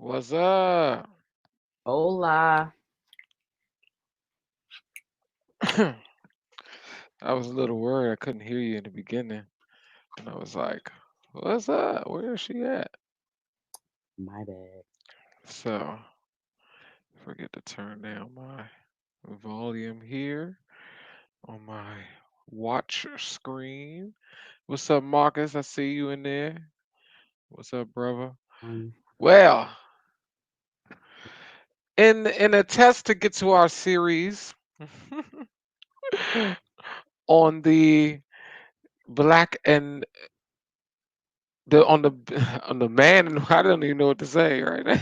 What's up? Hola. I was a little worried. I couldn't hear you in the beginning. And I was like, what's up? Where is she at? My bad. So, forget to turn down my volume here on my watch screen. What's up, Marcus? I see you in there. What's up, brother? Um, Well, in a test to get to our series on the black and the on the on the man and I don't even know what to say right now.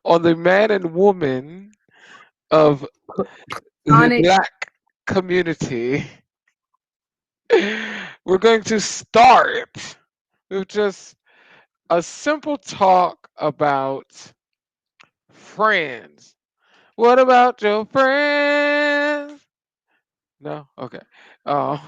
On the man and woman of the Sonic. black community, we're going to start with just a simple talk about friends. What about your friends? No, okay. Oh,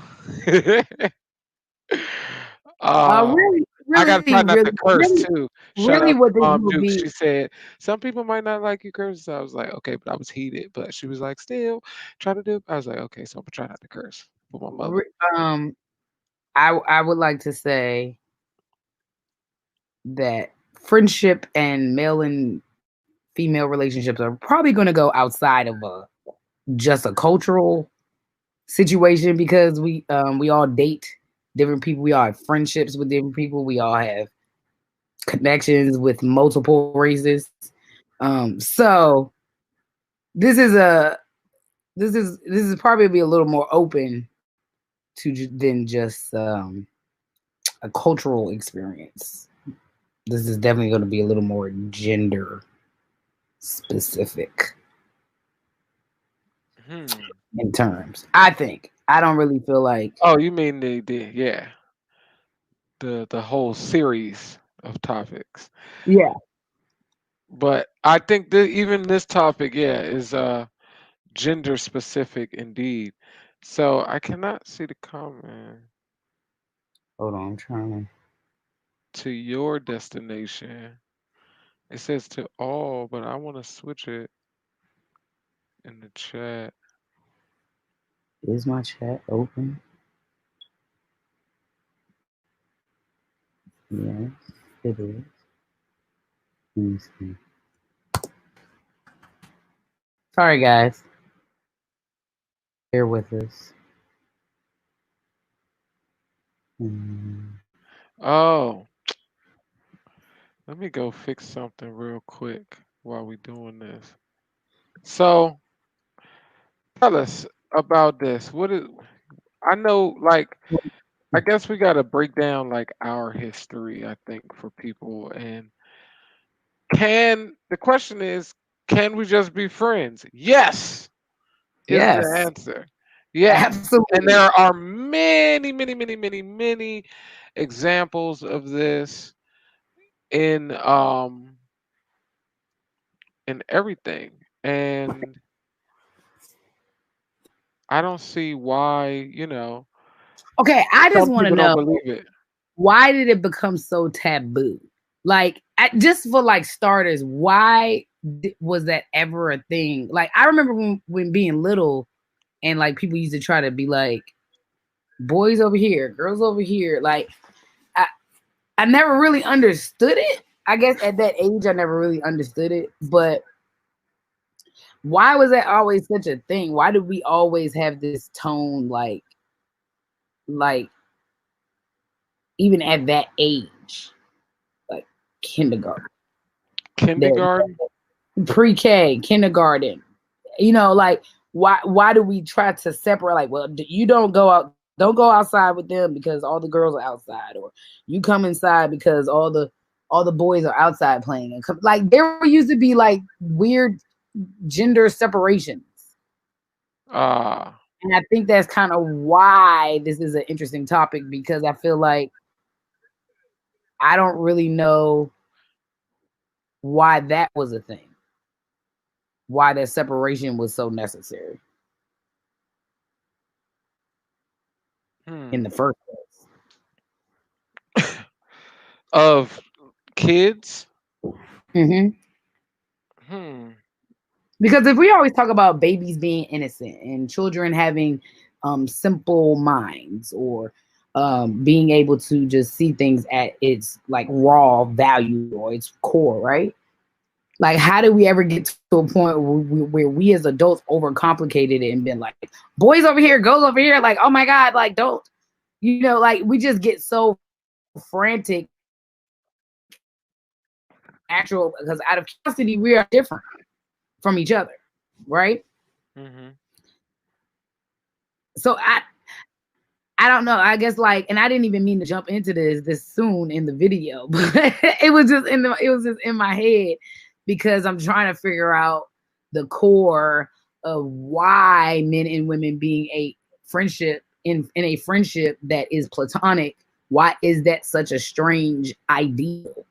Really, I gotta really, try not really, to curse really, too. Shout really, out to what this Mom would Duke. be. She said some people might not like you curse. I was like, okay, but I was heated. But she was like, still try to do. I was like, okay, so I'm gonna try not to curse for my mother. re- Um, I would like to say that friendship and male and female relationships are probably going to go outside of just a cultural situation because we all date different people. We all have friendships with different people. We all have connections with multiple races. So this is a this is probably be a little more open than just a cultural experience. This is definitely going to be a little more gender specific Hmm. in terms. I think I don't really feel like Oh, you mean the yeah the whole series of topics? yeah. But I think that even this topic, yeah, is gender specific indeed. So I cannot see the comment Hold on, I'm trying to. to your destination. It says to all, but I want to switch it in the chat. Is my chat open? Yes, it is. Let me see. Sorry, guys. Bear with us. Mm, Oh, let me go fix something real quick while we doing this. So tell us about this. What is I know like I guess we gotta break down like our history, I think, for people. And can the question is, can we just be friends? Yes, is the yes, answer. Yes. And absolutely. there are many, many, many, many, many examples of this in everything. And I don't see why, Okay, I just some want to people don't know believe it. why did it become so taboo? Like, just for like starters, why was that ever a thing? Like, I remember when being little, and like people used to try to be like, boys over here, girls over here. Like, I I never really understood it. I guess at that age, I never really understood it. But why was that always such a thing? Why did we always have this tone, like even at that age, like kindergarten, Kindergarten? pre-K, kindergarten? Like why do we try to separate? Like, well, you don't go outside with them because all the girls are outside, or you come inside because all the boys are outside playing. And like there used to be like weird gender separations. Ah, And I think that's kind of why this is an interesting topic because I feel like I don't really know why that was a thing, why that separation was so necessary in the hmm. first place. Of kids? Mm-hmm. Hmm. Because if we always talk about babies being innocent and children having simple minds, or being able to just see things at its like raw value or its core, right? Like, how did we ever get to a point where we as adults overcomplicated it and been like, boys over here, girls over here, like, oh my God, like, don't, like, we just get so frantic natural, because out of curiosity, we are different from each other, right? Hmm. So I don't know. I guess like, and I didn't even mean to jump into this soon in the video, but it was just in my head because I'm trying to figure out the core of why men and women being a friendship in a friendship that is platonic. Why is that such a strange ideal?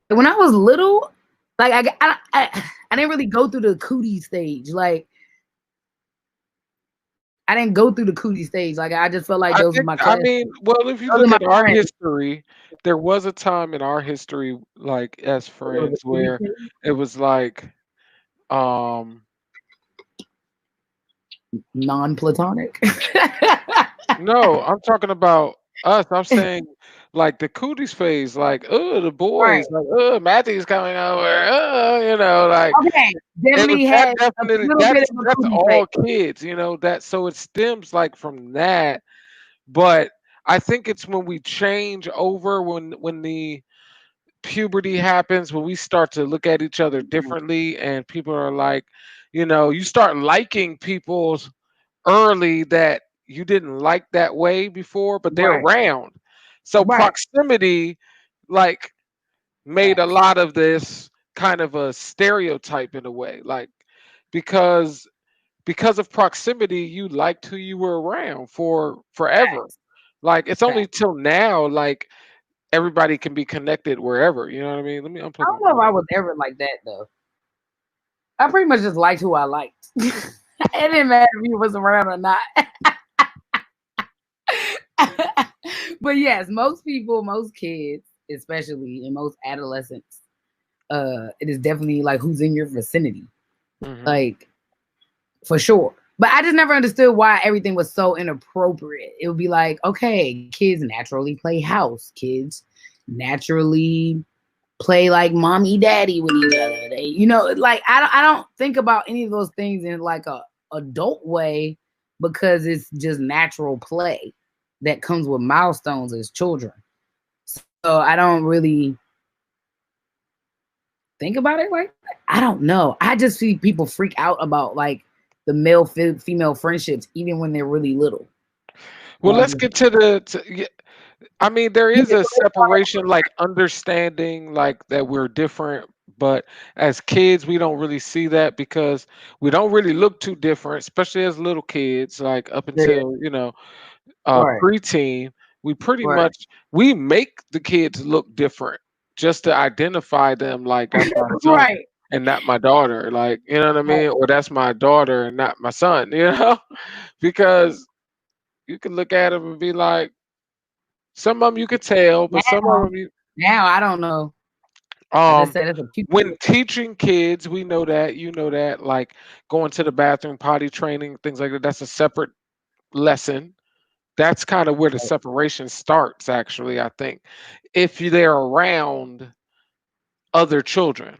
When I was little, like I didn't really go through the cootie stage. Like I didn't go through the cootie stage. Like I just felt like I those were think, my I class. mean, well, if you Those are look my at our friends. history, there was a time in our history, like as What was friends, it, cootie where stage? it was like, um, Non-platonic. no, I'm talking about us. I'm saying like the cooties phase, like, oh, the Right. boys, like, oh, Matthew's coming over, like Okay. it was Definitely that had a definitely little bit of a that's cootie phase. all kids, that so it stems like from that. But I think it's when we change over, when the puberty happens, when we start to look at each other differently, and people are like, you start liking people's early that you didn't like that way before, but they're Right. around. So Right. proximity, like, made a Facts. lot of this kind of a stereotype in a way, like, because of proximity, you liked who you were around for forever. Facts. Like, it's only Facts. till now, like, everybody can be connected wherever. You know what I mean? Let me I unplug my don't know if mic. I was ever like that though. I pretty much just liked who I liked. It didn't matter if you was around or not. But yes, most people, most kids, especially, and most adolescents, it is definitely like who's in your vicinity. Hmm. Like for sure. But I just never understood why everything was so inappropriate. It would be like, okay, kids naturally play house. Kids naturally play like mommy daddy with each other. They, like I don't think about any of those things in like a adult way because it's just natural play that comes with milestones as children. So I don't really think about it like that. I don't know. I just see people freak out about like the male female friendships even when they're really little. Well, And I'm let's just get to yeah, I mean, there yeah, is a separation, like understanding, like that we're different, but as kids, we don't really see that because we don't really look too different, especially as little kids, like up yeah, until, right, preteen. We pretty right, much we make the kids look different just to identify them, like that's my son right, and not my daughter, like, you know what I right. mean, or that's my daughter and not my son, because you can look at them and be like, some of them you could tell, but some of Now, them you, now I don't know. I just um said it's a cute when kid. teaching kids, we know that, like going to the bathroom, potty training, things like that, that's a separate lesson. That's kind of where the separation starts, actually, I think, if they're around other children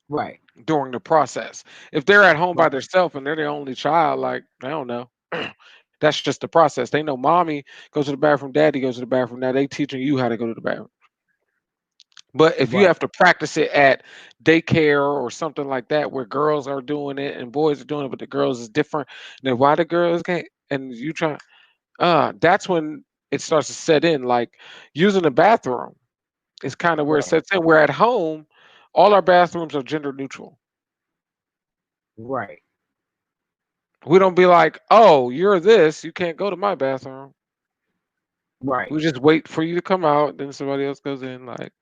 Right, during the process. If they're at home by right, themselves and they're the only child, like, I don't know. That's just the process. They know mommy goes to the bathroom, daddy goes to the bathroom. Now they teaching you how to go to the bathroom. But if you right, have to practice it at daycare or something like that, where girls are doing it and boys are doing it, but the girls is different, then why the girls can't? And you try, that's when it starts to set in. Like using the bathroom is kind of where it right, sets in. We're at home, all our bathrooms are gender neutral. right, We don't be like, oh, you're this, you can't go to my bathroom. right, We just wait for you to come out, then somebody else goes in. Like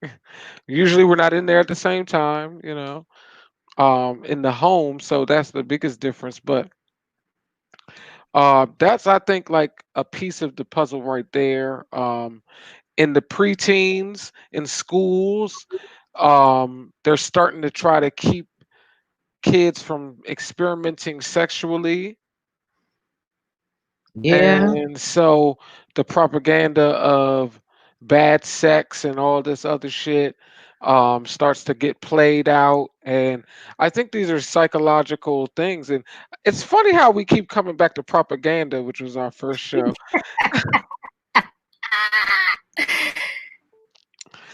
usually we're not in there at the same time, in the home. So that's the biggest difference. But that's, I think, like a piece of the puzzle right there. In the preteens in schools, they're starting to try to keep kids from experimenting sexually. Yeah. And so the propaganda of bad sex and all this other shit starts to get played out. And I think these are psychological things. And it's funny how we keep coming back to propaganda, which was our first show.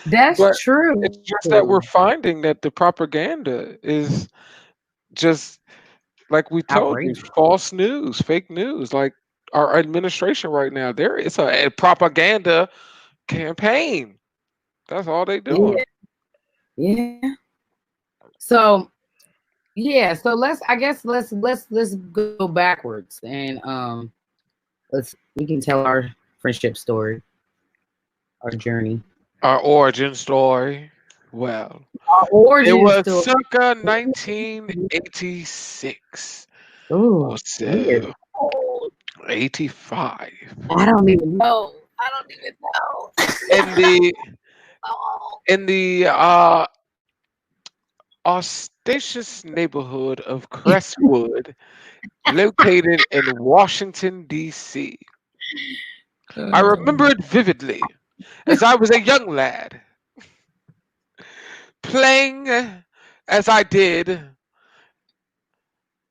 That's But true. it's just that we're finding that the propaganda is just like we told you, Outrageous. false news, fake news. Like our administration right now, there is a propaganda campaign. That's all they doing. Yeah. Yeah. So yeah, so I guess let's go backwards and we can tell our friendship story, our journey. Our origin story. Well, Our it origin was story. circa 1986 or Oh, we are so, old. 85. I don't even know. I don't even know. In the Oh. in the auspicious neighborhood of Crestwood, located in Washington D.C. I remember it vividly, as I was a young lad playing as I did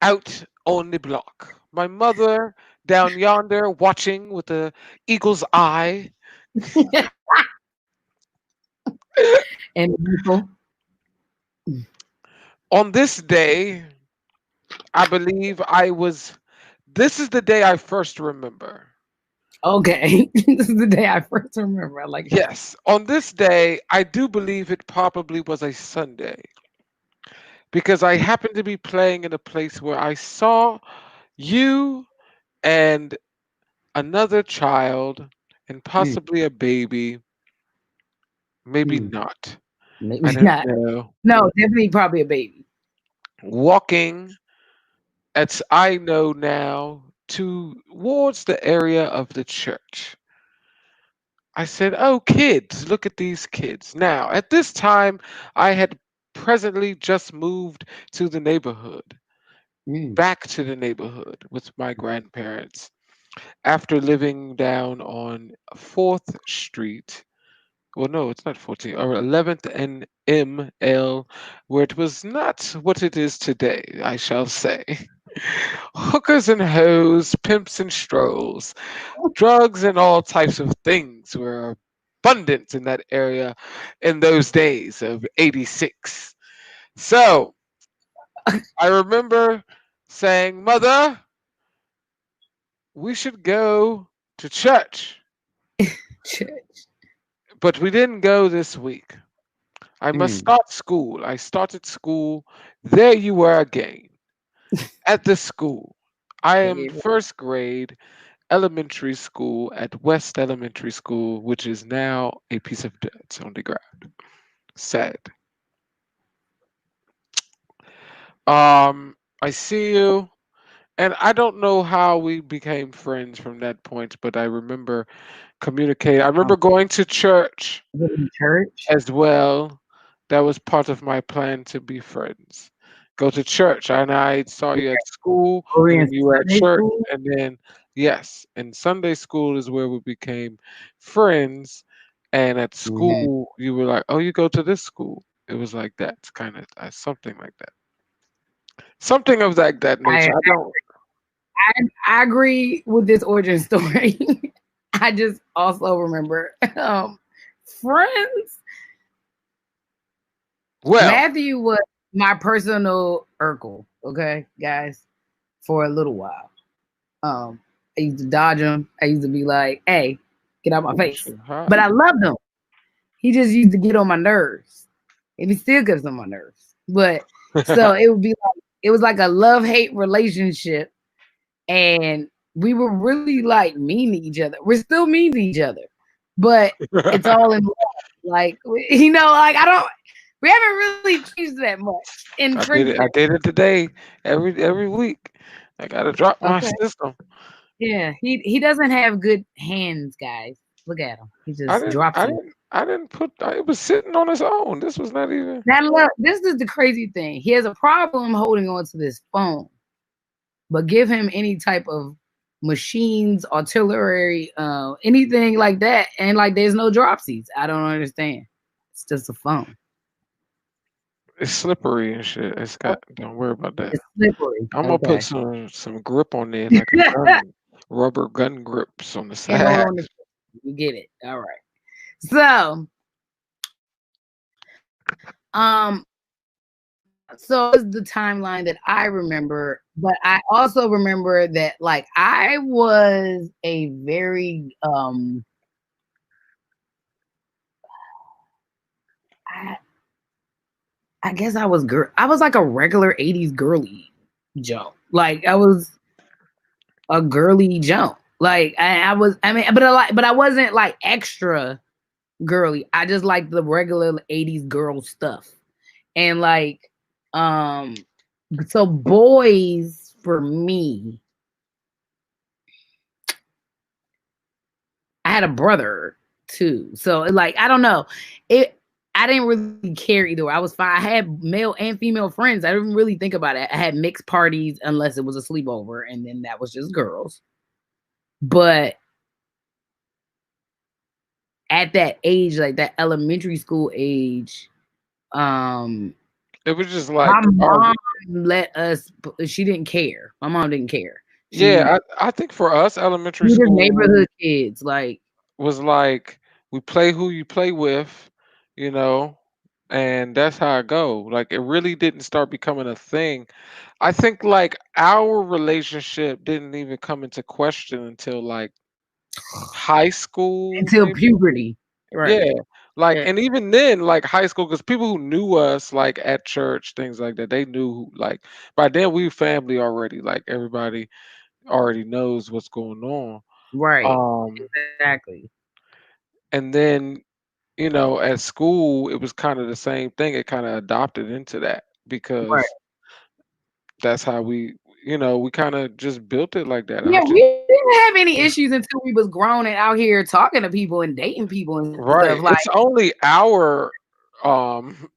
out on the block. My mother down yonder watching with a eagle's eye. And people. On this day, I believe I was. This is the day I first remember. Okay. This is the day I first remember. I like that. Yes, on this day, I do believe it probably was a Sunday because I happened to be playing in a place where I saw you and another child and Mm, possibly a baby, maybe mm. not. I Maybe don't not. know. No, definitely probably a baby. Walking, as I know now, towards the area of the church. I said, "Oh, kids, look at these kids." Now, at this time, I had presently just moved to the neighborhood, Mm. back to the neighborhood with my grandparents after living down on 4th Street. Well, no, it's not 14th, or 11th and ML, where it was not what it is today, I shall say. Hookers and hoes, pimps and strolls, drugs and all types of things were abundant in that area in those days of 86. So I remember saying, "Mother, we should go to church." Church. But we didn't go this week. I must Mm. start school. I started school. There you were again at the school. I am Yeah. first grade elementary school at West Elementary School, which is now a piece of dirt on the ground. Sad. I see you, and I don't know how we became friends from that point, but I remember communicating. I Oh, remember going to church was it in church? as well. That was part of my plan to be friends. Go to church, and I saw you at school, Were we and in then you were at Sunday church, school? and then yes, and Sunday school is where we became friends. And at Mhm. school, you were like, "Oh, you go to this school." It was like that, kind of something like that, something of that I, nature. I don't. I agree with this origin story. I just also remember friends. Well, Matthew was my personal Urkel, okay, guys, for a little while. Um, I used to dodge him. I used to be like, "Hey, get out my oh, face," shit, hi. but I loved him. He just used to get on my nerves, and he still gets on my nerves. But so it would be like it was like a love hate relationship, and we were really like mean to each other. We're still mean to each other, but it's all in love. Like like I don't. We haven't really changed that much in I did it. I friendship. did it today. Every week, I gotta drop my Okay. system. Yeah, he doesn't have good hands, guys. Look at him. He I just didn't. drops I it. didn't. I didn't put. It was sitting on its own. This was not even. This is the crazy thing. He has a problem holding on to this phone, but give him any type of machines, artillery, anything like that, and like there's no dropsies. I don't understand. It's just a phone. It's slippery and shit. It's got. Don't worry about that. It's slippery. I'm gonna put Okay. some grip on there, like a gun, rubber gun grips on the Can't hold side. on to you get it. All right. So, so is the timeline that I remember, but I also remember that like I was a very I, I guess I was like a regular 80s girly Joe. Like I was a girly Joe. Like I was I mean but I wasn't like extra girly. I just like the regular 80s girl stuff. And like so boys for me, I had a brother too. So like I don't know. I didn't really care either way. I was fine. I had male and female friends. I didn't really think about it. I had mixed parties unless it was a sleepover, and then that was just girls. But at that age, like that elementary school age, It was just my like, mom let us. She didn't care. My mom didn't care. She yeah. I think for us, elementary we were school neighborhood kids. Like was like we play who you play with, you know, and that's how it go. Like it really didn't start becoming a thing. I think like our relationship didn't even come into question until like high school, until maybe. puberty, right? Yeah. Like, Yeah, and even then, like high school, because people who knew us, like at church, things like that, they knew who, like, by then we family already. Like, everybody already knows what's going on. right. Um, Exactly. and then, at school, it was kind of the same thing. It kind of adopted into that Right. because that's how we kind of just built it like that. Yeah, Our we didn't have any issues until we was grown and out here talking to people and dating people and stuff. Right. Like, It's only our um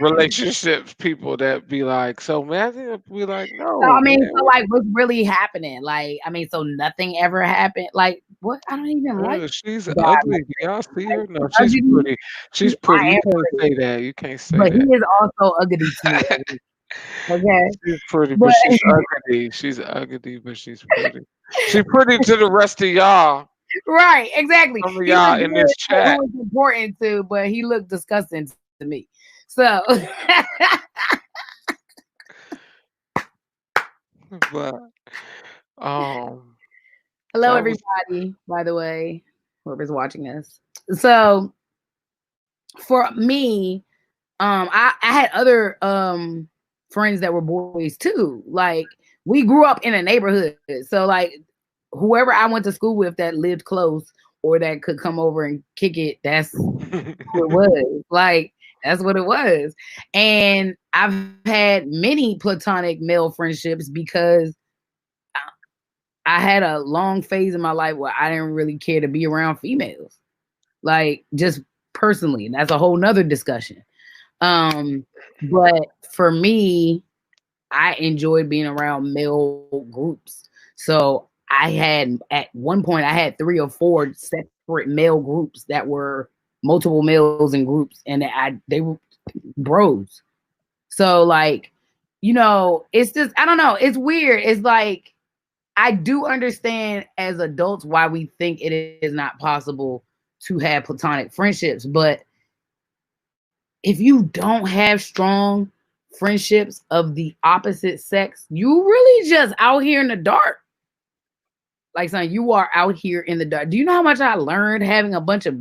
relationships people that be like, so man, be like, so I no, mean, man. so like, what's really happening? Like, I mean, so nothing ever happened. Like, what? I don't even like She's the guy. ugly. Do y'all see Like, her? No, he's she's ugly. pretty. She's pretty. I You am can't pretty, say that. You can't say but he that. is also ugly to me. Okay, She's pretty, but but she's ugly. She's ugly, but she's pretty. She's pretty to the rest of y'all. right, exactly. Some of He y'all looked in good this to chat. who is important to, but he looked disgusting to me. So, But um hello, that was everybody. By the way, whoever's watching this. So, for me, I had other friends that were boys too. Like we grew up in a neighborhood, so like whoever I went to school with that lived close or that could come over and kick it, that's who it was. Like that's what it was. And I've had many platonic male friendships because I had a long phase in my life where I didn't really care to be around females. Like just personally, and that's a whole nother discussion. But for me, I enjoyed being around male groups. So I had at one point I had 3 or 4 separate male groups that were multiple males in groups, and they were bros. So like, it's just I don't know. It's weird. It's like I do understand as adults why we think it is not possible to have platonic friendships, but if you don't have strong friendships of the opposite sex, you really just out here in the dark. Like, son, you are out here in the dark. Do you know how much I learned having a bunch of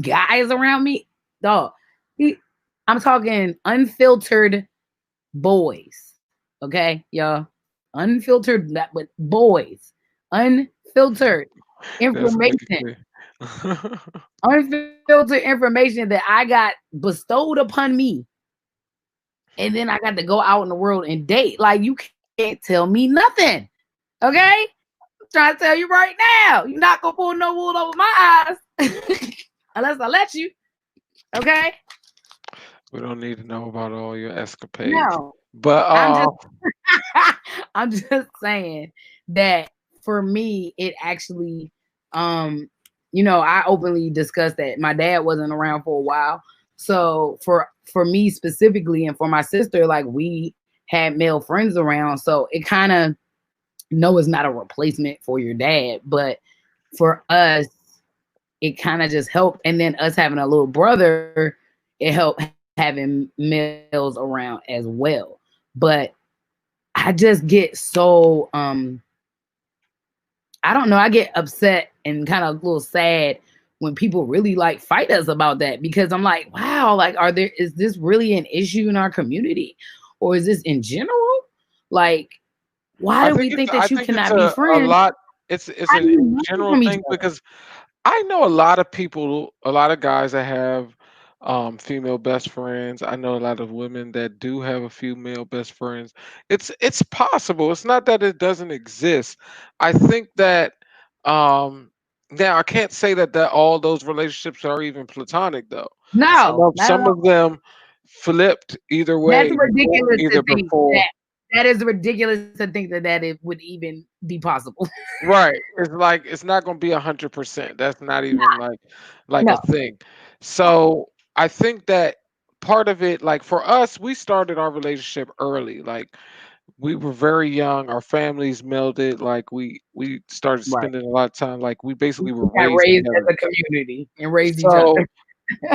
guys around me? Dog, I'm talking unfiltered boys. Okay, y'all, unfiltered, but boys, unfiltered that's information, basically unfiltered information that I got bestowed upon me. And then I got to go out in the world and date. Like you can't tell me nothing. Okay? trying to tell you right now. You're not gonna pull no wool over my eyes unless I let you. Okay? We don't need to know about all your escapades. No. But I'm just I'm just saying that for me, it actually I openly discussed that my dad wasn't around for a while. So for me specifically and for my sister, like we had male friends around. So it kind of no, it's not a replacement for your dad, but for us, it kind of just helped. And then us having a little brother, it helped having males around as well. But I just get so I don't know, I get upset and kind of a little sad when people really like fight us about that because I'm like, wow, like is this really an issue in our community? Or is this in general? Like, why do we think I that you think it's cannot be a friends? lot. It's How do an you in learn general from each thing other? because I know a lot of people, a lot of guys that have female best friends. I know a lot of women that do have a few male best friends. It's possible. It's not that it doesn't exist. I think that now I can't say that all those relationships are even platonic though. No, not at Some all. of them flipped either That's way before ridiculous to either think before. that is ridiculous to think that it would even be possible. Right. It's like it's not going to be 100%. That's not even like a No, thing. So I think that part of it, like for us, we started our relationship early. Like we were very young. Our families melded. Like we started right. spending a lot of time. Like we basically We were got raised raised together. as a community and raised each other. So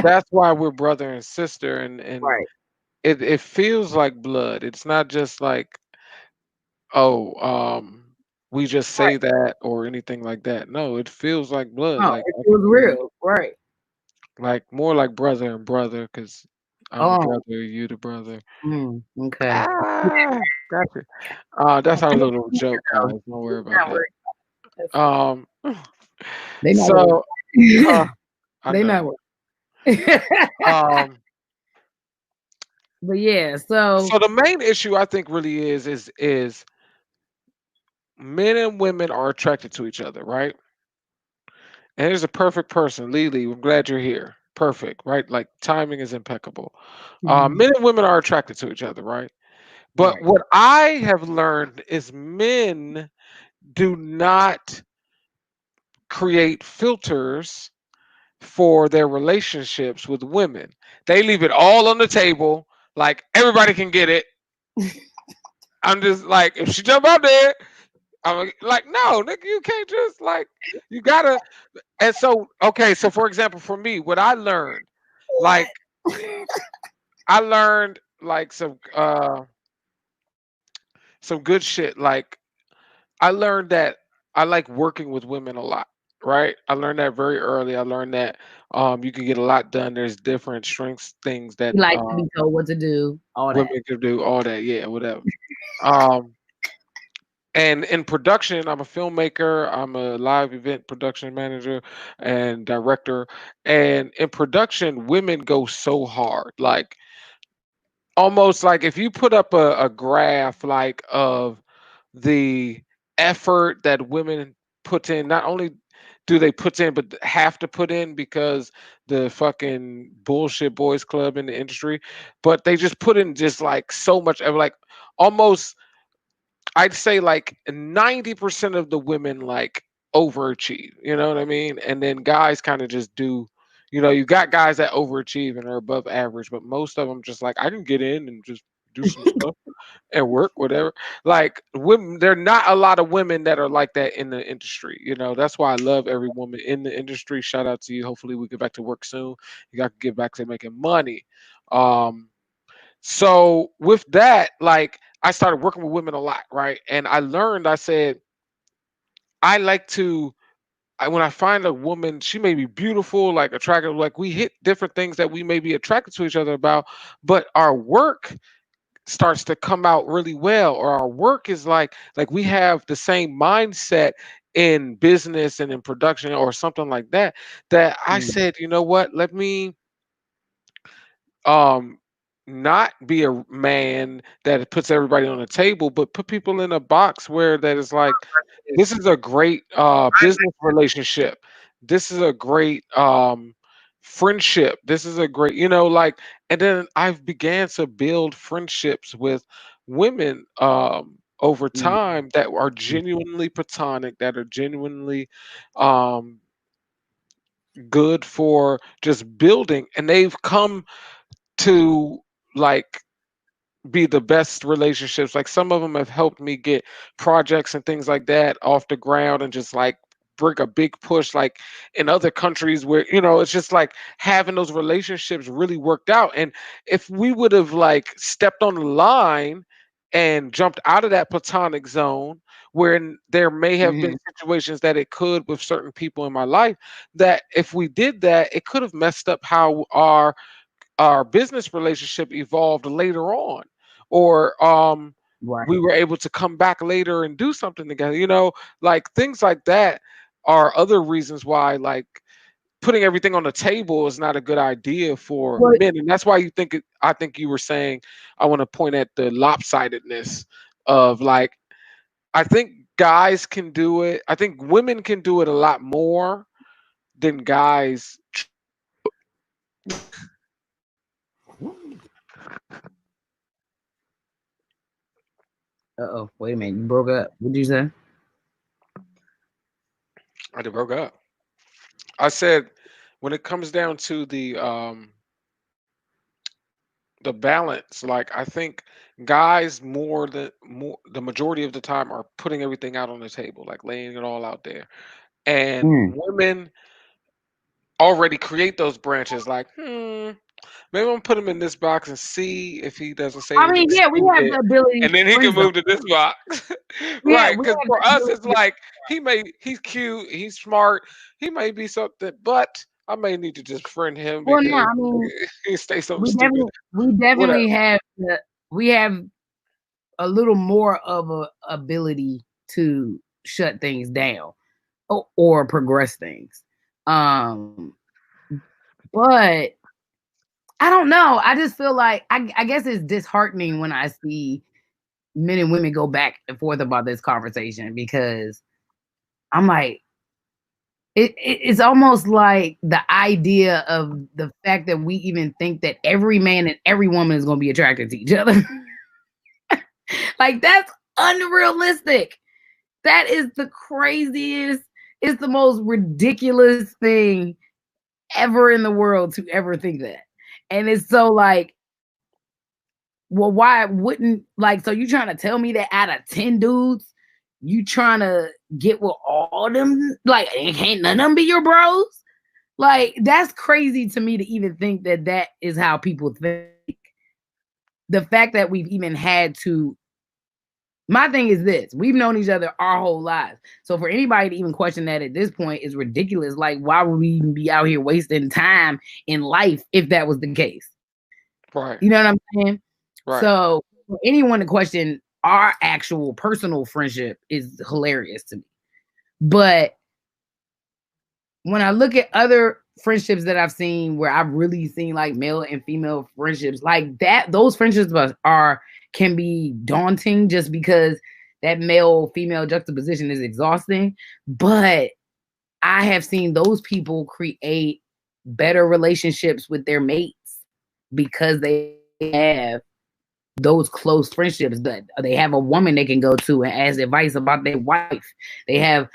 that's why we're brother and sister, and Right. it feels like blood. It's not just like oh, we just Right. say that or anything like that. No, it feels like blood. No, it feels real. Right. Like more like brother and brother, because I'm the Oh, brother, you the brother. okay. Ah, gotcha. That's our little joke, guys. Don't worry about Not that. worried. That's fine. Um, They not worried. so I They not know. worried. Um, But yeah, so so the main issue I think really is men and women are attracted to each other, right? And here's a perfect person, Lily. I'm glad you're here. Perfect, right? Like timing is impeccable. mhm, Men and women are attracted to each other, right? But right. what I have learned is men do not create filters for their relationships with women. They leave it all on the table, like everybody can get it. I'm just like, if she jump out there, like, no, nigga, you can't just like, you gotta. And so, okay, so for example, for me, what I learned, like, I learned like some good shit. Like, I learned that I like working with women a lot, right? I learned that very early. I learned that you can get a lot done. There's different strengths, things that He likes to be told what to do, all that. women can do, all that, yeah, whatever. Um, and in production, I'm a filmmaker, I'm a live event production manager and director. And in production, women go so hard. Like almost like if you put up a graph like of the effort that women put in, not only do they put in but have to put in because the fucking bullshit boys club in the industry, but they just put in just like so much like almost I'd say like 90% of the women like overachieve, you know what I mean? And then guys kind of just do, you got guys that overachieve and are above average, but most of them just like, I can get in and just do some stuff and work, whatever. Like women, there are not a lot of women that are like that in the industry. That's why I love every woman in the industry. Shout out to you. Hopefully we get back to work soon. You got to get back to making money. Um, so with that, like I started working with women a lot, right? And I learned, I said, I like to when I find a woman, she may be beautiful, like attractive, like we hit different things that we may be attracted to each other about, but our work starts to come out really well, or our work is like we have the same mindset in business and in production or something like that I Mm, said, you know what, let me um not be a man that puts everybody on the table, but put people in a box where that is like, this is a great business relationship. This is a great friendship. This is a great, like, and then I've began to build friendships with women over time that are genuinely platonic, that are genuinely um, good for just building, and they've come to like be the best relationships. Like some of them have helped me get projects and things like that off the ground and just like bring a big push like in other countries where it's just like having those relationships really worked out. And if we would have like stepped on the line and jumped out of that platonic zone where there may have been Mhm. situations that it could with certain people in my life, that if we did that, it could have messed up how our business relationship evolved later on, or Right. we were able to come back later and do something together, like things like that are other reasons why like putting everything on the table is not a good idea for Well, men. And that's why I think you were saying, I want to point at the lopsidedness of like, I think guys can do it, I think women can do it a lot more than guys. uh-oh, wait a minute. You broke up. What'd you say? I broke up. I said when it comes down to the balance, like I think guys more the majority of the time are putting everything out on the table, like laying it all out there. And Mm. women already create those branches like, maybe I'm gonna put him in this box and see if he doesn't say I anything mean, yeah, we have stupid. the ability And to then he can freeze them. move to this box. Yeah, Right. we Because have for the us it's ability. like he's cute, he's smart, he may be something, but I may need to just friend him Well, no, because I mean, he say something we stupid. definitely, we Whatever. definitely have we have a little more of a ability to shut things down or progress things. Um, but I don't know. I just feel like I guess it's disheartening when I see men and women go back and forth about this conversation because I'm like, it's almost like the idea of the fact that we even think that every man and every woman is going to be attracted to each other. Like that's unrealistic. That is the craziest, it's the most ridiculous thing ever in the world to ever think that. And it's so like, well, why wouldn't like, so you trying to tell me that out of 10 dudes, you trying to get with all them? Like, can't none of them be your bros? Like, that's crazy to me to even think that that is how people think. The fact that we've even had to, my thing is this, we've known each other our whole lives. So for anybody to even question that at this point is ridiculous. Like, why would we even be out here wasting time in life if that was the case? You know Right. what I'm saying? Right. So for anyone to question our actual personal friendship is hilarious to me. But when I look at other friendships that I've seen where I've really seen like male and female friendships, like that, those friendships are can be daunting just because that male female juxtaposition is exhausting. But I have seen those people create better relationships with their mates because they have those close friendships that they have a woman they can go to and ask advice about their wife. They have,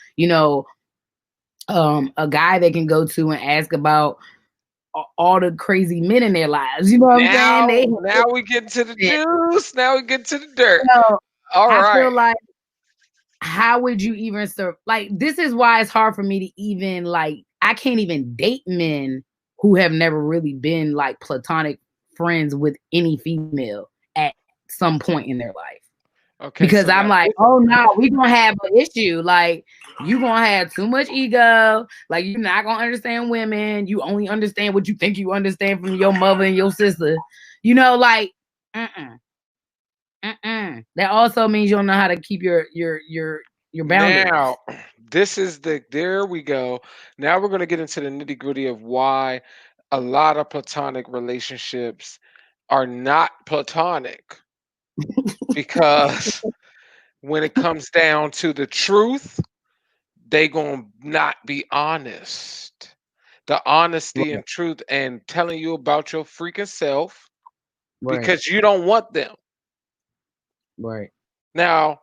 a guy they can go to and ask about all the crazy men in their lives. You know what I'm saying? Now we get to the juice. Now we get to the dirt. So All I right. feel like, how would you even like, this is why it's hard for me to even like, I can't even date men who have never really been like platonic friends with any female at some point in their life. Okay, Because so I'm now like, oh no, we gonna have an issue. Like you gonna have too much ego. Like you're not gonna understand women. You only understand what you think you understand from your mother and your sister. Like, mm-mm, that also means you don't know how to keep your boundaries. now this is there we go. Now we're gonna get into the nitty gritty of why a lot of platonic relationships are not platonic because when it comes down to the truth, they gonna not be honest. The honesty Right, and truth and telling you about your freaking self right, because you don't want them. right, Now,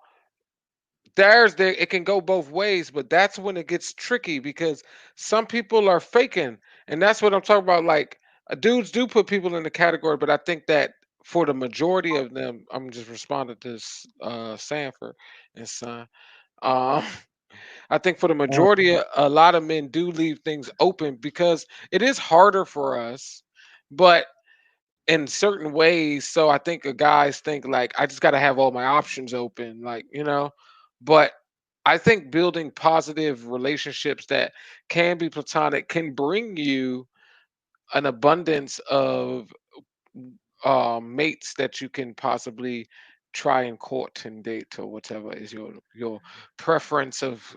there's there it can go both ways, but that's when it gets tricky because some people are faking, and that's what I'm talking about. Like dudes do put people in the category, but I think that for the majority of them, I'm just responding to Sanford and Son. Um, I think for the uh, majority, a lot of men do leave things open because it is harder for us, but in certain ways. So I think guys think like I just got to have all my options open, like But I think building positive relationships that can be platonic can bring you an abundance of mates that you can possibly try and court and date or whatever is your preference of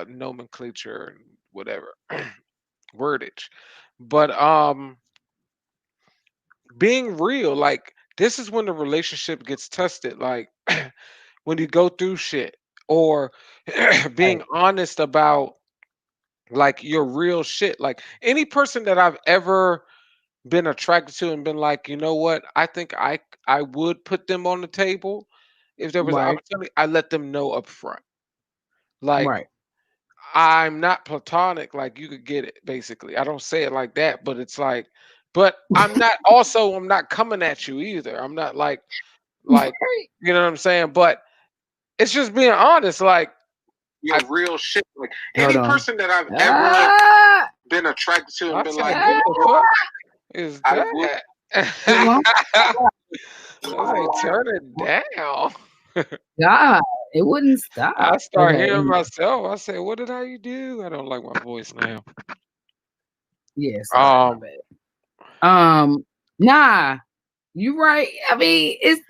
nomenclature and whatever wordage. But being real, like this is when the relationship gets tested. Like when you go through shit or being right, honest about like your real shit. Like any person that I've ever been attracted to and been like, you know what, I think I would put them on the table if there was an right, opportunity. I let them know up front. Like right. I'm not platonic, like you could get it basically. I don't say it like that, but it's like, but I'm not coming at you either. I'm not like Right. you know what I'm saying? But it's just being honest, like your real shit. Like Hold any on. person that I've ever Ah, been attracted to and I been like, said, what you the know fuck is what? that? I would. Hold on. I say, turn it down. God, it wouldn't I stop. start Okay. hearing myself. I say, what did I do? I don't like my voice now. Yeah, sorry, my Um, bad. Nah, you right. I mean, it's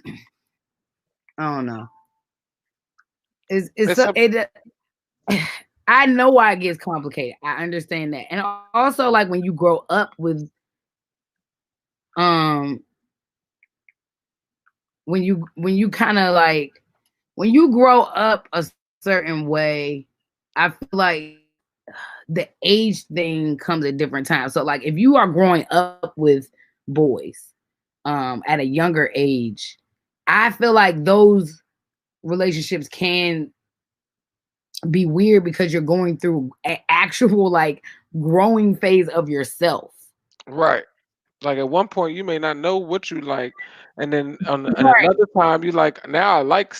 I don't know. It's it's so a it I know why it gets complicated. I understand that. And also like when you grow up with um when you kind of like when you grow up a certain way, I feel like the age thing comes at different times. So like if you are growing up with boys at a younger age, I feel like those relationships can be weird because you're going through an actual like growing phase of yourself. right. Like at one point, you may not know what you like, and then and Right, another time, you like now I like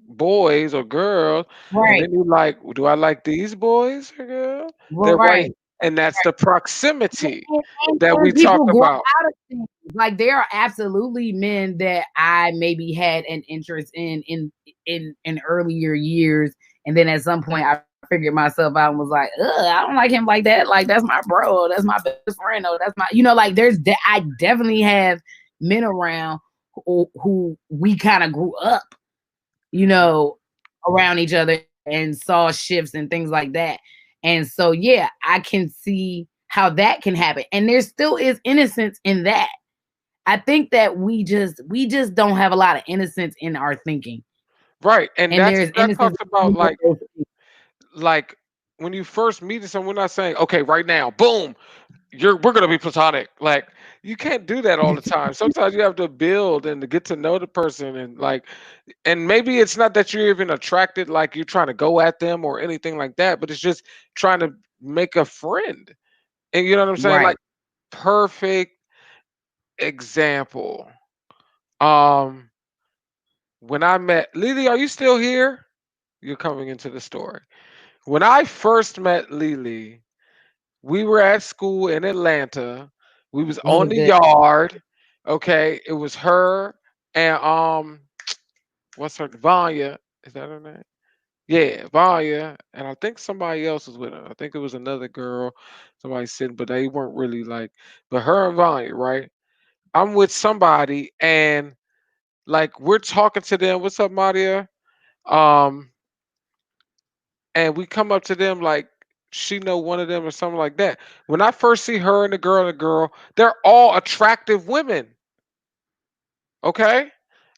boys or girls, and right, then you like, do I like these boys or girls? They're right, right. and that's the proximity that And we talk people grow about. out of things. Like there are absolutely men that I maybe had an interest in earlier years, and then at some point I figured myself out and was like, ugh, I don't like him like that. Like that's my bro, that's my best friend, or that's my, like I definitely have men around who we kind of grew up, you Mhm. know, around each other and saw shifts and things like that. And so, yeah, I can see how that can happen. And there still is innocence in that. I think that we just don't have a lot of innocence in our thinking. Right, and And there's that innocence talks about in those things. like when you first meet someone, we're not saying, okay, right now, boom, we're gonna be platonic. Like you can't do that all the time. Sometimes you have to build and to get to know the person and like, and maybe it's not that you're even attracted, like you're trying to go at them or anything like that, but it's just trying to make a friend. And you know what I'm saying? Like Right. perfect example. Um, when I met Lily, are you still here? You're coming into the story. When I first met Lily, we were at school in Atlanta. We was It on was the good. yard. Okay, it was her and what's her Vanya? Is that her name? Yeah, Vanya, and I think somebody else was with her. I think it was another girl, somebody sitting, but they weren't really like. But her and Vanya, right? I'm with somebody, and like we're talking to them. What's up, Maria? Um, and we come up to them like she know one of them or something like that. When I first see her and the girl, they're all attractive women. Okay,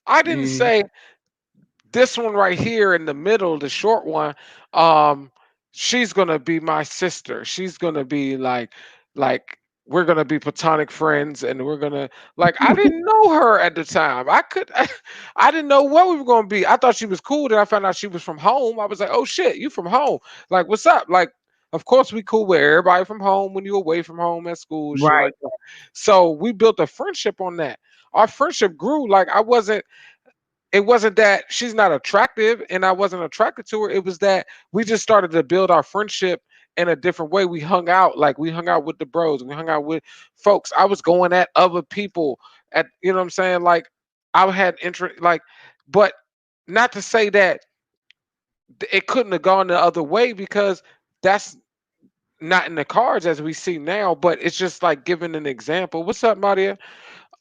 I didn't Mm. say this one right here in the middle, the short one, um, she's gonna be my sister. She's gonna be like we're gonna be platonic friends, and we're gonna like. I didn't know her at the time. I didn't know what we were gonna be. I thought she was cool. Then I found out she was from home. I was like, oh shit, you from home? Like, what's up? Like, of course we cool with everybody from home when you away from home at school, shit Right. like that. So we built a friendship on that. Our friendship grew. Like I wasn't it wasn't that she's not attractive and I wasn't attracted to her. It was that we just started to build our friendship in a different way. We hung out, like we hung out with the bros, we hung out with folks. I was going at other people at, you know what I'm saying? Like I had interest, like, but not to say that it couldn't have gone the other way because that's not in the cards as we see now, but it's just like giving an example. What's up, Maria?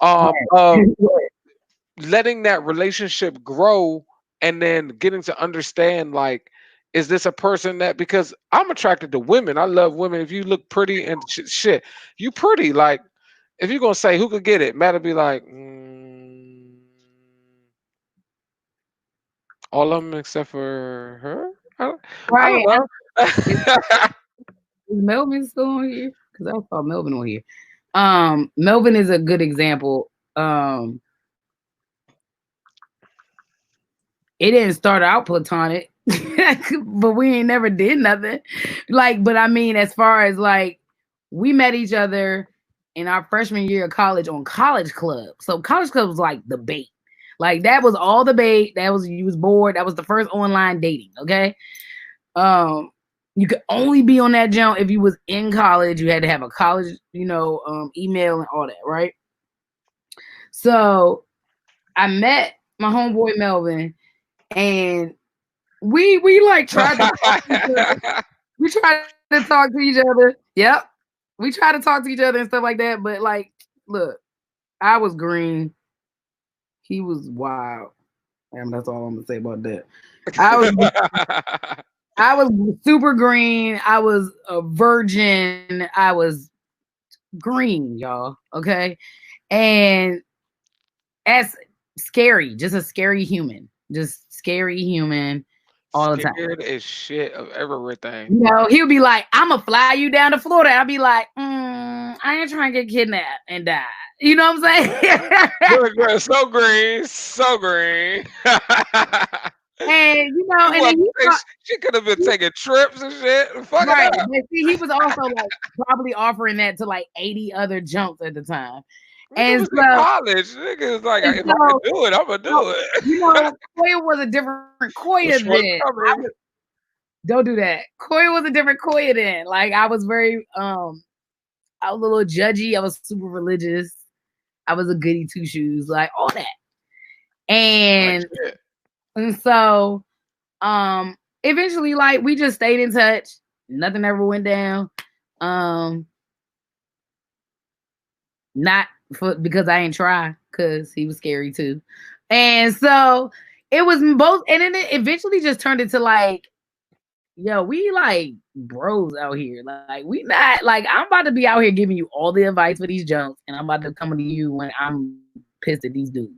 Of Right. letting that relationship grow and then getting to understand like is this a person that because I'm attracted to women. I love women. If you look pretty and shit, you pretty. Like if you're gonna say who could get it, Matt'll be like all of them except for her. I don't Right. Is, know. is Melvin still on here? Because I saw Melvin on here. Melvin is a good example. It didn't start out platonic, but we ain't never did nothing. Like, but I mean, as far as like, we met each other in our freshman year of college on College Club. So College Club was like the bait. Like that was all the bait. That was you was bored. That was the first online dating. Okay. Um, you could only be on that jump if you was in college. You had to have a college, email and all that, right? So I met my homeboy Melvin, and we like tried to talk to each other. We tried to talk to each other. Yep. We tried to talk to each other and stuff like that. But like, look, I was green. He was wild. And that's all I'm gonna say about that. I was I was super green. I was a virgin. I was green, y'all. Okay. And as scary, just a scary human. Just scary human all the time. Scared as shit of everything. He would be like, "I'm gonna fly you down to Florida." I'd be like, "I ain't trying to get kidnapped and die." You know what I'm saying? Look, look, so green, so green. And You and then want to she could have been taking trips and shit. Fuck it right, up. but see, he was also like probably offering that to like 80 other jumps at the time, Nigga and was in college. Nigga was like, if I could so, do it, I'm gonna so, do it. Koya was a different Koya Which then. one coming? Don't do that. Koya was a different Koya then. Like I was very I was a little judgy. I was super religious. I was a goody two shoes, like all that. Like And shit. and so eventually like we just stayed in touch. Nothing ever went down. Um not for because I ain't try because he was scary too. And so it was both and then it eventually just turned into like, yo, we like bros out here. Like we not like I'm about to be out here giving you all the advice for these jumps, and I'm about to come to you when I'm pissed at these dudes.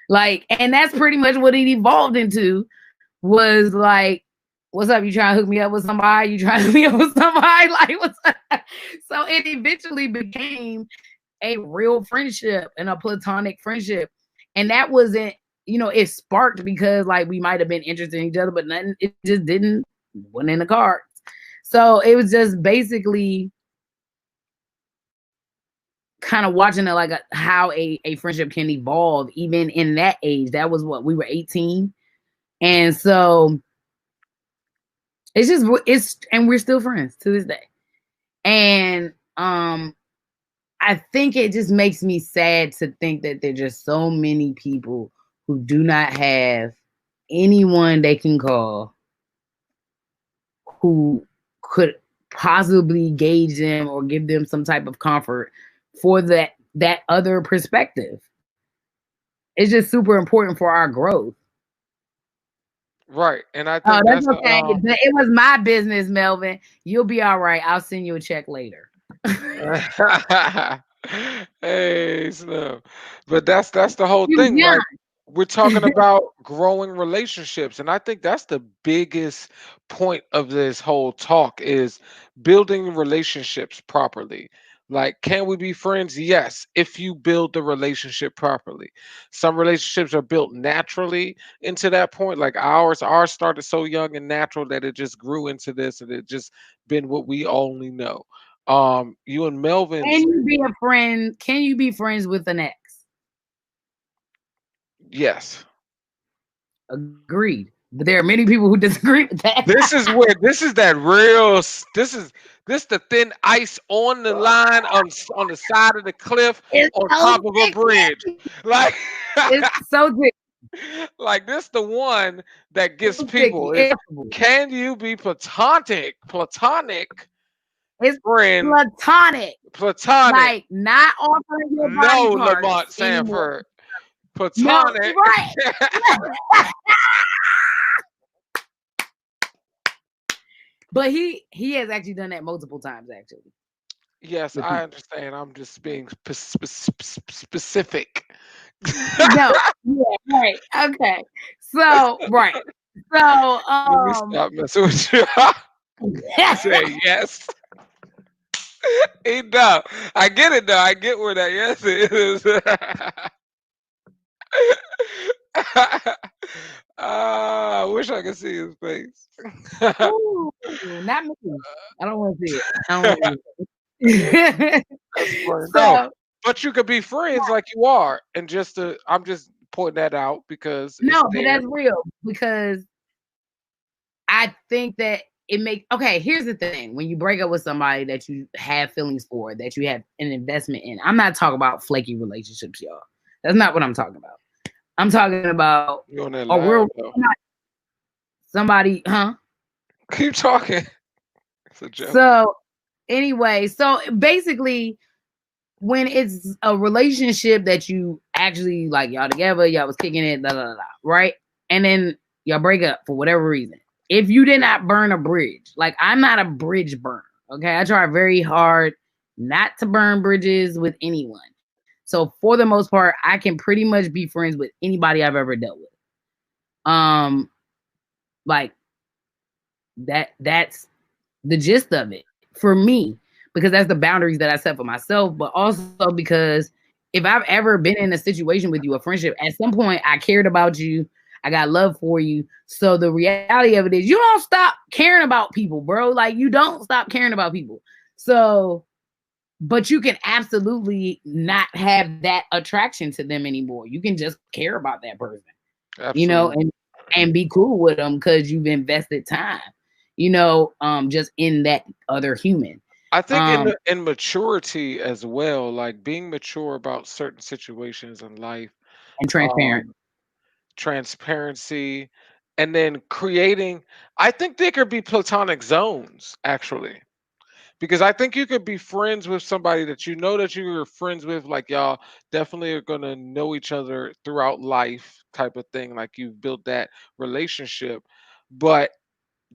Like, and that's pretty much what it evolved into was like, what's up? You trying to hook me up with somebody? You trying to hook me up with somebody? Like, what's up? So it eventually became a real friendship and a platonic friendship. And that wasn't, it sparked because like we might have been interested in each other, but nothing, it just didn't, wasn't in the cards. So it was just basically kind of watching it like how a friendship can evolve even in that age. That was what we were 18. And so and we're still friends to this day. And I think it just makes me sad to think that there's just so many people who do not have anyone they can call who could possibly gauge them or give them some type of comfort for that other perspective. It's just super important for our growth. Right. And I Oh, think that's that's okay. It was my business, Melvin. You'll be all right. I'll send you a check later. hey, Slim. But that's the whole You thing. young. Like we're talking about growing relationships, and I think that's the biggest point of this whole talk is building relationships properly. Like, can we be friends? Yes, if you build the relationship properly. Some relationships are built naturally into that point. Like ours started so young and natural that it just grew into this, and it just been what we only know. You and Can Melvin's, you be a friend? Can you be friends with an ex? yes. Agreed. But there are many people who disagree with that. This is that real this the thin ice on the line on the side of the cliff It's on so top of a thick. bridge. Like It's so thick. like this the one that gets So sticky. people is, It's can you be platonic it's friend, platonic. platonic, Like not offering your body no parts Lamont anymore. Sanford, No, platonic. right. But he has actually done that multiple times actually Yes, with I people. understand. I'm just being specific. No, yeah, right. Okay. So right. So Let me stop messing with you. He said yes. He know. I get it though. I get where that yes is. I wish I could see his face. ooh, not me. I don't want to see it. I don't want to see it. That's funny. No, So but you could be friends like you are, and just to, I'm just pointing that out because no, it's but there. that's real because I think that it makes okay. Here's the thing: when you break up with somebody that you have feelings for, that you have an investment in, I'm not talking about flaky relationships, y'all. That's not what I'm talking about. I'm talking about You on that a real live though? somebody, huh? Keep talking. It's a joke. So anyway, so basically, when it's a relationship that you actually like, y'all together, y'all was kicking it, da da da, right? And then y'all break up for whatever reason. If you did not burn a bridge, like I'm not a bridge burner, okay? I try very hard not to burn bridges with anyone. So for the most part, I can pretty much be friends with anybody I've ever dealt with. Um, like that's the gist of it for me because that's the boundaries that I set for myself, but also because if I've ever been in a situation with you, a friendship, at some point I cared about you, I got love for you. So the reality of it is you don't stop caring about people, bro. Like you don't stop caring about people. So but you can absolutely not have that attraction to them anymore. You can just care about that person, you know, Absolutely. and be cool with them because you've invested time, just in that other human. I think Um, in maturity as well, like being mature about certain situations in life, and transparent. um, transparency, and then creating. I think there could be platonic zones actually, because I think you could be friends with somebody that you know that you're friends with, like y'all definitely are gonna know each other throughout life, type of thing. Like you've built that relationship, but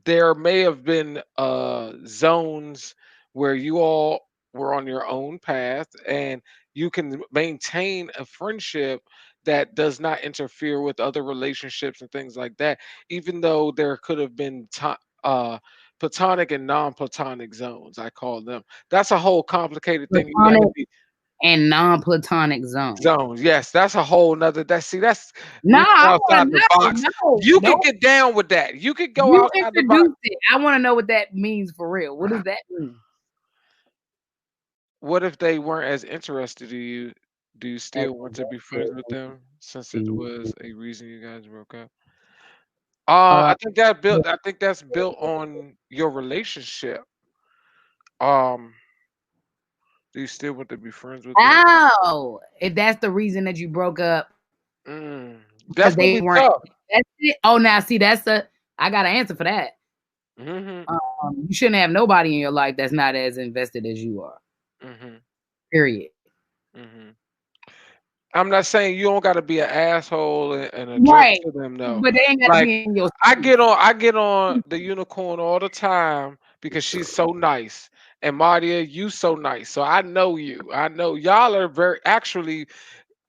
there may have been zones where you all were on your own path and you can maintain a friendship that does not interfere with other relationships and things like that, even though there could have been platonic and non-platonic zones, I call them. That's a whole complicated thing. You got to Platonic be and non-platonic zones. zones. Yes, that's a whole nother, that's No, reaching I outside want the to box. know. No, You could no. get down with that. You could go You outside the box. introduced it. I want to know what that means for real. What does that mean? What if they weren't as interested in you? Do you That's still want to be friends with invested them since it in was a reason you guys broke up? uh, I think that's built on your relationship. Um, do you still want to be friends with them? oh, if that's the reason that you broke up Mm, because that's they gonna be weren't. tough. That's it. Oh, now see, I got an answer for that. Hmm. You shouldn't have nobody in your life that's not as invested as you are. Hmm. Period. Hmm. I'm not saying you don't got to be an asshole and a jerk Right. to them though. But they ain't got to Like be in your I space. get on I get on the unicorn all the time because she's so nice. And Mardia, you so nice. So I know you. I know y'all are very actually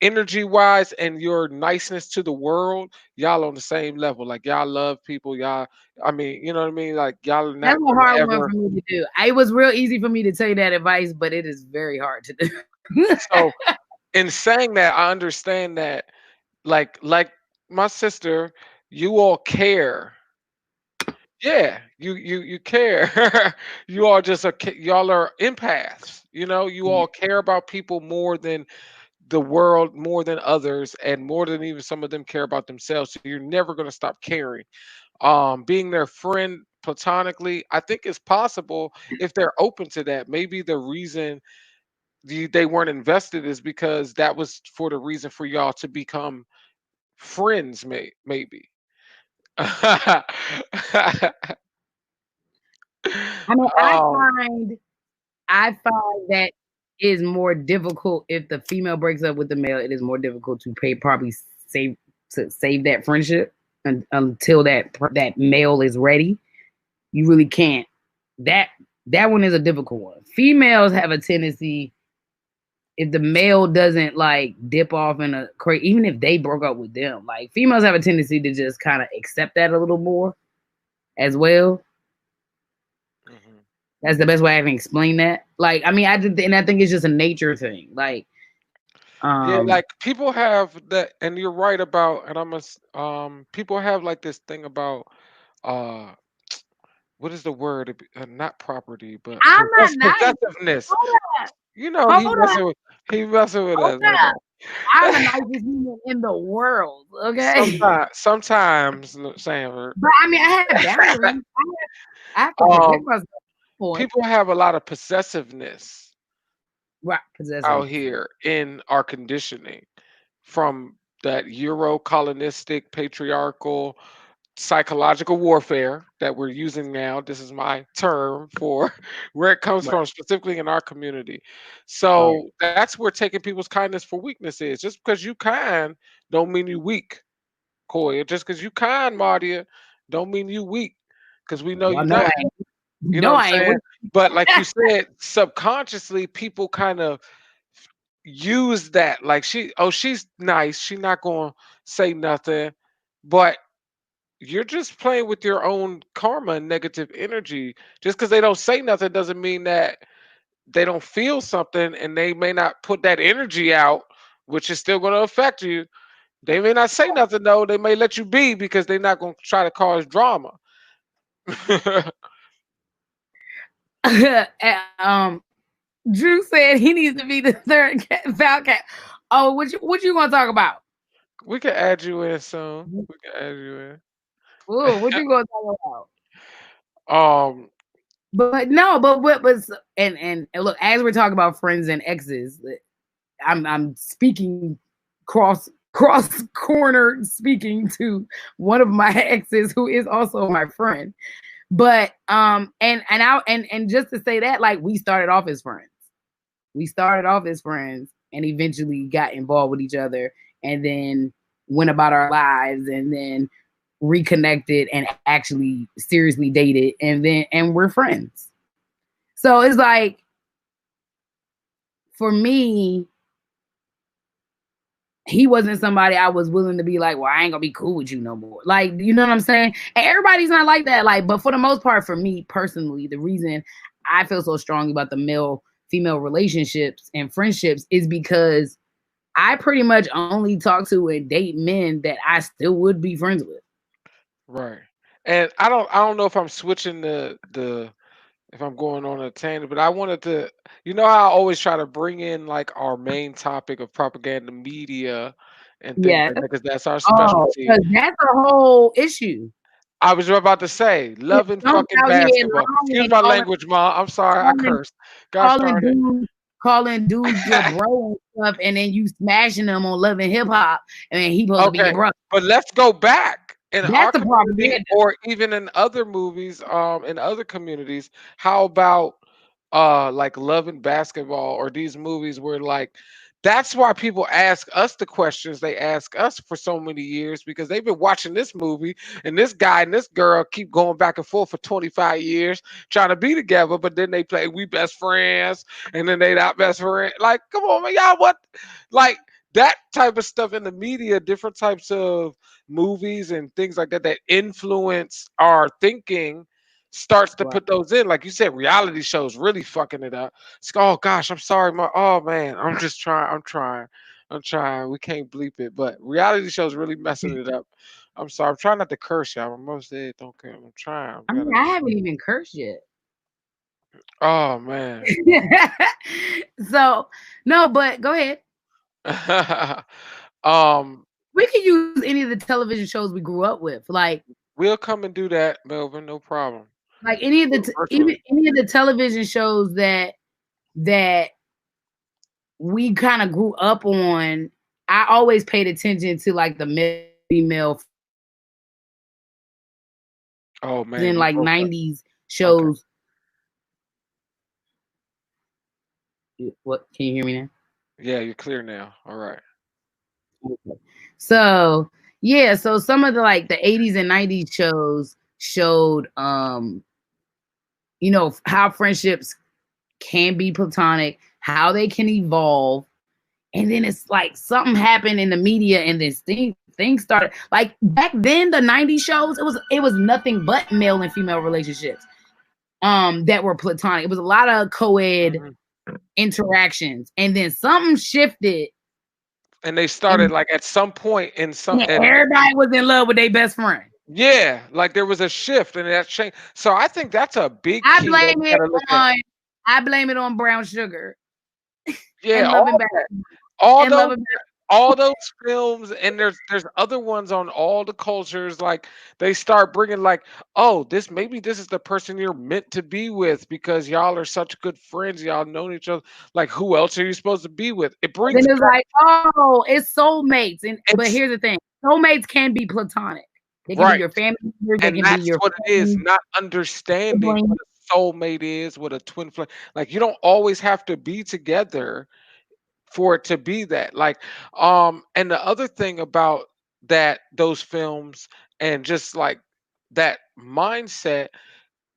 energy wise and your niceness to the world, y'all on the same level. Like y'all love people. Y'all, I mean, you know what I mean? Like y'all are That's not a gonna hard one ever. for me to do. It was real easy for me to tell you that advice, but it is very hard to do. So in saying that, I understand that like my sister, you all care. Yeah, you care. You all just are y'all are empaths. You know, you Yeah. all care about people more than the world, more than others, and more than even some of them care about themselves. So you're never going to stop caring. Being their friend platonically, I think is possible if they're open to that. Maybe the reason they weren't invested is because that was for the reason for y'all to become friends, maybe. I mean, um, I find that is more difficult if the female breaks up with the male. It is more difficult to probably save save that friendship until that male is ready. You really can't. That that one is a difficult one. Females have a tendency, if the male doesn't like dip off in a crazy, even if they broke up with them, like females have a tendency to just kind of accept that a little more as well. mhm. That's the best way I can explain that. Like, I mean, and I think it's just a nature thing. Like, Yeah, um, like people have that, and you're right about, and I must, people have like this thing about, uh, what is the word? Not property, but I'm not nice. possessiveness. Hold up, You know, hold up, he messing with hold us. I up. I'm the know. nicest human in the world. Okay, sometimes, Sanford, but I mean, I have boundaries. I have to protect um, myself. Point. people have a lot of possessiveness Right, possessive. out here in our conditioning from that Euro colonistic patriarchal psychological warfare that we're using now. This is my term for where it comes Right, from, specifically in our community. right. So that's where taking people's kindness for weakness is. Just because you kind, don't mean you weak, Koya. Just because you kind, Mardia, don't mean you weak. Because we know Y'all you're know not. I ain't. You know No, what I I'm ain't. saying? But like you said, subconsciously, people kind of use that. Like she's nice. She's not gonna say nothing. But you're just playing with your own karma and negative energy. Just because they don't say nothing doesn't mean that they don't feel something, and they may not put that energy out, which is still going to affect you. They may not say nothing though. They may let you be because they're not going to try to cause drama. Drew said he needs to be the third Valcat. Oh, what you gonna talk about? We can add you in soon. We can add you in. Ooh, what you gonna talk about? Um, But no, but what was and look, as we're talking about friends and exes, I'm speaking cross corner speaking to one of my exes who is also my friend. But and just to say that, like, we started off as friends. We started off as friends and eventually got involved with each other and then went about our lives and then reconnected and actually seriously dated and we're friends. So it's like, for me, he wasn't somebody I was willing to be like, well, I ain't gonna be cool with you no more. Like, you know what I'm saying? And everybody's not like that. Like, but for the most part, for me personally, the reason I feel so strongly about the male female relationships and friendships is because I pretty much only talk to and date men that I still would be friends with. right. And I don't know if I'm switching the if I'm going on a tangent, but I wanted to, you know, how I always try to bring in like our main topic of propaganda media and things Yeah. like that, because that's our Oh, specialty. because that's a whole issue. I was about to say, loving Don't fucking out here basketball. Excuse lying, my language, Ma. I'm sorry, I calling cursed. Gosh calling darn it. dudes calling dudes your bro and stuff, and then you smashing them on Love and Hip Hop, and then he supposed to be your Okay, brother. but let's go back in That's our the community propaganda. or even in other movies, in other communities. How about like Love and Basketball or these movies where like that's why people ask us the questions they ask us for so many years because they've been watching this movie and this guy and this girl keep going back and forth for 25 years trying to be together, but then they play we best friends and then they not best friends. Like, come on, man, y'all, what? Like that type of stuff in the media, different types of movies and things like that that influence our thinking starts to Right. put those in. Like you said, reality shows really fucking it up. It's, oh gosh, I'm sorry, my oh man, I'm just trying, I'm trying. We can't bleep it, but reality shows really messing it up. I'm sorry. I'm trying not to curse y'all. Most days don't care. I'm trying. I'm I mean, gonna. I haven't even cursed yet. Oh man. So no, but go ahead. um, We can use any of the television shows we grew up with, we'll come and do that, Melvin. No problem. like any of the Do it even virtually. any of the television shows that we kind of grew up on. I always paid attention to like the male female Oh man, in you like broke up. 90s Okay. shows. What can you hear me now? Yeah, you're clear now. All right. Okay. So yeah, so some of the like the 80s and 90s shows showed how friendships can be platonic, how they can evolve, and then it's like something happened in the media, and this things started like back then. The '90s shows, it was nothing but male and female relationships that were platonic. It was a lot of co-ed Mhm. interactions, and then something shifted, And they and started like at some point in some then and everybody was in love with their best friend. yeah, like there was a shift and that change. So I think that's a big I key that blame we it gotta look at. on I blame it on brown sugar Yeah, and loving all back that. All and those loving back. all those films and there's other ones on all the cultures like they start bringing like oh this is the person you're meant to be with because y'all are such good friends y'all known each other like who else are you supposed to be with it Then brings it's back like, oh, it's soulmates. But it's here's the thing: soulmates can be platonic. They can be right your family members. They and can be that's your what it is friends, not understanding siblings. what a soulmate is what a twin flame like you don't always have to be together for it to be that like and the other thing about that those films and just like that mindset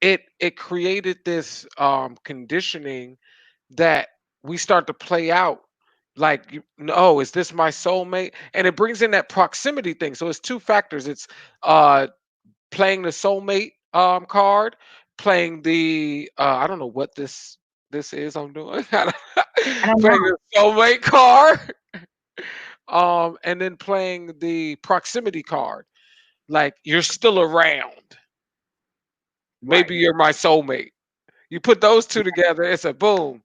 it created this conditioning that we start to play out like oh is this my soulmate and it brings in that proximity thing so it's two factors it's uh playing the soulmate card playing the I don't know what this is I'm doing playing I don't know. the soulmate card and then playing the proximity card. Like you're still around. Right. Maybe you're my soulmate. You put those two together, it's a boom,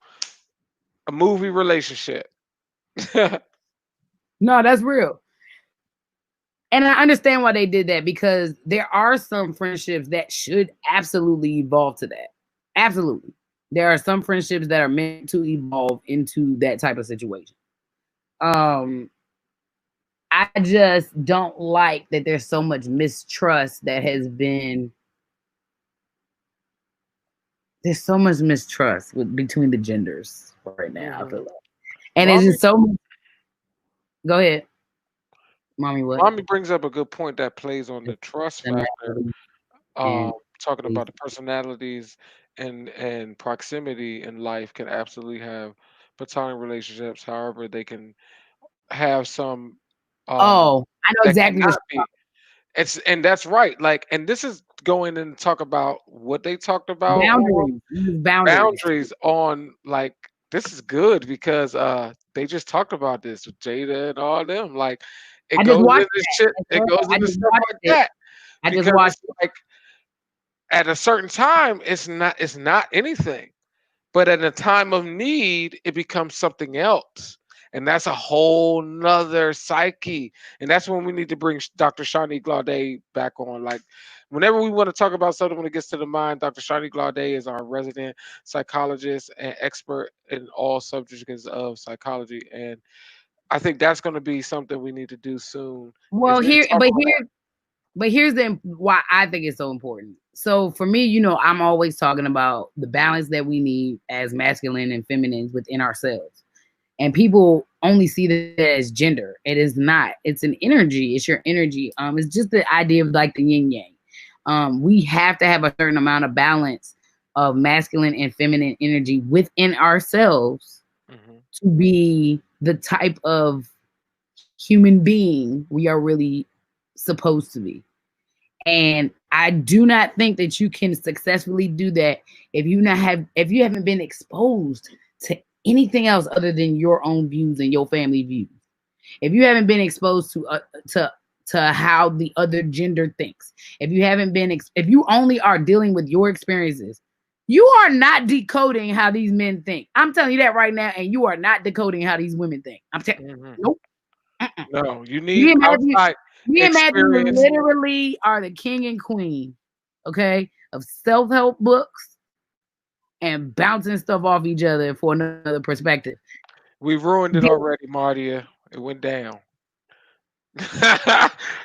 a movie relationship. No, that's real. And I understand why they did that because there are some friendships that should absolutely evolve to that. Absolutely. There are some friendships that are meant to evolve into that type of situation. Um, I just don't like that there's so much mistrust that has been there's so much mistrust between the genders right now. I hmm feel like, and it's Mommy, just so. Go ahead, mommy. What? mommy brings up a good point that plays on the trust factor. Personality Um, and talking about the personalities and proximity in life can absolutely have platonic relationships. However, they can have some oh, I know that exactly what cannot be. It's and that's right. Like, and this is going in to talk about what they talked about on boundaries. Use boundaries. boundaries on like this is good because they just talked about this with Jada and all them. Like it I just goes watched into shit, that. it goes I into just stuff watched like it. that I just because watched it's like at a certain time it's not anything. But at a time of need, it becomes something else. And that's a whole nother psyche. And that's when we need to bring Dr. Shani Glaude back on. Like, whenever we want to talk about something when it gets to the mind, Dr. Shani Glaude is our resident psychologist and expert in all subjects of psychology. And I think that's going to be something we need to do soon Well, is really here, talk but on here, that. But here's the why I think it's so important. So for me, I'm always talking about the balance that we need as masculine and feminine within ourselves. And people only see that as gender. It is not. It's an energy. It's your energy. It's just the idea of like the yin yang. We have to have a certain amount of balance of masculine and feminine energy within ourselves Hmm. to be the type of human being we are really supposed to be. And I do not think that you can successfully do that if you haven't been exposed to anything else other than your own views and your family views. If you haven't been exposed to to how the other gender thinks, if you only are dealing with your experiences, you are not decoding how these men think. I'm telling you that right now, and you are not decoding how these women think. I'm telling Hmm. nope. Uh-uh. No, you Me need and Matthew, outside me and Matthew experience. literally are the king and queen, okay, of self-help books and bouncing stuff off each other for another perspective. We ruined it The, already, Mardia. It went down.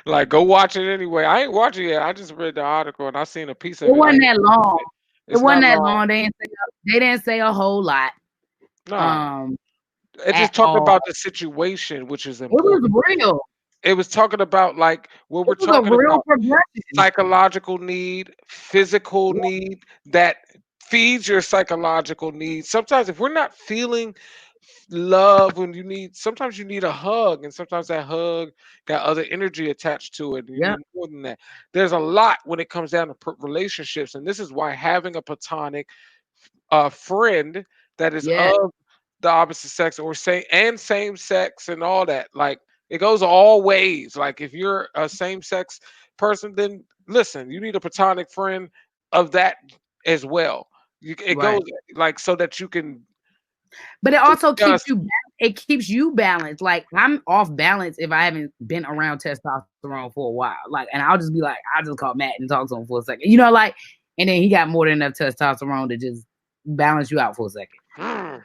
Like, go watch it anyway. I ain't watching it yet. I just read the article and I seen a piece it of it. I wasn't ain't that finished long. it. It It's wasn't not that long. long. They didn't say a whole lot Nah, um it at just talked all. about the situation, which is It was important. real. It was talking about like what It we're was a talking real about: progression. psychological need, physical need that feeds your psychological needs. Sometimes if we're not feeling love when sometimes you need a hug, and sometimes that hug got other energy attached to it. You Yep. need more than that. There's a lot when it comes down to relationships, and this is why having a platonic friend that is Yeah. of the opposite sex or same sex and all that, like, it goes all ways. Like, if you're a same sex person, then listen, you need a platonic friend of that as well. It goes Right. like so that you can But it also keeps discuss. you it keeps you balanced. Like I'm off balance if I haven't been around testosterone for a while. Like, and I'll just be like, I'll just call Matt and talk to him for a second. Like, and then he got more than enough testosterone to just balance you out for a second. Mm,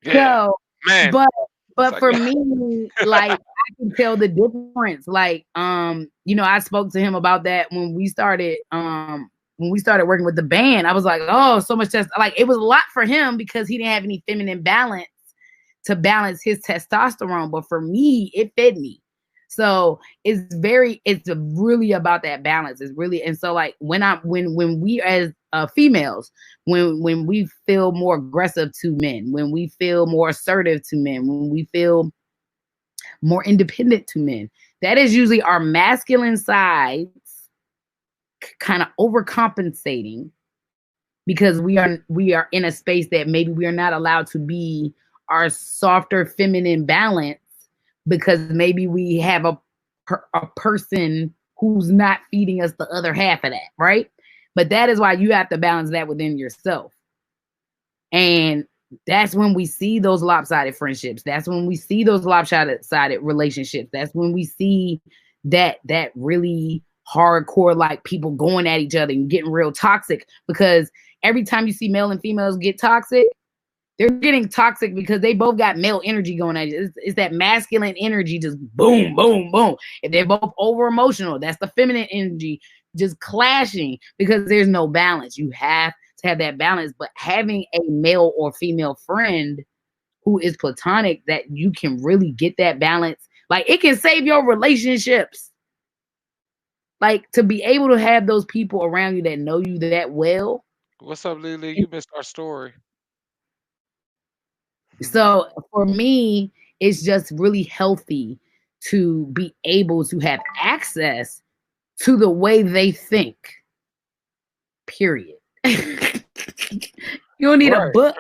yeah, So, man. but It's but like for me, like I can tell the difference. Like, I spoke to him about that when we started working with the band. I was like, oh, so much test. Like, it was a lot for him because he didn't have any feminine balance to balance his testosterone. But for me, it fed me. So it's really about that balance. It's really, and so like when we as females, when we feel more aggressive to men, when we feel more assertive to men, when we feel more independent to men, that is usually our masculine sides kind of overcompensating because we are in a space that maybe we are not allowed to be our softer feminine balance because maybe we have a person who's not feeding us the other half of that, right? But that is why you have to balance that within yourself. And that's when we see those lopsided friendships. That's when we see those lopsided relationships. That's when we see that really hardcore, like people going at each other and getting real toxic. Because every time you see male and females get toxic, they're getting toxic because they both got male energy going at you. It's that masculine energy, just boom, boom, boom. If they're both over emotional, that's the feminine energy just clashing because there's no balance. You have to have that balance. But having a male or female friend who is platonic, that you can really get that balance, like it can save your relationships. Like to be able to have those people around you that know you that well. What's up, Lily? You missed our story. So for me, it's just really healthy to be able to have access to the way they think. Period. You don't need a Right. book.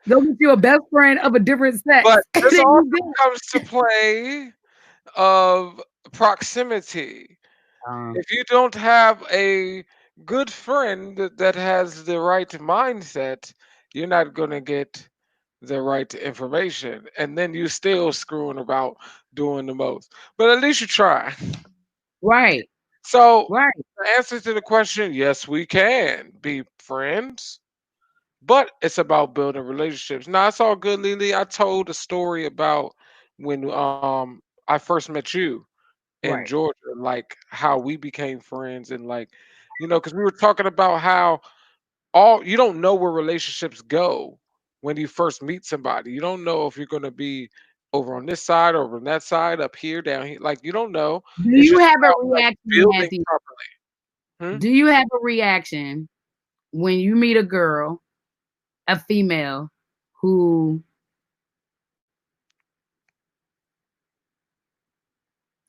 Go get you a best friend of a different sex. But And this then also you good. comes to play of proximity. If you don't have a good friend that has the right mindset, you're not going to get the right information. And then you still screwing about doing the most. But at least you try. Right, So, right. the answer to the question, yes, we can be friends, but it's about building relationships. Now, it's all good, Lily. I told a story about when I first met you in Right. Georgia, like how we became friends, and like, because we were talking about how all you don't know where relationships go when you first meet somebody. You don't know if you're going to be over on this side, over on that side, up here, down here. Like you don't know. Do It's you just have a about like reaction, building Matthew? properly. Hmm? Do you have a reaction when you meet a girl, a female, who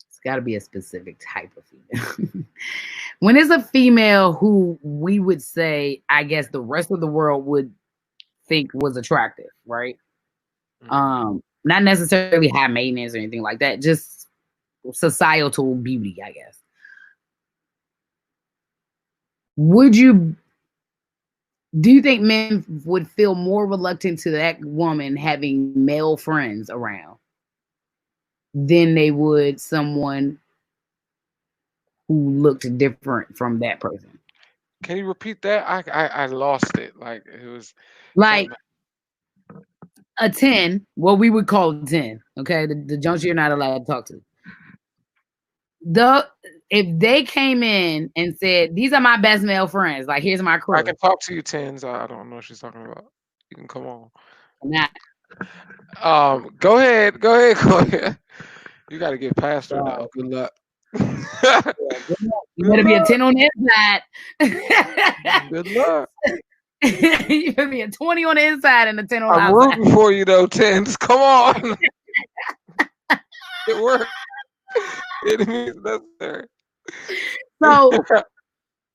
it's got to be a specific type of female? When it's a female who we would say, I guess the rest of the world would think was attractive, right? Mhm. Not necessarily high maintenance or anything like that, just societal beauty, I guess. Would you Do you think men would feel more reluctant to that woman having male friends around than they would someone who looked different from that person? Can you repeat that? I lost it. Like it was Like something. a 10, what we would call a 10, okay? The junks you're not allowed to talk to. The If they came in and said, "These are my best male friends, like here's my I crew." can talk to you tens. I don't know what she's talking about. You can come on. Not, Go ahead. Go ahead. Go ahead. You got to get past her though. uh, Good luck. you Good better be a luck. 10 on the Good luck. inside. You better be a 20 on the inside and a 10 on the I'm outside. rooting for you though, tens. Come on. It works. It means necessary. So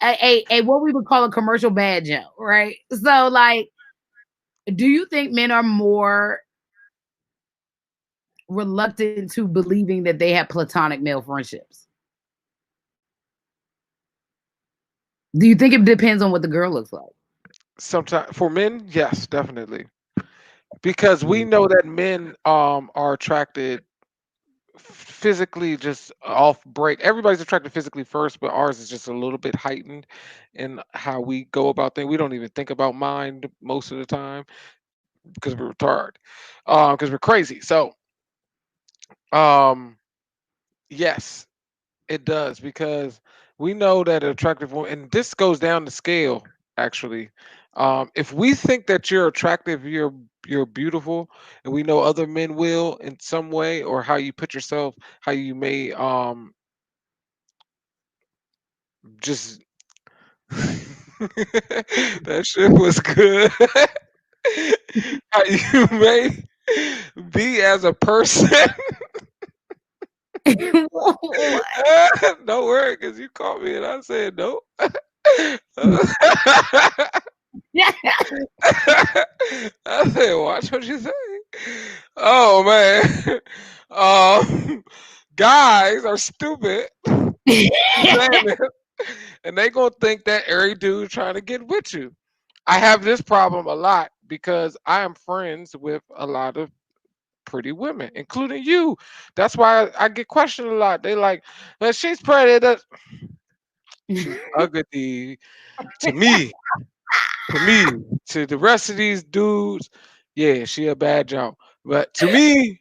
a what we would call a commercial bad jump, right? So like, do you think men are more reluctant to believing that they have platonic male friendships? Do you think it depends on what the girl looks like? Sometimes for men, yes, definitely. Because we Mm. know that men are attracted physically just off break. Everybody's attracted physically first, but ours is just a little bit heightened in how we go about things. We don't even think about mind most of the time because we're retarded, because we're crazy. So, um, yes, it does because we know that an attractive woman, and this goes down the scale actually. If we think that you're attractive, you're beautiful, and we know other men will in some way, or how you put yourself, how you may just that shit was good. How you may be as a person. What? Don't worry, because you caught me and I said no. I said, watch what you say. Oh man. Guys are stupid. Saying this, and they gonna think that every dude trying to get with you. I have this problem a lot because I am friends with a lot of pretty women, including you. That's why I get questioned a lot. They like, well, she's pretty. She's ugly to me. To me, to the rest of these dudes, yeah, she a bad joke. But to me,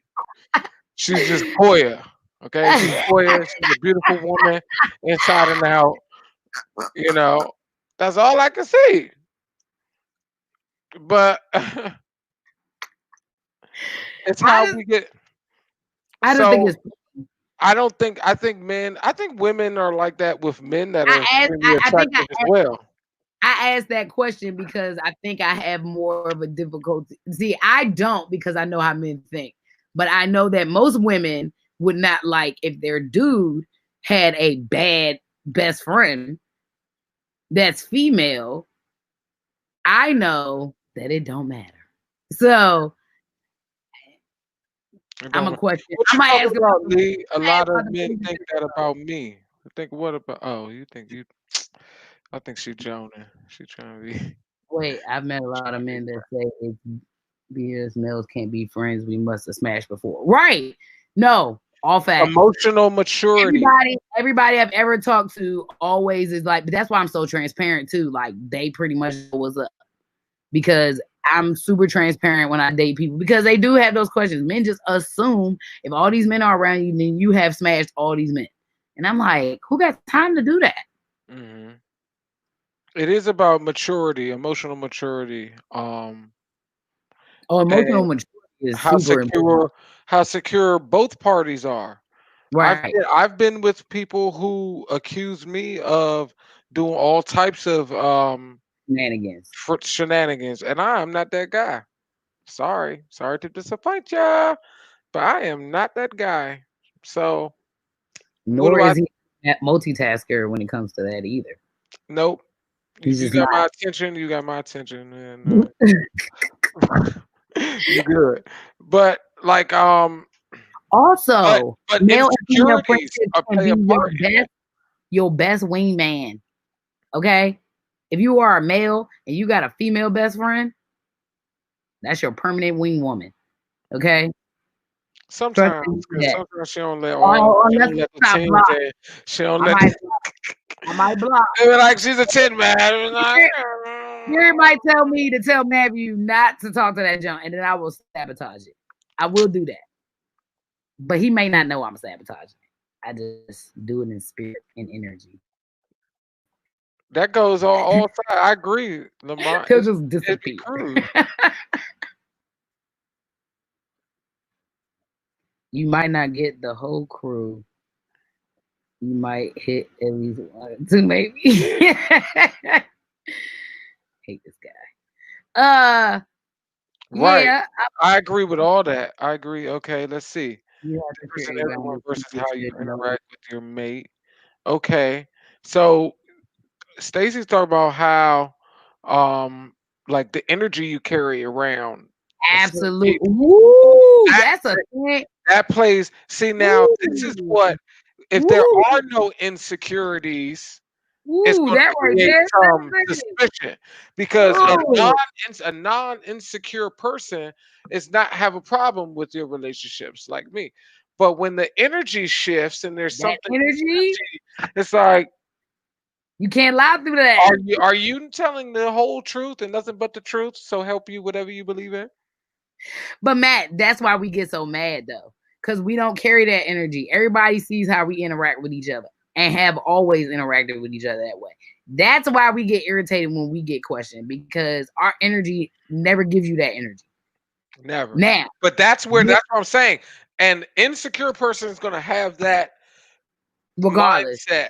she's just Goya. Okay, she's Goya. She's a beautiful woman inside and out. You know, that's all I can see. But it's I how just we get. I just think So it's I don't think I think men. I think women are like that with men that are extremely I think attractive as well. I asked that question because I think I have more of a difficulty. See, I don't because I know how men think, but I know that most women would not like if their dude had a bad best friend that's female. I know that it don't matter. So It I'm don't a matter. question. What I'm you gonna talking ask about, about Lee? A lot of the men ladies think in that the about me. I think what about? Oh, you think you? I think she joning. She trying to be. Wait, I've met a lot of men that say if BS males can't be friends, we must have smashed before. Right. No, all facts. Emotional maturity. Everybody I've ever talked to always is like, but that's why I'm so transparent too. Like they pretty much know what's up because I'm super transparent when I date people because they do have those questions. Men just assume if all these men are around you, then you have smashed all these men. And I'm like, who got time to do that? Hmm. It is about maturity, emotional maturity, Oh, and emotional maturity is how super important. secure both parties are. Right. I've been with people who accuse me of doing all types of Shenanigans. shenanigans, and I am not that guy. Sorry to disappoint ya, but I am not that guy. So what Nor do I? is he a multitasker when it comes to that either. Nope. He's If you just got not. my attention, you got my attention, and you good. But like but Also, male and female insecurities friendship can play be a part in that. your best wingman. Okay? If you are a male and you got a female best friend, that's your permanent wing woman. Okay? Trust Sometimes, me because that. sometimes she don't let Oh, she unless don't let the stop tens block. in. She don't I let. might I might block. They were like she's a 10, man. It was like, Gary might tell me to tell Matthew not to talk to that junk, and then I will sabotage it. I will do that. But he may not know I'm sabotaging it. I just do it in spirit and energy. that goes on all sides. I agree, Lamont. He'll just It'd be disappear. crude. You might not get the whole crew. You might hit at least one or two, maybe. Hate this guy. Right. Yeah, I agree with all that. I agree. Okay, let's see. you have to Difference in create everyone boundaries and versus how you shit. No, interact with your mate. Okay. So Stacy's talking about how like the energy you carry around with certain absolute. people. Woo, That that's a thing. that plays, see now this is Woo, what, if there woo, are no insecurities, it's woo. going That to right create there, some baby. suspicion because Woo. a non insecure person is not have a problem with your relationships like me. But when the energy shifts and there's That something energy, sketchy, it's like, you can't lie through that. are you telling the whole truth and nothing but the truth? So help you whatever you believe in. But Matt, that's why we get so mad though, because we don't carry that energy. Everybody sees how we interact with each other and have always interacted with each other that way. That's why we get irritated when we get questioned because our energy never gives you that energy. Never. Now, But yeah, that's what I'm saying. An insecure person is going to have that regardless, mindset,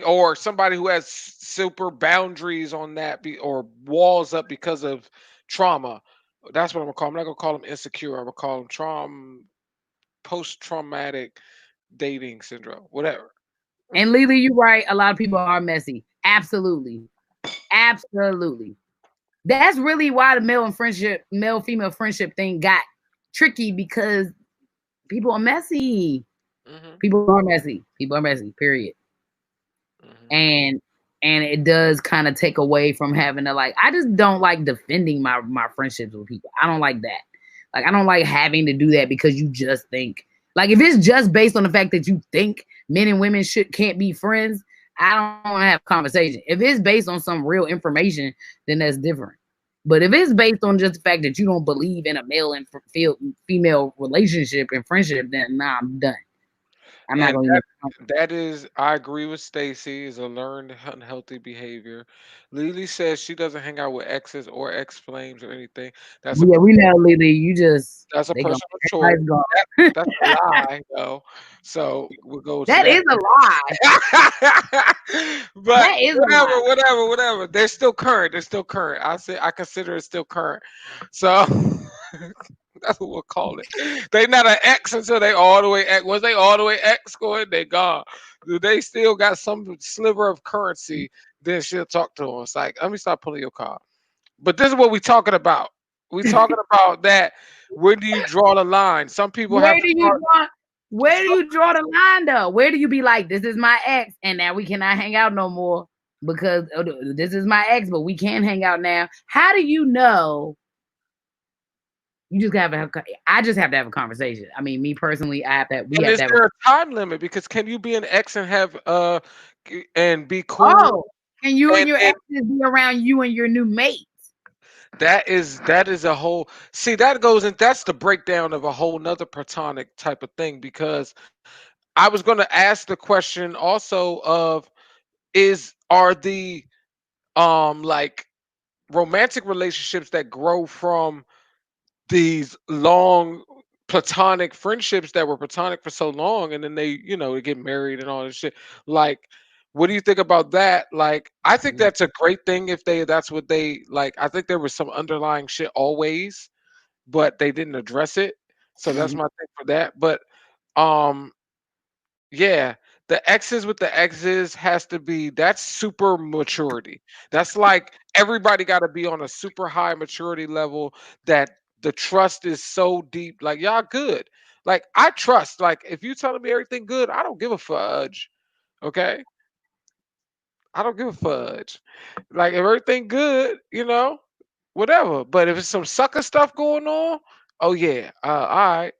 or somebody who has super boundaries on that or walls up because of trauma. That's what I'm gonna call them. I'm not gonna call them insecure. I'm gonna call them post-traumatic dating syndrome, whatever. and Lily, you're right. A lot of people are messy. Absolutely, absolutely. That's really why the male female friendship thing got tricky because people are messy. Hmm. People are messy. People are messy. Period. Hmm. And it does kind of take away from having to like. I just don't like defending my friendships with people. I don't like that. Like I don't like having to do that because you just think. Like if it's just based on the fact that you think men and women should can't be friends, I don't want to have a conversation. If it's based on some real information, then that's different. But if it's based on just the fact that you don't believe in a male and female relationship and friendship, then nah, I'm done. I'm not And going to that is, I agree with Stacy, is a learned unhealthy behavior. Lily says she doesn't hang out with exes or ex flames or anything. That's a Yeah, we know, Lily. You just That's a they gone. personal choice. Everybody's gone. That's a lie, though. So we'll go to That that. is a lie. But That is a whatever, lie. whatever. They're still current. They're still current. I consider it still current. So that's what we'll call it. They not an X until they all the way X. Once they all the way X going, they gone. Do they still got some sliver of currency? Then she'll talk to us. Like, let me stop pulling your card. But this is what we talking about. We talking about that. Where do you draw the line? Some people have Where to do you start. draw? Where do Some, you draw the line, though? Where do you be like, this is my ex, and now we cannot hang out no more because this is my ex, but we can hang out now? How do you know? You just have to have. I just have to have a conversation. I mean, me personally, I have that. We and have is to have a. there a time limit? Because can you be an ex and have and be cool? Oh, and you and And your and exes be around you and your new mate. that is a whole, see, that goes in, that's the breakdown of a whole nother platonic type of thing, because I was going to ask the question also of is are the like romantic relationships that grow from these long platonic friendships that were platonic for so long and then they they get married and all this shit, like what do you think about that? Like I think that's a great thing if that's what they like. I think there was some underlying shit always, but they didn't address it, so that's Mhm. my thing for that. But um yeah, the X's with the X's has to be that's super maturity. That's like everybody got to be on a super high maturity level that the trust is so deep. Like y'all good. Like I trust. Like if you telling me everything good, I don't give a fudge. Okay, I don't give a fudge. Like if everything good, whatever. But if it's some sucker stuff going on, oh yeah, all right.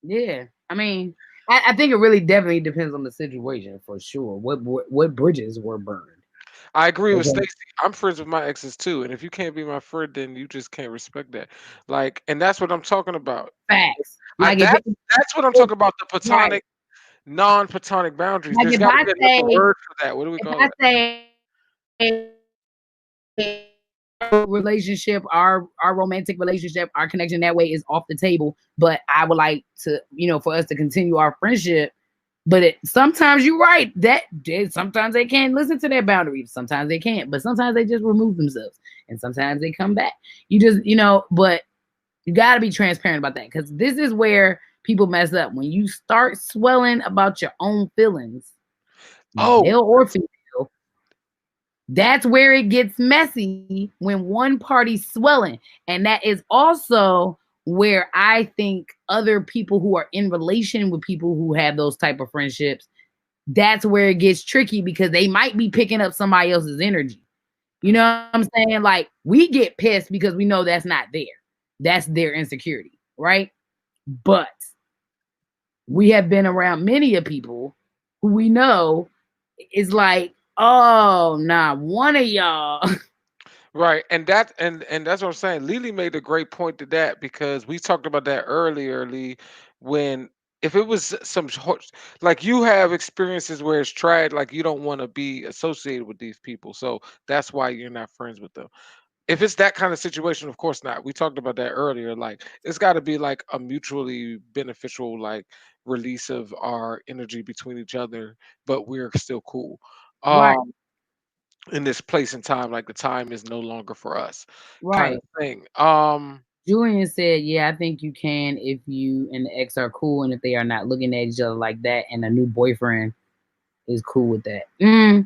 Yeah, I mean, I think it really definitely depends on the situation for sure. What bridges were burned? I agree with Okay. Stacy. I'm friends with my exes too, and if you can't be my friend, then you just can't respect that. Like, and that's what I'm talking about. Facts. I Like that's what I'm if talking about. The right, platonic, non-platonic boundaries. like There's if got to I be another say word for that. What do we if call I it? say relationship, our romantic relationship, our connection that way is off the table. But I would like to, for us to continue our friendship. But sometimes you're right that sometimes they can't listen to their boundaries. Sometimes they can't, but sometimes they just remove themselves, and sometimes they come back. You just, but you got to be transparent about that because this is where people mess up when you start swelling about your own feelings, Oh, male or female. That's where it gets messy when one party's swelling. And that is also where I think other people who are in relation with people who have those type of friendships, that's where it gets tricky because they might be picking up somebody else's energy. You know mm, what I'm saying? Like we get pissed because we know that's not there. That's their insecurity, right? But we have been around many of people who we know is like, oh, nah, one of y'all. right, and that's what I'm saying. Lily made a great point to that because we talked about that earlier, Lee. When if it was like you have experiences where it's tried, like you don't want to be associated with these people, so that's why you're not friends with them. If it's that kind of situation, of course not. We talked about that earlier. Like it's got to be like a mutually beneficial like release of our energy between each other, but we're still cool. Right, Um, in this place and time, like the time is no longer for us, kind of right. thing. Julian said, yeah, I think you can if you and the ex are cool and if they are not looking at each other like that and a new boyfriend is cool with that.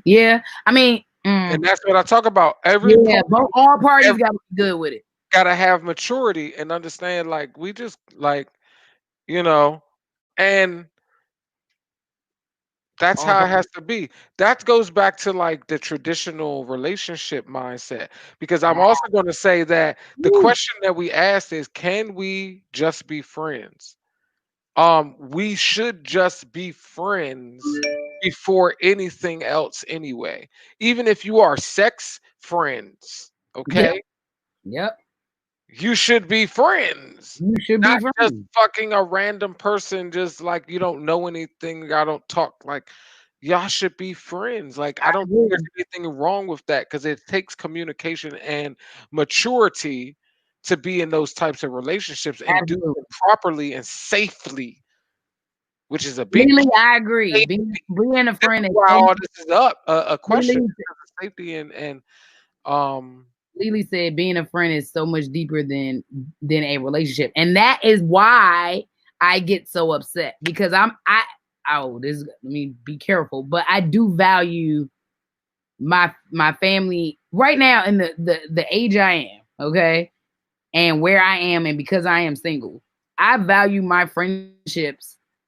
Yeah. I mean, And that's what I talk about. Every yeah, party, but all parties every, got to be good with it. gotta have maturity and understand. Like we just like you know, and that's All how it parties. has to be. That goes back to like the traditional relationship mindset. Because I'm also going to say that the Woo. question that we asked is, can we just be friends? We should just be friends before anything else anyway. Even if you are sex friends, Yep. okay? Yep. You should be friends. You should Not be just friends. fucking a random person just like you don't know anything, I don't talk like y'all should be friends. Like I I don't think there's agree. anything wrong with that because it takes communication and maturity to be in those types of relationships and do Absolutely. it properly and safely, which is a big Lily, part. I agree. Safety. Being a This friend is is why so all this is up a question Lily because of safety and um Lily said being a friend is so much deeper than a relationship. And that is why I get so upset because let me be careful, but I do value my family right now in the age I am, okay? And where I am and because I am single. I value my friendships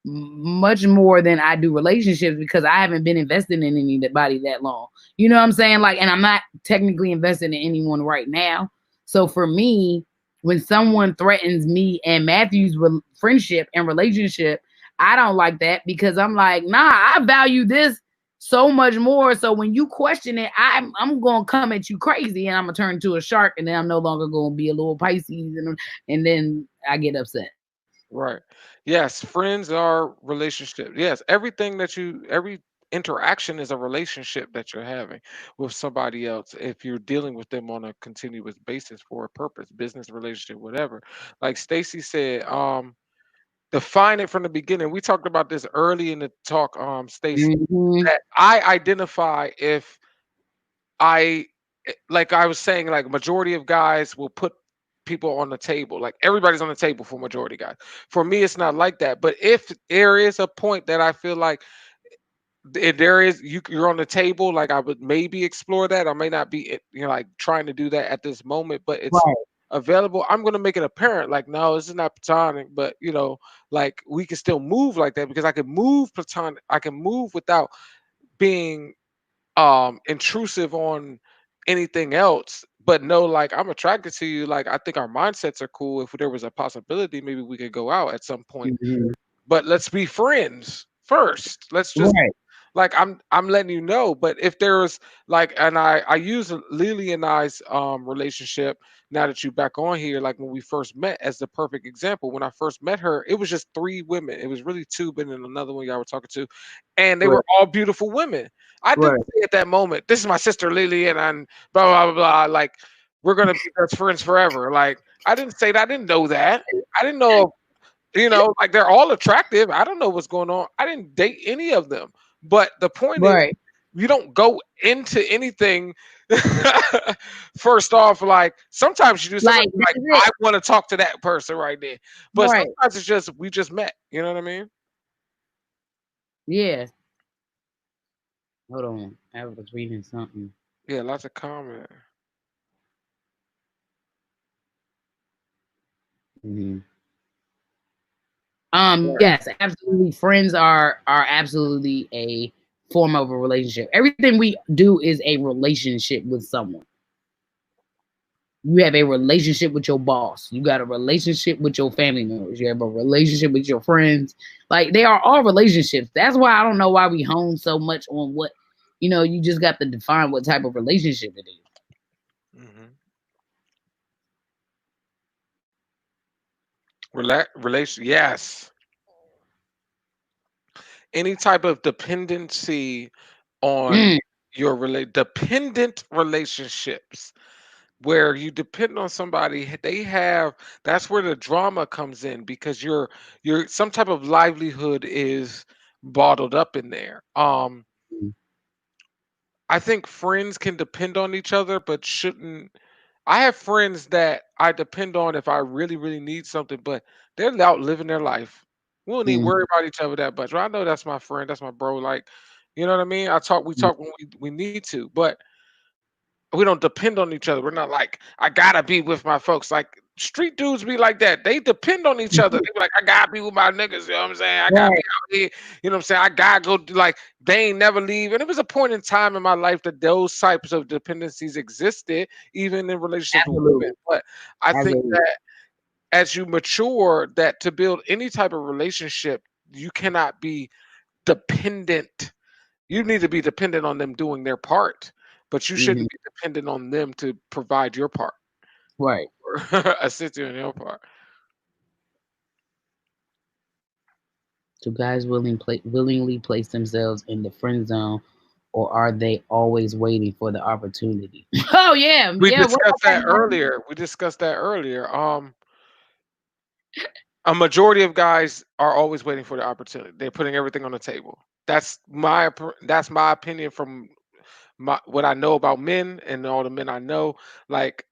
much more than I do relationships because I haven't been invested in anybody that long. You know what I'm saying? Like, and I'm not technically invested in anyone right now. So for me, when someone threatens me and Matthew's friendship and relationship, I don't like that because I'm like, nah, I value this so much more. So when you question it, I'm gonna come at you crazy and I'm gonna turn into a shark and then I'm no longer gonna be a little Pisces and then I get upset. Right. Yes, friends are relationship. Yes, every interaction is a relationship that you're having with somebody else if you're dealing with them on a continuous basis for a purpose, business relationship, whatever. Like Stacy said, define it from the beginning. We talked about this early in the talk, Stacy, Mm-hmm. that I identify if I like I was saying, like majority of guys will put people on the table. Like everybody's on the table for majority guys. For me, it's not like that. But if there is a point that I feel like if there is you're on the table, like I would maybe explore that. I may not be like trying to do that at this moment, but it's Right. available. I'm gonna make it apparent. Like, no, this is not platonic, but like we can still move like that because I can move platonic. I can move without being intrusive on anything else, but no, like I'm attracted to you, like I think our mindsets are cool. If there was a possibility, maybe we could go out at some point, Mm-hmm. but let's be friends first. Let's just Right. like I'm letting you know. But if there's like, and I use Lily and I's relationship now that you back on here, like when we first met as the perfect example. When I first met her, it was just three women. It was really two, but then another one y'all were talking to, and they Right. were all beautiful women. I didn't Right. say at that moment, this is my sister Lily, and I'm blah blah blah blah. Like we're gonna be best friends forever. Like I didn't say that. I didn't know that. I didn't know, like they're all attractive. I don't know what's going on. I didn't date any of them. But the point is, Right. you don't go into anything first off. Like sometimes you do. Sometimes Like you're like, that's I it. want to talk to that person right there. But Right. sometimes it's just we just met. You know what I mean? Yeah. Hold on. I was reading something. Yeah, lots of comment. Mm-hmm. Right. Yes, absolutely. Friends are absolutely a form of a relationship. Everything we do is a relationship with someone. You have a relationship with your boss. You got a relationship with your family members. You have a relationship with your friends. Like they are all relationships. That's why I don't know why we hone so much on what, you just got to define what type of relationship it is. Hmm. Relation. Yes. Any type of dependency on Mm, dependent relationships where you depend on somebody, that's where the drama comes in because you're some type of livelihood is bottled up in there. I think friends can depend on each other but shouldn't. I have friends that I depend on if I really, really need something, but they're out living their life. We don't need to mm, worry about each other that much. I know that's my friend, that's my bro. Like, you know what I mean? We mm. talk when we need to, but we don't depend on each other. We're not like, I gotta be with my folks. Like street dudes be like that. They depend on each other. They be like, I gotta be with my niggas. You know what I'm saying? I gotta be Right. out here. You know what I'm saying? I gotta go. Like they ain't never leave. And it was a point in time in my life that those types of dependencies existed, even in relationships with women. Absolutely. But I think Absolutely. that as you mature, that to build any type of relationship, you cannot be dependent. You need to be dependent on them doing their part, but you Hmm. shouldn't be dependent on them to provide your part Right. or assist you in your part. Do guys willingly place themselves in the friend zone, or are they always waiting for the opportunity? Oh yeah, We yeah. What discussed about that that, Martin? earlier. We discussed that earlier. A majority of guys are always waiting for the opportunity. They're putting everything on the table. That's my opinion from what I know about men and all the men I know. Like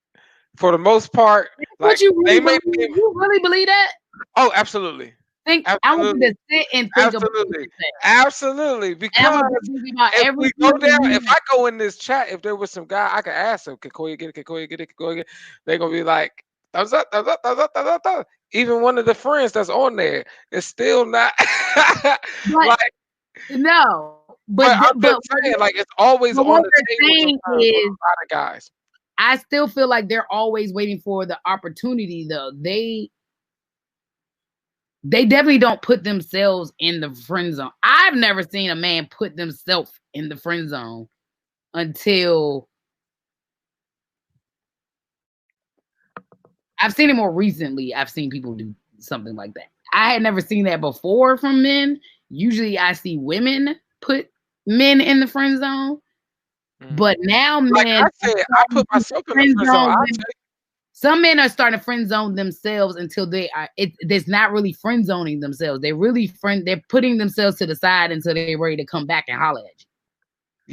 for the most part, What like you really they may believe? be. You really believe that? Oh, absolutely, Think I want you absolutely. to sit and think about what Absolutely. you said, Absolutely. and I Because want you to think about if we go everything down, if you. I go in this chat, if there was some guy, I could ask him, can Koya get it? Can Koya get it? Can Koya get it? They're gonna be like, thumbs up, thumbs up, thumbs up, thumbs up, thumbs up. Even one of the friends that's on there is still not But like, no, but I'm but just saying, like it's always but on what the they're table saying sometimes for is, a lot of guys. I still feel like they're always waiting for the opportunity. Though they definitely don't put themselves in the friend zone. I've never seen a man put themselves in the friend zone until I've seen it more recently. I've seen people do something like that. I had never seen that before from men. Usually I see women put men in the friend zone, but now Like men I are said, I starting put to myself in the friend friend zone. zone I'll women. take Some men are starting to friend zone themselves until they are. It's not really friend zoning themselves. They're putting themselves to the side until they're ready to come back and holler at you.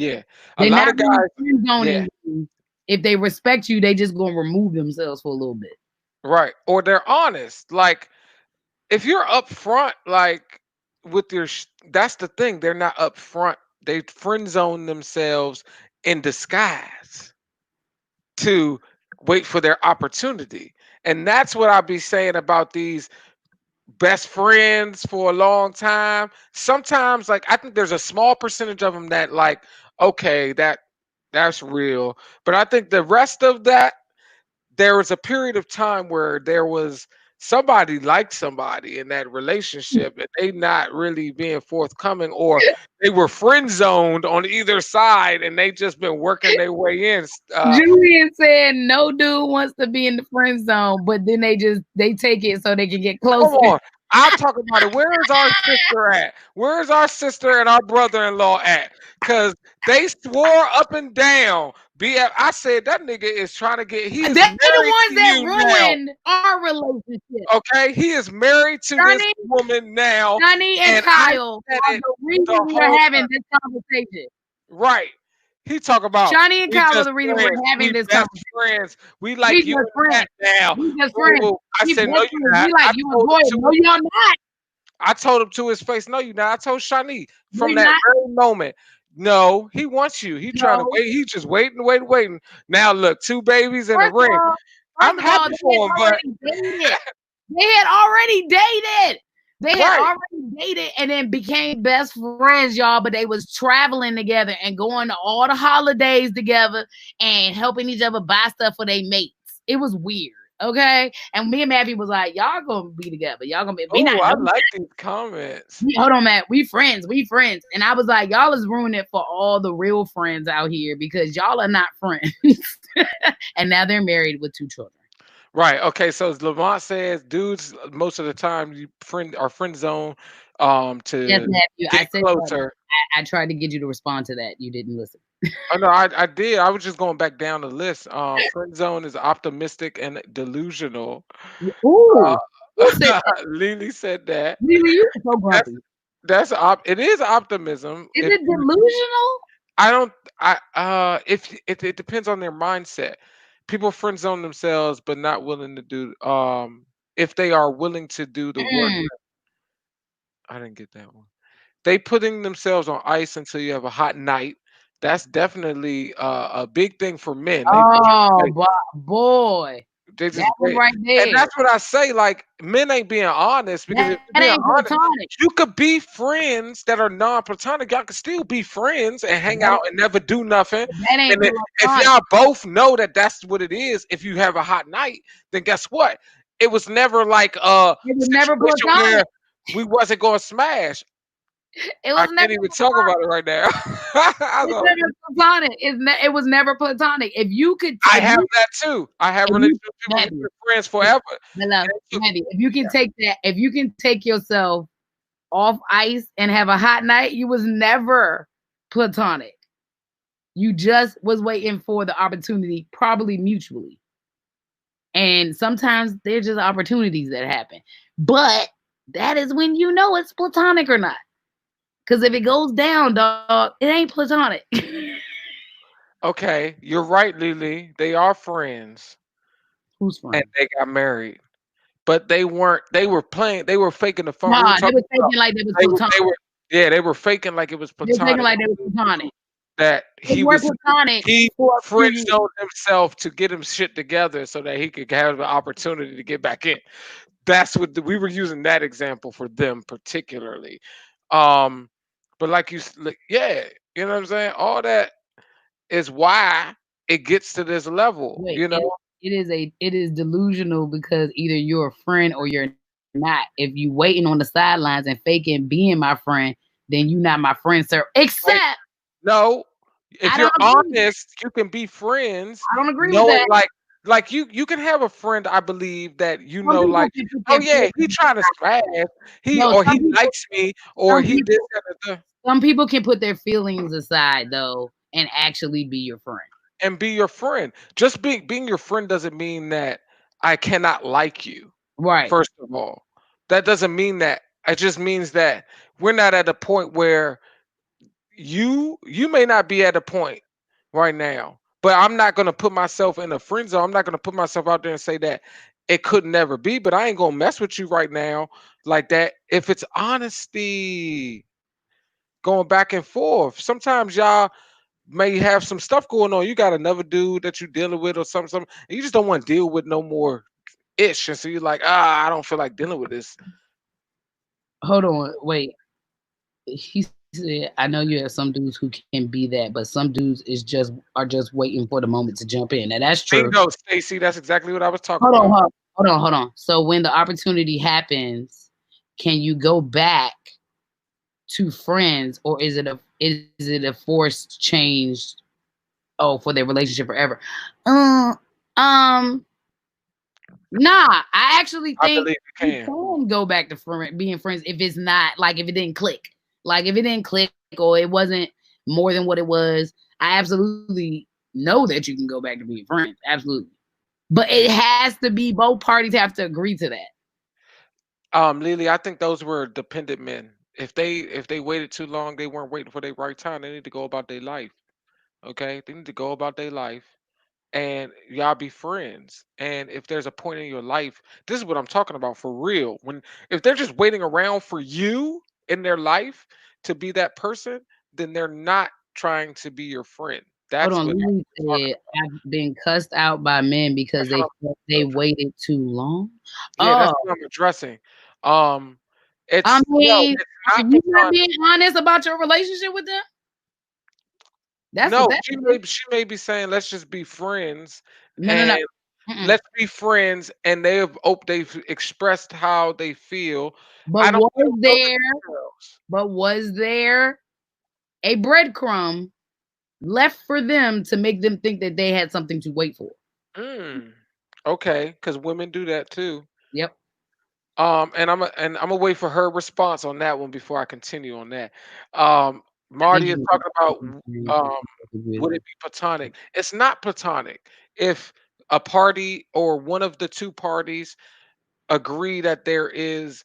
yeah. A They're lot not of really guys, friend yeah, zoning you. If they respect you, they just gonna remove themselves for a little bit. right. Or they're honest. Like if you're upfront, like with your, that's the thing. They're not upfront. They friend zone themselves in disguise to wait for their opportunity. And that's what I'll be saying about these best friends for a long time. Sometimes, like, I think there's a small percentage of them that, like, okay, that's real. But I think the rest of that, there was a period of time where there was somebody liked somebody in that relationship and they not really being forthcoming, or they were friend zoned on either side and they just been working their way in. Julian said no dude wants to be in the friend zone, but then they take it so they can get Come closer. on. I'll talk about it. Where is our sister at? Where is our sister and our brother-in-law at? Because they swore up and down. I said that nigga is trying to get, he They is the married ones to that you now. ruined our relationship. Okay? He is married to this Johnny, woman now. Johnny and And I Kyle said are it the reason the we are whole having time. this conversation. Right. He talk about Johnny and we Kyle are just the reason friends. we're having We this best conversation. friends. We We like you just and that friends. now. We just Woo, friends. woo. I We said, best no, you're friends. not. We like I you and told boy. him to No, his, you're not. I told him to his face, no, you're not. I told Shani from We're that not. very moment, no, he wants you. He trying to No. wait. He just waiting, waiting, waiting. Now look, two babies in a First of ring. all, I'm first of all, happy they had for him, but already dated. They had already dated. They had right. already dated and then became best friends, y'all. But they was traveling together and going to all the holidays together and helping each other buy stuff for their mates. It was weird. Okay. And me and Mappy was like, y'all gonna be together. Y'all gonna be, we Oh, not I no, like these comments. hold on, Matt. We friends. We friends. And I was like, y'all is ruining it for all the real friends out here because y'all are not friends. And now they're married with 2 children. Right. Okay. So as Lamont says, dudes most of the time you friend zone Yes, to Matthew. I get said that. closer. I tried to get you to respond to that. You didn't listen. Oh no, I did. I was just going back down the list. Friend zone is optimistic and delusional. Uh, Ooh, who said that? Lily said that. Lily, you are so That's grumpy. it is optimism. Is If it you, delusional? I don't, if it depends on their mindset. People friend zone themselves, but not willing to do. If they are willing to do the work. Mm. I didn't get that one. They putting themselves on ice until you have a hot night. That's definitely a big thing for men. They Oh, like, boy. they That just one wait. right And there. that's what I say. Like men ain't being honest because if That you're being ain't honest, platonic. you could be friends that are non-platonic. Y'all could still be friends and hang That out and never do nothing. ain't And if platonic. y'all both know that that's what it is, if you have a hot night, then guess what? It was never like a It was never situation where platonic. we wasn't going to smash. It I was never can't even talk platonic. about it right now. I It's don't- never platonic. It was never platonic. If you could, I have that too. I have if you, relationships with people who've Matthew, been friends forever. hello, And it took- Matthew, if you can take that, if you can take yourself off ice and have a hot night, you was never platonic. You just was waiting for the opportunity, probably mutually. And sometimes there's just opportunities that happen. But that is when you know it's platonic or not. Because if it goes down, dog, it ain't platonic. Okay, you're right, Lily. They are friends Who's and friend? they got married. But they weren't, they were playing, they were faking the fun. We were Nah, they talking was about faking like they was they platonic. were yeah, they were faking like it was They was faking platonic. like they was platonic. That They were platonic he for a few friend years. zoned himself to get him shit together so that he could have an opportunity to get back in. That's what we were using that example for them particularly. Um, but like yeah, you know what I'm saying? All that is why it gets to this level, Wait, you know? it is delusional because either you're a friend or you're not. If you waiting on the sidelines and faking being my friend, then you not my friend, sir. Wait, Except no, I if don't you're agree. honest, you can be friends I don't agree with knowing that. like you can have a friend, I believe, that Some people like, can put oh their yeah, he feelings trying to aside. smash, No, or he likes me, or some he this people, that, and the, some people can put their feelings aside though and actually be your friend. and be your friend. Just being your friend doesn't mean that I cannot like you. Right. First of all, that doesn't mean that. It just means that we're not at a point where you may not be at a point right now, but I'm not gonna put myself in a friend zone. I'm not gonna put myself out there and say that it could never be, but I ain't gonna mess with you right now like that. If it's honesty, going back and forth. Sometimes y'all may have some stuff going on. You got another dude that you dealing with or something, and you just don't want to deal with no more ish. And so you're like, I don't feel like dealing with this. Hold on, wait. He said, "I know you have some dudes who can be that, but some dudes are just waiting for the moment to jump in." And that's true. Bingo, Stacy. That's exactly what I was talking Hold on, about. hold on. So when the opportunity happens, can you go back to friends, or is it a forced change? Oh, for their relationship forever? Uh, um, nah. I actually I think believe you you can. can go back to being friends if it's not like if it didn't click, like if it didn't click or it wasn't more than what it was. I absolutely know that you can go back to being friends, absolutely. But it has to be both parties have to agree to that. Lily, I think those were dependent men. If they waited too long, they weren't waiting for their right time. They need to go about their life. Okay, they need to go about their life, and y'all be friends. And if there's a point in your life, this is what I'm talking about for real. When if they're just waiting around for you in their life to be that person, then they're not trying to be your friend. Hold That's on, what Lily I'm talking said, about. "I've been cussed out by men because That's what they I'm felt they waited too long." Yeah, that's Oh, what I'm addressing. Um, I it's no, mean, it's are not you not platonic. being honest about your relationship with them? That's what No, that is. she may be saying let's just be friends No, no, no. and Mm-mm. let's be friends, and they've expressed how they feel. But I don't know the details. was there a breadcrumb left for them to make them think that they had something to wait for? Mm, okay, because women do that too. Yep. And I'm gonna wait for her response on that one before I continue on that. Um, I think Marty is you talking about can um, would it be platonic? It's not platonic. If a party or one of the two parties agree that there is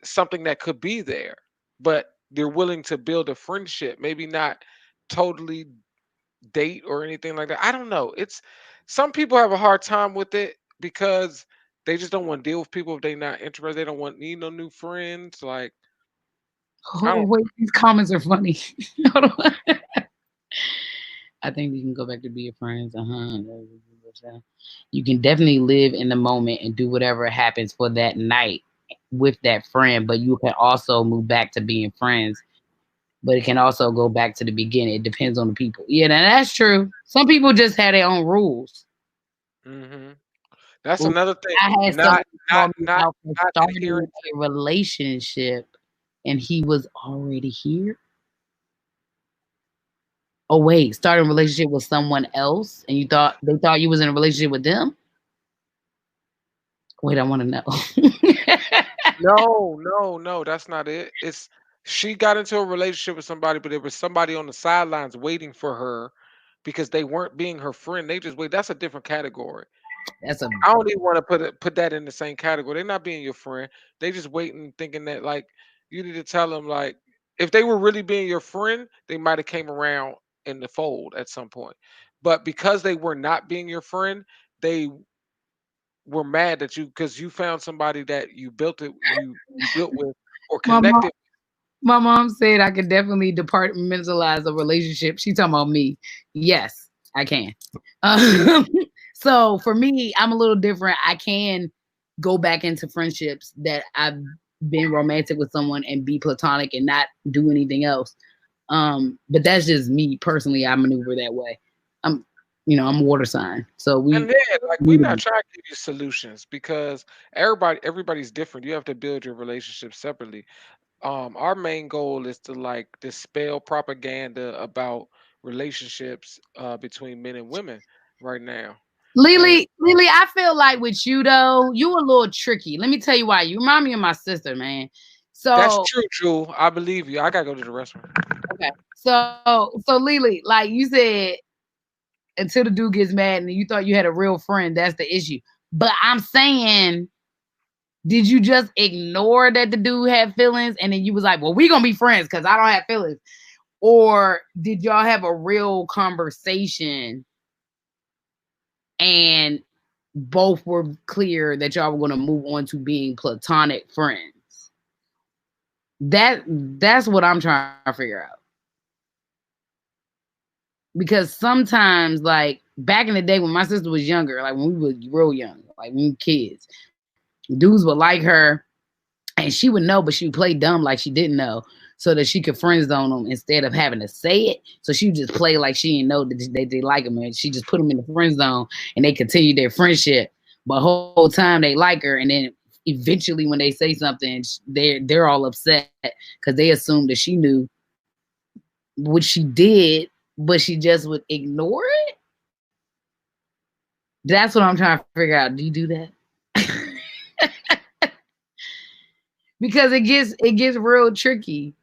something that could be there, but they're willing to build a friendship, maybe not totally date or anything like that. I don't know. It's some people have a hard time with it because they just don't want to deal with people if they're not interested. They don't want need no new friends. Like I Oh, don't. wait, these comments are funny. Hold on. I think we can go back to being friends. You can definitely live in the moment and do whatever happens for that night with that friend, but you can also move back to being friends. But it can also go back to the beginning. It depends on the people. Yeah, now that's true. Some people just have their own rules. Hmm. That's Ooh, another thing. I had Not someone not call me not out for not adhering starting to. a relationship and he was already here. Oh wait, starting a relationship with someone else and they thought you was in a relationship with them? Wait, I want to know. No, no, no. That's not it. It's she got into a relationship with somebody, but there was somebody on the sidelines waiting for her because they weren't being her friend. They just wait. That's a different category. That's a I don't even want to put that in the same category. They're not being your friend. They just waiting, thinking that like you need to tell them like if they were really being your friend, they might have came around in the fold at some point. But because they were not being your friend, they were mad that you because you found somebody that you built with or my mom. connected. My mom said I could definitely departmentalize a relationship. She talking about me. Yes, I can. Um, so for me, I'm a little different. I can go back into friendships that I've been romantic with someone and be platonic and not do anything else. But that's just me personally. I maneuver that way. I'm, I'm a water sign, so And then like we're not trying to give you solutions because everybody's different. You have to build your relationship separately. Our main goal is to like dispel propaganda about relationships between men and women right now. And Lily, I feel like with you though, you a little tricky. Let me tell you why. You remind me of my sister, man. that's So true, Jewel. I believe you. I gotta go to the restaurant. okay. So Lily, like you said, until the dude gets mad and you thought you had a real friend, that's the issue. But I'm saying, did you just ignore that the dude had feelings and then you was like, well, we gonna be friends because I don't have feelings? Or did y'all have a real conversation and both were clear that y'all were going to move on to being platonic friends? That's what I'm trying to figure out. Because sometimes, like back in the day when my sister was younger, like when we were real young, like when we were kids, dudes would like her and she would know, but she would play dumb like she didn't know so that she could friend zone them instead of having to say it. So she would just play like she didn't know that they like him, and she just put them in the friend zone and they continue their friendship. But whole time they like her, and then eventually when they say something, they're all upset because they assumed that she knew what she did, but she just would ignore it. That's what I'm trying to figure out. Do you do that? Because it gets real tricky.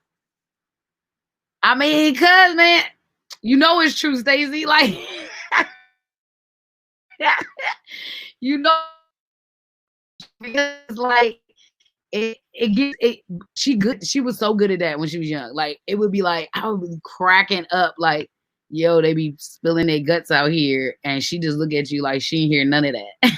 I mean, cuz man, you know it's true, Stacey. Like, you know, because like it gets it. She was so good at that when she was young. Like it would be like I would be cracking up. Like, yo, they be spilling their guts out here, and she just look at you like she ain't hear none of that.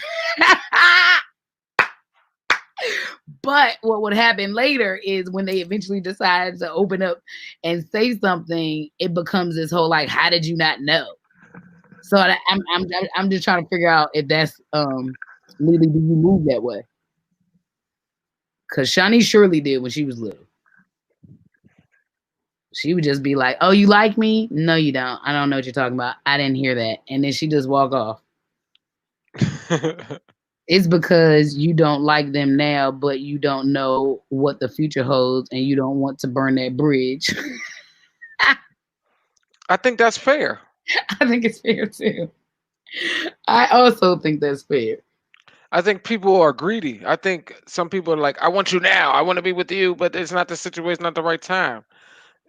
But what would happen later is when they eventually decide to open up and say something, it becomes this whole like, how did you not know? So I'm just trying to figure out if that's Lily, do you move that way? Because Shawnee surely did when she was little. She would just be like, "Oh, you like me? No, you don't. I don't know what you're talking about. I didn't hear that." And then she just walk off. It's because you don't like them now, but you don't know what the future holds, and you don't want to burn that bridge. I think that's fair. I think it's fair too. I also think that's fair. I think people are greedy. I think some people are like, I want you now. I want to be with you, but it's not the situation, not the right time.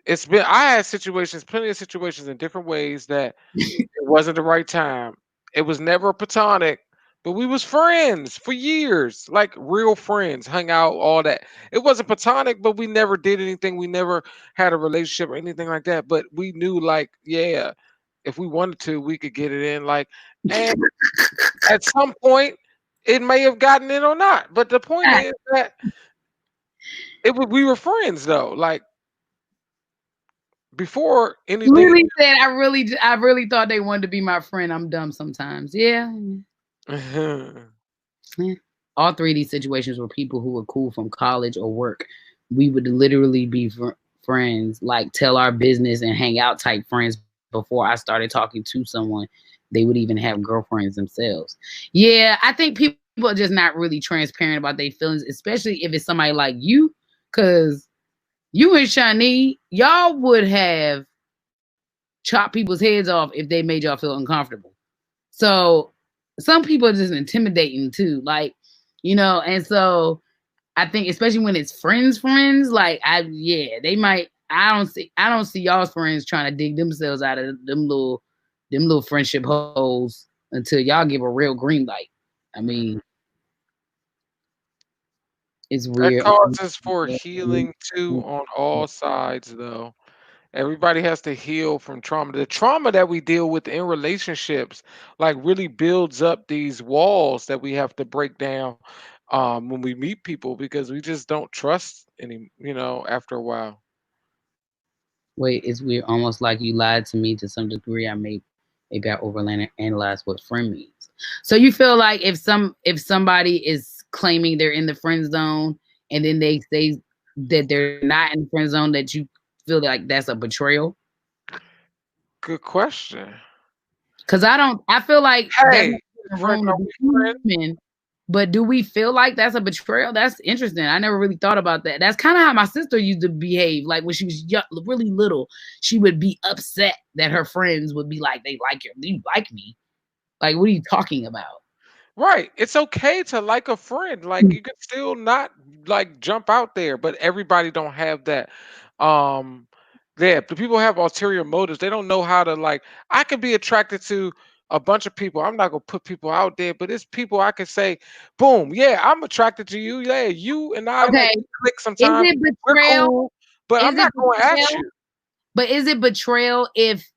I had situations, plenty of situations in different ways that it wasn't the right time. It was never platonic, but we was friends for years, like real friends, hung out, all that. It wasn't platonic, but we never did anything. We never had a relationship or anything like that. But we knew, like, yeah, if we wanted to, we could get it in. Like, and at some point, it may have gotten in or not. But the point is that we were friends though. Like before anything. Lily said, I really thought they wanted to be my friend. I'm dumb sometimes. Yeah. Yeah. All three of these situations were people who were cool from college or work. We would literally be friends, like tell our business and hang out type friends before I started talking to someone. They would even have girlfriends themselves. Yeah, I think people are just not really transparent about their feelings, especially if it's somebody like you, because you and Shani, y'all would have chopped people's heads off if they made y'all feel uncomfortable. So some people are just intimidating too, like, and so I think especially when it's friends, like they might. I don't see y'all's friends trying to dig themselves out of them little friendship holes until y'all give a real green light. I mean, it's That weird. causes for healing too on all sides, though. Everybody has to heal from trauma. The trauma that we deal with in relationships, like, really builds up these walls that we have to break down when we meet people because we just don't trust after a while. Wait, it's weird. Almost like you lied to me to some degree. Maybe I overanalyze what friend means. So you feel like if somebody is claiming they're in the friend zone and then they say that they're not in the friend zone, that you feel like that's a betrayal? Good question. Because I feel like that's Hey, not in the friend, room to are be we friends? human. But do we feel like that's a betrayal? That's interesting. I never really thought about that. That's kind of how my sister used to behave. Like when she was young, really little, she would be upset that her friends would be like, "They like you. You like me." Like, what are you talking about? Right. It's okay to like a friend. Like you can still not like jump out there, but everybody don't have that. Um yeah, the people have ulterior motives. They don't know how to like I can be attracted to a bunch of people. I'm not gonna put people out there, but it's people I can say, boom, yeah, I'm attracted to you. Yeah, you and I like Okay, we click is sometimes. it We're betrayal? cool, but Is I'm it not going at betrayal? you. But is it betrayal if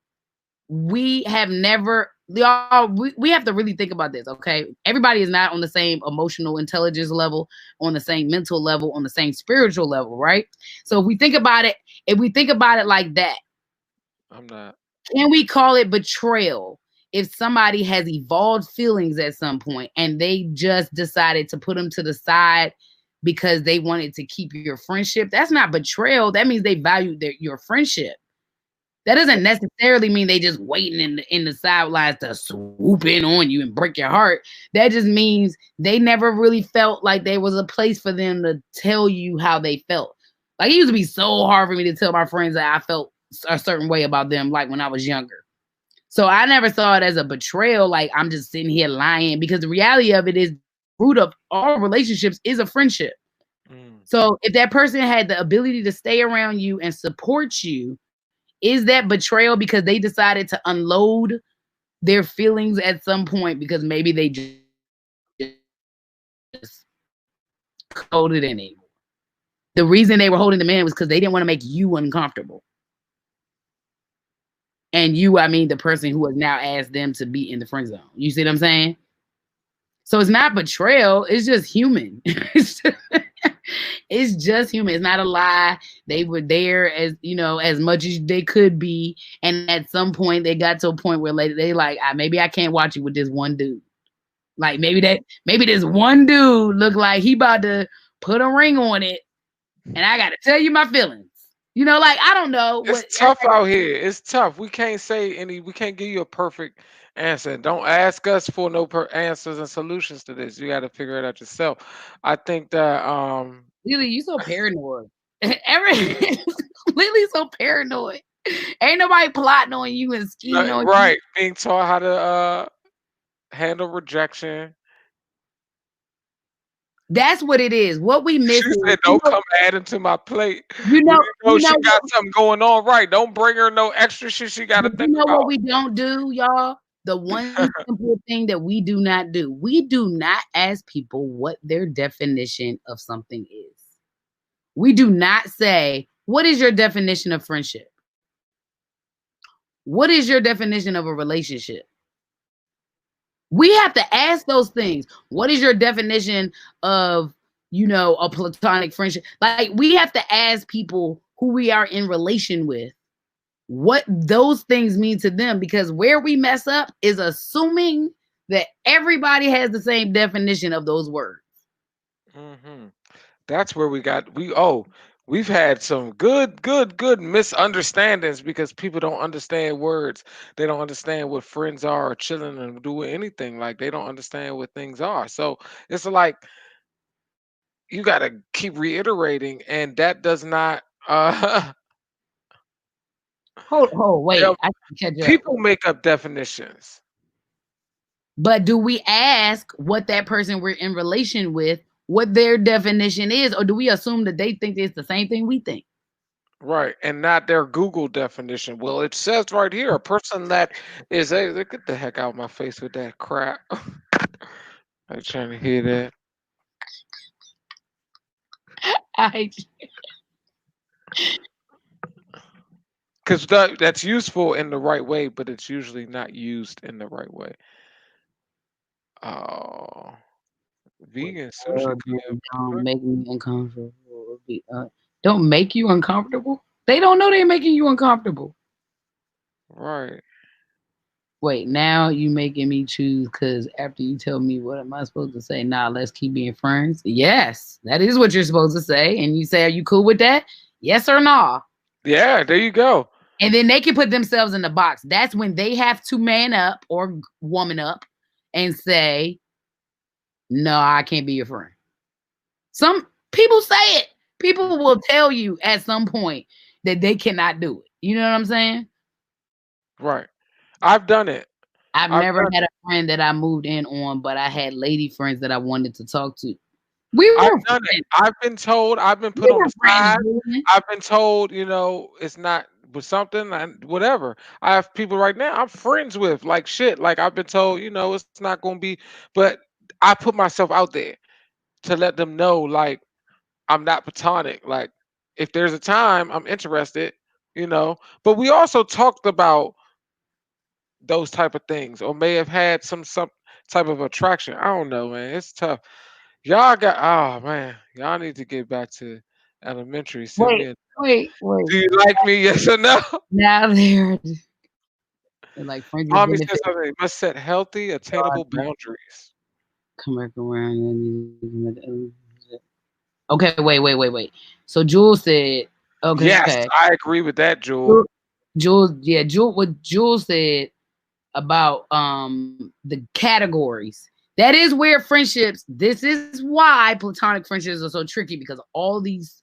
we have never, y'all, we have to really think about this, okay? Everybody is not on the same emotional intelligence level, on the same mental level, on the same spiritual level, right? So if we think about it like that, I'm not. can we call it betrayal if somebody has evolved feelings at some point and they just decided to put them to the side because they wanted to keep your friendship? That's not betrayal. That means they value your friendship. That doesn't necessarily mean they just waiting in the sidelines to swoop in on you and break your heart. That just means they never really felt like there was a place for them to tell you how they felt. Like, it used to be so hard for me to tell my friends that I felt a certain way about them, like when I was younger. So I never saw it as a betrayal, like I'm just sitting here lying, because the reality of it is root of all relationships is a friendship. Mm. So if that person had the ability to stay around you and support you, is that betrayal because they decided to unload their feelings at some point because maybe they just couldn't hold it in anymore? The reason they were holding them in was because they didn't want to make you uncomfortable. And you, I mean, the person who has now asked them to be in the friend zone. You see what I'm saying? So it's not betrayal. It's just human. It's just human. It's not a lie. They were there as, as much as they could be. And at some point they got to a point where they like, maybe I can't watch it with this one dude. Like maybe this one dude look like he about to put a ring on it, and I got to tell you my feelings. Like, I don't know It's what. tough out here. It's tough. We can't say any. We can't give you a perfect answer. Don't ask us for no answers and solutions to this. You got to figure it out yourself. I think that Lily, you so paranoid. Lily's so paranoid. Ain't nobody plotting on you and scheming on you. right, being taught how to handle rejection. That's what it is. What we miss She is, said, "Don't come adding to my plate." you When know, you know you she know got what, something going on, right? Don't bring her no extra shit she got to but think you know what about. we don't do, y'all? The one simple thing that we do not do. We do not ask people what their definition of something is. We do not say, what is your definition of friendship? What is your definition of a relationship? We have to ask those things. What is your definition of, a platonic friendship? Like, we have to ask people who we are in relation with what those things mean to them, because where we mess up is assuming that everybody has the same definition of those words. Hmm. That's where we've had some good misunderstandings because people don't understand words. They don't understand what friends are or chilling and doing anything. Like they don't understand what things are. So it's like you got to keep reiterating, and that does not. Hold, Yeah, wait, I can catch up. people make up definitions, But do we ask what that person we're in relation with, what their definition is, or do we assume that they think it's the same thing we think? right? And not their Google definition. Well, it says right here, a person that is a get the heck out of my face with that crap. I'm trying to hear that. I, Because that's useful in the right way, but it's usually not used in the right way. Oh, vegan sushi club. don't make me uncomfortable. Don't make you uncomfortable. They don't know they're making you uncomfortable. Right. Wait, now you making me choose because after you tell me what am I supposed to say? Nah, let's keep being friends. Yes, that is what you're supposed to say. And you say, are you cool with that? Yes or no? Yeah, there you go. And then they can put themselves in the box. That's when they have to man up or woman up and say, no, I can't be your friend. Some people say it. People will tell you at some point that they cannot do it. You know what I'm saying? Right. I've done it. I've I've never done had it. a friend that I moved in on, but I had lady friends that I wanted to talk to. We I've were done it. friends. I've been told. I've been put We on were the friends, side. Julian. I've been told, it's not with something and whatever. I have people right now I'm friends with, like shit. Like I've been told, it's not gonna be, but I put myself out there to let them know, like I'm not platonic. Like if there's a time, I'm interested. But we also talked about those type of things, or may have had some type of attraction. I don't know, man. It's tough. Y'all got oh man, y'all need to get back to elementary. Send me Wait, a wait. do you like me? Yes or no? Now they're like friends with Mommy says benefits. something. You must set healthy, attainable boundaries. Come back around. Okay, wait. So Jules said, okay. Yes, I agree with that, Jewel. Ju- Jules, what Jules said about the categories. That is where friendships, this is why platonic friendships are so tricky, because all these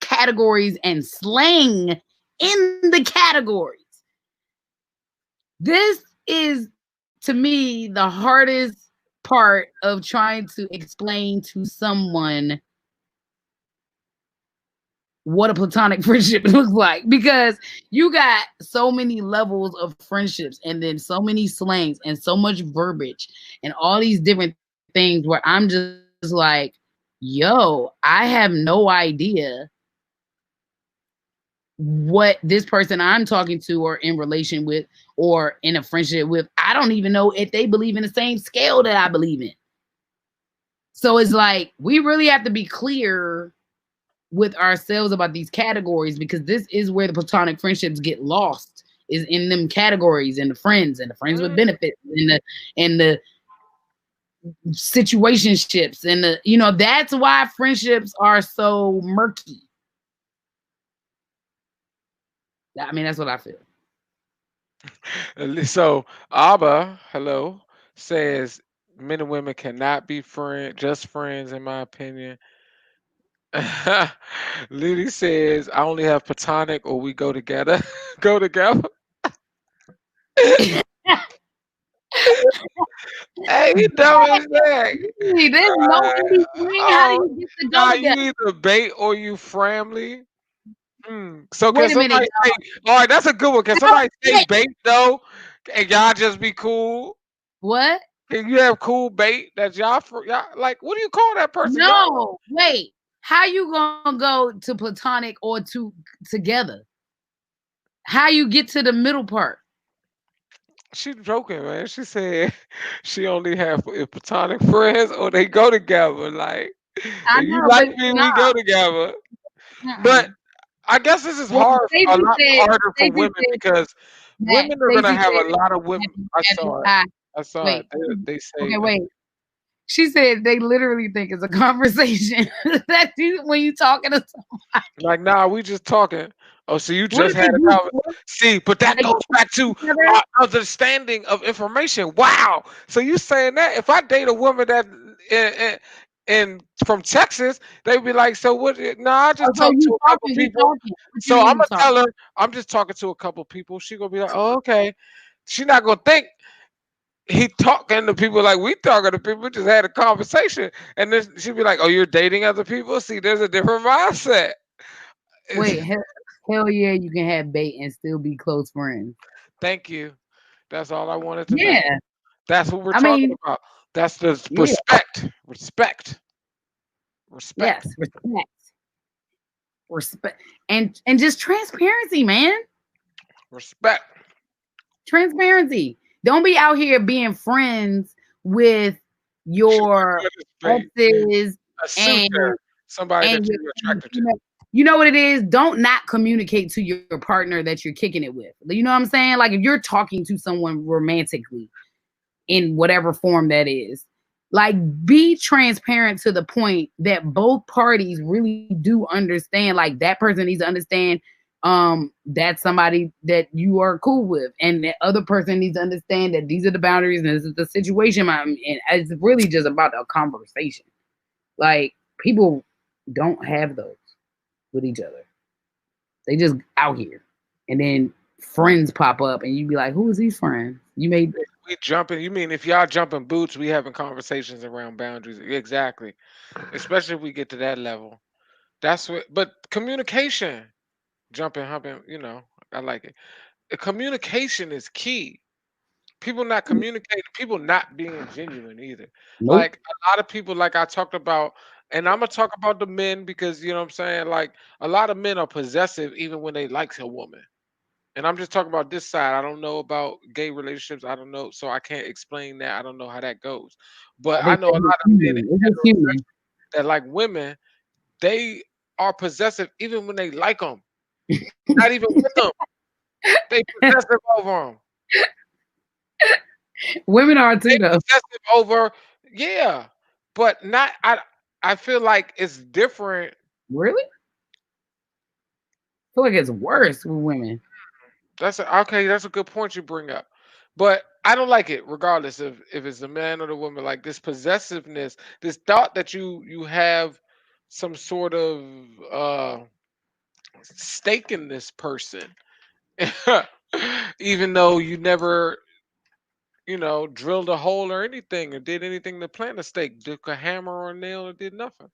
categories and slang in the categories. This is to me the hardest part of trying to explain to someone what a platonic friendship looks like, because you got so many levels of friendships and then so many slangs and so much verbiage and all these different things where I'm just like, yo, I have no idea what this person I'm talking to or in relation with or in a friendship with. I don't even know if they believe in the same scale that I believe in. So it's like we really have to be clear with ourselves about these categories, because this is where the platonic friendships get lost, is in them categories, and the friends with Mm, benefits, and the situationships, and that's why friendships are so murky. I mean, that's what I feel. So Abba, hello, says men and women cannot be just friends, in my opinion. Lily says I only have platonic or we go together. Go together. Hey, you dumb as heck. There's no Uh, in between. How do oh, you get to go nah, together? you either bait or you family. So can Wait a minute, somebody say? All right, that's a good one. Can y'all. somebody say bait though, and y'all just be cool? What? Can you have cool bait that y'all like? What do you call that person? Y'all No, wait. How you gonna go to platonic or to together? How you get to the middle part? she joking, man. She said she only have platonic friends or they go together. Like, I if you know, like but me, no. we go together. But Uh-uh. I guess this is Well, hard, a Stacey lot said, harder for Stacey women said because that. women are gonna Stacey have a said, lot of women. I have saw it. I, I saw it. wait. They Okay, say wait. She said they literally think it's a conversation that when you talking to somebody. like, nah, we just talking. Oh, so you What just if had they a do? conversation. See, but Are that they goes back to together? our understanding of information. Wow. So you saying that if I date a woman that in from Texas, they'd be like, so what? Nah, I just Oh, so talked you to a couple talking? We people. talking? What you So mean I'm we gonna talking? tell her I'm just talking to a couple people. She gonna be like, oh, okay. She not gonna think he talking to people like we talking to people. We just had a conversation, and then she'd be like, "Oh, you're dating other people." See, there's a different mindset. Wait, hell yeah, you can have bait and still be close friends. Thank you. That's all I wanted to know. Yeah, That's what we're I talking mean, about. That's the yeah, respect, yes, respect, and just transparency, man. respect. Transparency. Don't be out here being friends with She your participate. exes A and suitor, somebody that and your, you're and attracted to. you know what it is? Don't not communicate to your partner that you're kicking it with. You know what I'm saying? Like if you're talking to someone romantically in whatever form that is, like be transparent to the point that both parties really do understand. Like that person needs to understand that's somebody that you are cool with, and the other person needs to understand that these are the boundaries and this is the situation I'm in. It's really just about a conversation. Like people don't have those with each other. They just out here and then friends pop up and you be like, who is these friends? You made We jumping. You mean if y'all jumping boots, we having conversations around boundaries. Exactly. Especially if we get to that level. That's what. But communication, jumping, humping. I like it. Communication is key. People not communicating. People not being genuine either. nope. Like a lot of people, like I talked about, and I'm gonna talk about the men because you know what I'm saying. Like a lot of men are possessive even when they like a woman. And I'm just talking about this side. I don't know about gay relationships. I don't know, so I can't explain that. I don't know how that goes. But I I think know a that's lot just of men human. It's just human. that like women, they are possessive even when they like them. Not even with them. They possessive over them. Women are They too though. possessive over, yeah. But not I feel like it's different. Really? I feel like it's worse with women. Okay, that's a good point you bring up. But I don't like it regardless of if it's the man or the woman, like this possessiveness, this thought that you have some sort of stake in this person. Even though you never, drilled a hole or anything or did anything to plant a stake, took a hammer or a nail or did nothing.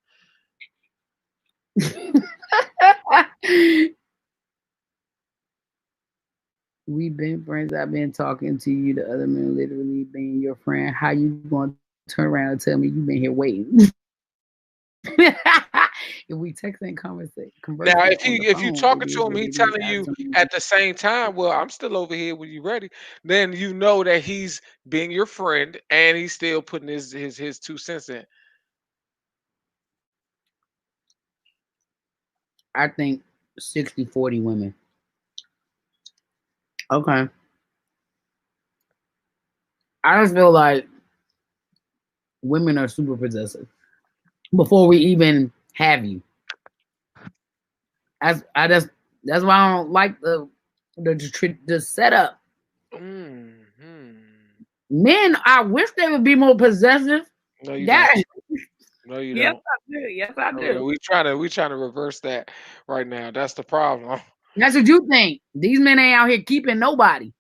We've been friends. I've been talking to you. The other man literally being your friend. How you gonna turn around and tell me you've been here waiting? If we text and conversing Now, on if the you phone, it talking is to what him, it he is. telling you at the same time, well, I'm still over here when you ready. Then you know that he's being your friend and he's still putting his 2 cents in. I think 60-40 women. Okay. I just feel like women are super possessive before we even have you. That's why I don't like the setup. Hmm. Men, I wish they would be more possessive. No, you That don't. No, you yes, don't. I do. Yes, I No, do. we trying to reverse that right now. That's the problem. That's what you think. These men ain't out here keeping nobody.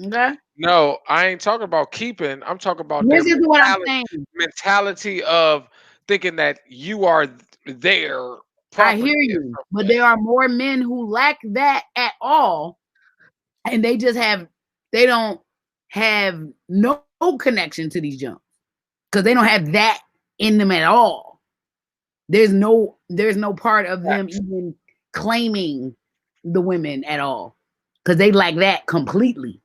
Okay. No, I ain't talking about keeping. I'm talking about their Listen to what I'm mentality, saying. mentality of thinking that you are their I hear property in you, some but way. there are more men who lack that at all, and they don't have no connection to these jumps because they don't have that in them at all. There's no part of them Facts. even claiming the women at all because they lack that completely.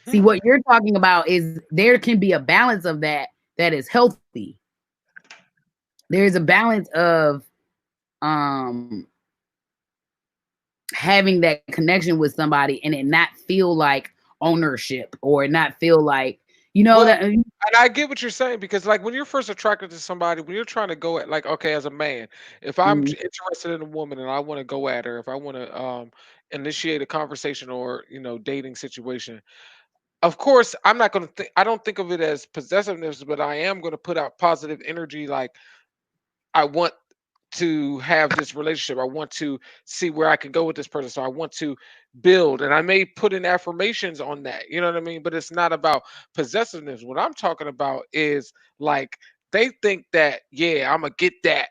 See, Mhm. what you're talking about is there can be a balance of that is healthy. There's a balance of um having that connection with somebody and it not feel like ownership or not feel like Well, that and I get what you're saying because, like, when you're first attracted to somebody, when you're trying to go at, like, okay, as a man, if I'm mm, interested in a woman and I want to go at her, if I want to initiate a conversation or dating situation, of course, I'm not going to think. I don't think of it as possessiveness, but I am going to put out positive energy. Like I want to have this relationship. I want to see where I can go with this person. So I want to build, and I may put in affirmations on that. You know what I mean? But it's not about possessiveness. What I'm talking about is like they think that yeah, I'm gonna get that.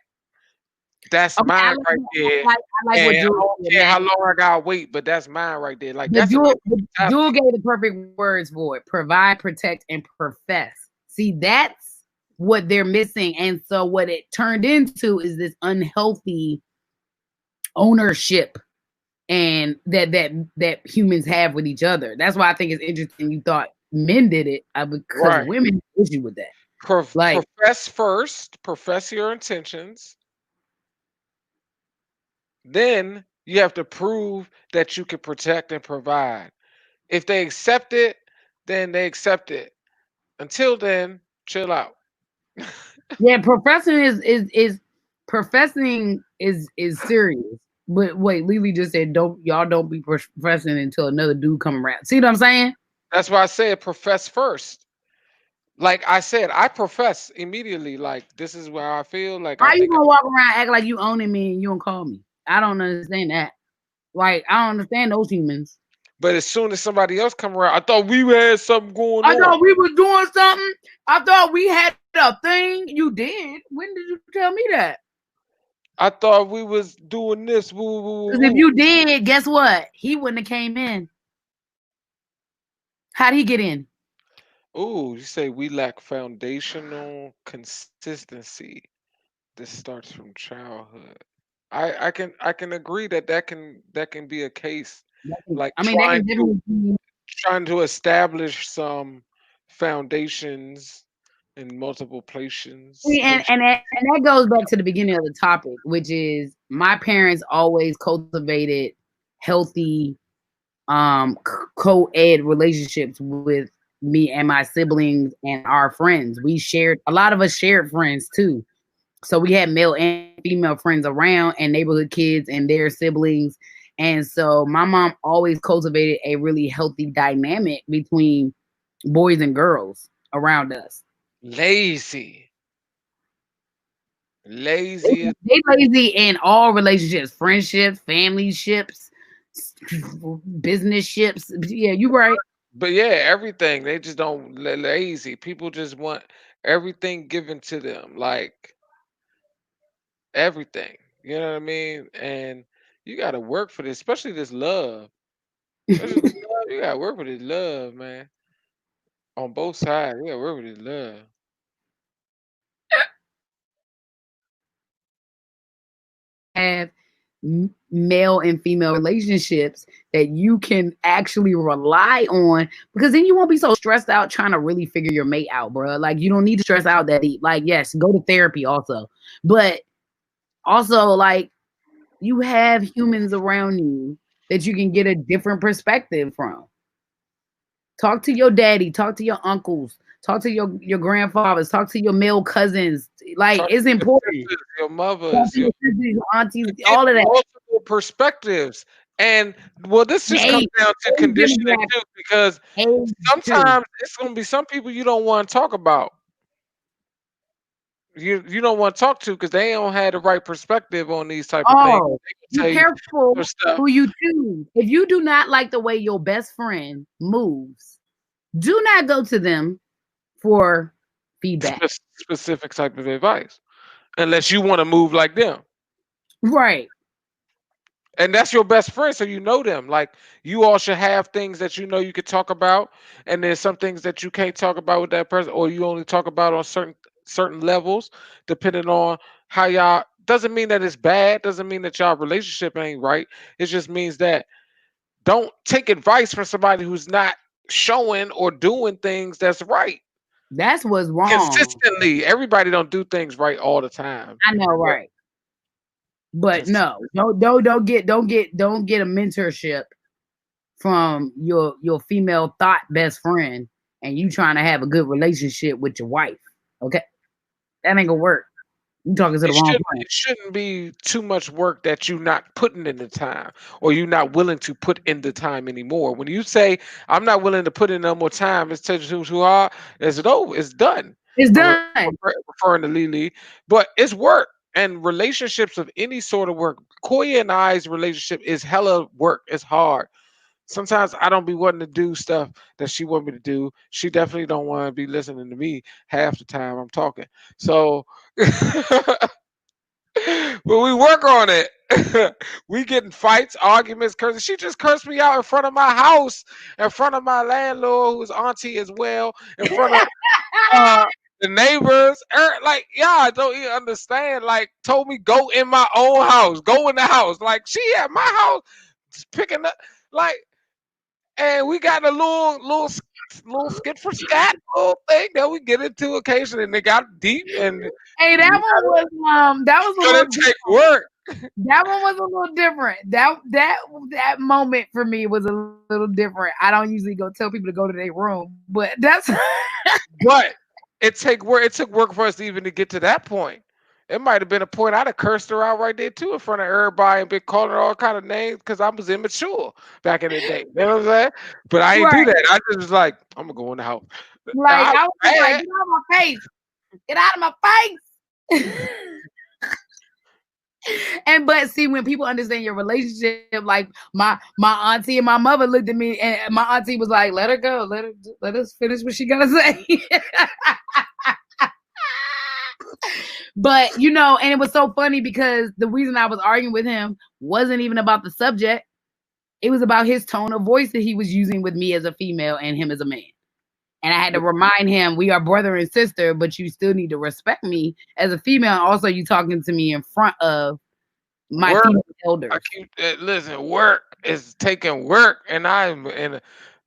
That's okay, mine right there. I like And what I Jewel don't said, care man. how long I gotta wait, but that's mine right there. Like But that's a Jewel, different mentality. Jewel gave the perfect words for it: provide, protect, and profess. See, that's what they're missing, and so what it turned into is this unhealthy ownership and that humans have with each other. That's why I think it's interesting you thought men did it because Right. women have issue with that. Like, Profess first, profess your intentions. Then you have to prove that you can protect and provide. If they accept it, then they accept it. Until then, chill out. yeah, professing is serious. But wait, Lily just said don't be professing until another dude come around. See what I'm saying? That's why I said profess first. Like I said, I profess immediately. Like this is where I feel. Like I How you think gonna walk around act like you owning me and you don't call me? I don't understand that. Like I don't understand those humans. But as soon as somebody else come around, I thought we had something going I on. thought we was doing something. I thought we had a thing. You did. When did you tell me that? I thought we was doing this. Woo, woo, Because if woo. you did, guess what? He wouldn't have came in. How'd he get in? Ooh, you say we lack foundational consistency. This starts from childhood. I can agree that that can be a case, like I mean, that can definitely be. trying to establish some foundations in multiple places. And that goes back to the beginning of the topic, which is my parents always cultivated healthy co-ed relationships with me and my siblings and our friends. We shared a lot of us shared friends too. So we had male and female friends around and neighborhood kids and their siblings. And so my mom always cultivated a really healthy dynamic between boys and girls around us. Lazy, They, lazy. they lazy in all relationships, friendships, family ships, business ships. Yeah, you right. But yeah, everything. They just don't lazy. People just want everything given to them, like everything. You know what I mean? And you got to work for this, especially this love. Especially this love. You got to work for this love, man. On both sides, you got to work with this love. Have male and female relationships that you can actually rely on, because then you won't be so stressed out trying to really figure your mate out, bro. Like you don't need to stress out that deep. Like yes, go to therapy also, but also like you have humans around you that you can get a different perspective from. Talk to your daddy, talk to your uncles, talk to your grandfathers, talk to your male cousins. Like Talk it's to your important. sisters, your Talk mothers, to your your sisters, your aunties, to get all of that. multiple perspectives. And well, this just comes Hey, down to hey, conditioning demographic, too, because age too. sometimes it's gonna be some people you don't want to talk about. You don't want to talk to because they don't have the right perspective on these type of things. Oh, They be can tell you careful some stuff who you choose. If you do not like the way your best friend moves, do not go to them for feedback. specific type of advice, unless you want to move like them. Right. And that's your best friend, so you know them. Like you all should have things that you know you could talk about, and there's some things that you can't talk about with that person, or you only talk about on certain levels, depending on how y'all. Doesn't mean that it's bad. Doesn't mean that y'all relationship ain't right. It just means that don't take advice from somebody who's not showing or doing things that's right That's what's wrong. consistently. Everybody don't do things right all the time. I know, But right. But cons- no, don't get a mentorship from your female thought best friend and you trying to have a good relationship with your wife. Okay? That ain't gonna work. You talking to the it wrong shouldn't friend. it shouldn't be too much work that you're not putting in the time, or you're not willing to put in the time anymore. When you say I'm not willing to put in no more time, it's too hard. Is it over? It's done. It's I'm done. referring to Lily, but it's work. And relationships of any sort of work. Koya and I's relationship is hella work. It's hard. Sometimes I don't be wanting to do stuff that she want me to do. She definitely don't want to be listening to me half the time I'm talking. So but we work on it. We get in fights, arguments, curses. She just cursed me out in front of my house, in front of my landlord, who's auntie as well, in front of uh, the neighbors. Like, yeah, I don't even understand. Like, told me go in my own house, go in the house. Like, she at my house, just picking up. Like, and we got a little skit for scat little thing that we get into occasionally, and they got deep and Hey, that was a gonna little take work. that one was a little different. That moment for me was a little different. I don't usually go tell people to go to their room, but that's But it took work for us even to get to that point. It might have been a point I'd have cursed her out right there too in front of everybody and been calling her all kind of names because I was immature back in the day. You know what I'm saying? But I ain't do right. that. I just was like, I'm gonna go in the house. Like I was I was just like, mad. get out of my face. Get out of my face. And but see, when people understand your relationship, like my auntie and my mother looked at me, and my auntie was like, "Let her go, let us finish what she gotta say." But and it was so funny because the reason I was arguing with him wasn't even about the subject. It was about his tone of voice that he was using with me as a female and him as a man. And I had to remind him, we are brother and sister, but you still need to respect me as a female. And also, you talking to me in front of my Work. female I elders. keep listen. Work is taking work, I'm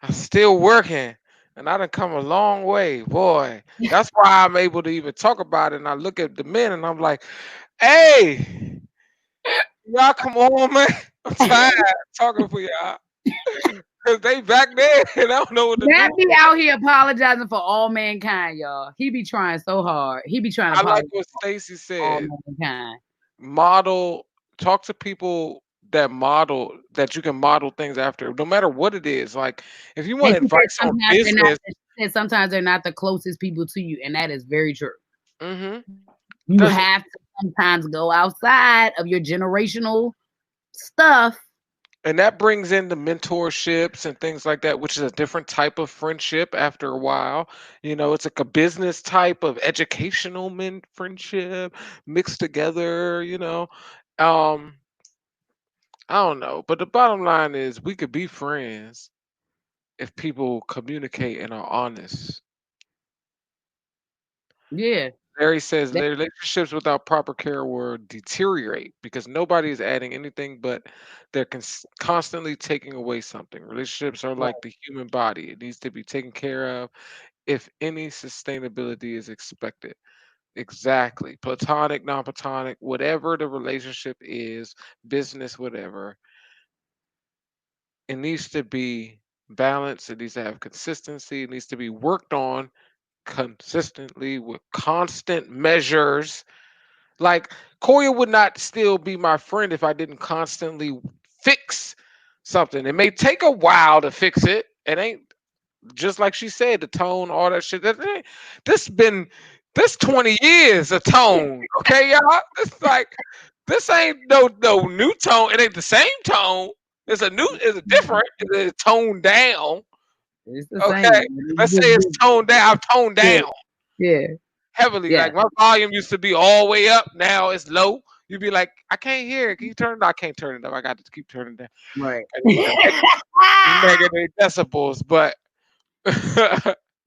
still working, and I done come a long way, boy. That's why I'm able to even talk about it. And I look at the men, and I'm like, "Hey, y'all, come on, man. I'm tired talking for y'all, cause they back there, and I don't know what to do." Matt be out here apologizing for all mankind, y'all. He be trying so hard. He be trying to I like apologize what Stacy for all said. mankind. Model, talk to people that you can model things after, no matter what it is. Like, if you want And she said advice on sometimes they're not. business, She said sometimes they're not the closest people to you, and that is very true. hmm You doesn't have to sometimes go outside of your generational stuff. and that brings in the mentorships and things like that, which is a different type of friendship after a while. It's like a business type of educational friendship mixed together. um I don't know, but the bottom line is we could be friends if people communicate and are honest. Yeah. Larry says That relationships without proper care will deteriorate because nobody is adding anything, but they're constantly taking away something. Relationships are like right. the human body, it needs to be taken care of if any sustainability is expected. Exactly. Platonic, non platonic, whatever the relationship is, business, whatever, it needs to be balanced, it needs to have consistency, it needs to be worked on consistently with constant measures. Like, Koya would not still be my friend if I didn't constantly fix something. It may take a while to fix it. It ain't just like she said, the tone, all that shit. This been this 20 years of tone. Okay, y'all? It's like this ain't no new tone. It ain't the same tone. It's a different, it's toned down. It's the Okay. same. Let's It's say just it's toned down. I've toned yeah, down yeah, heavily. yeah. Like, my volume used to be all the way up. Now it's low. You'd be like, I can't hear it. Can you turn it up? I can't turn it up. I got to keep turning it down. Right. I need the negative decibels, but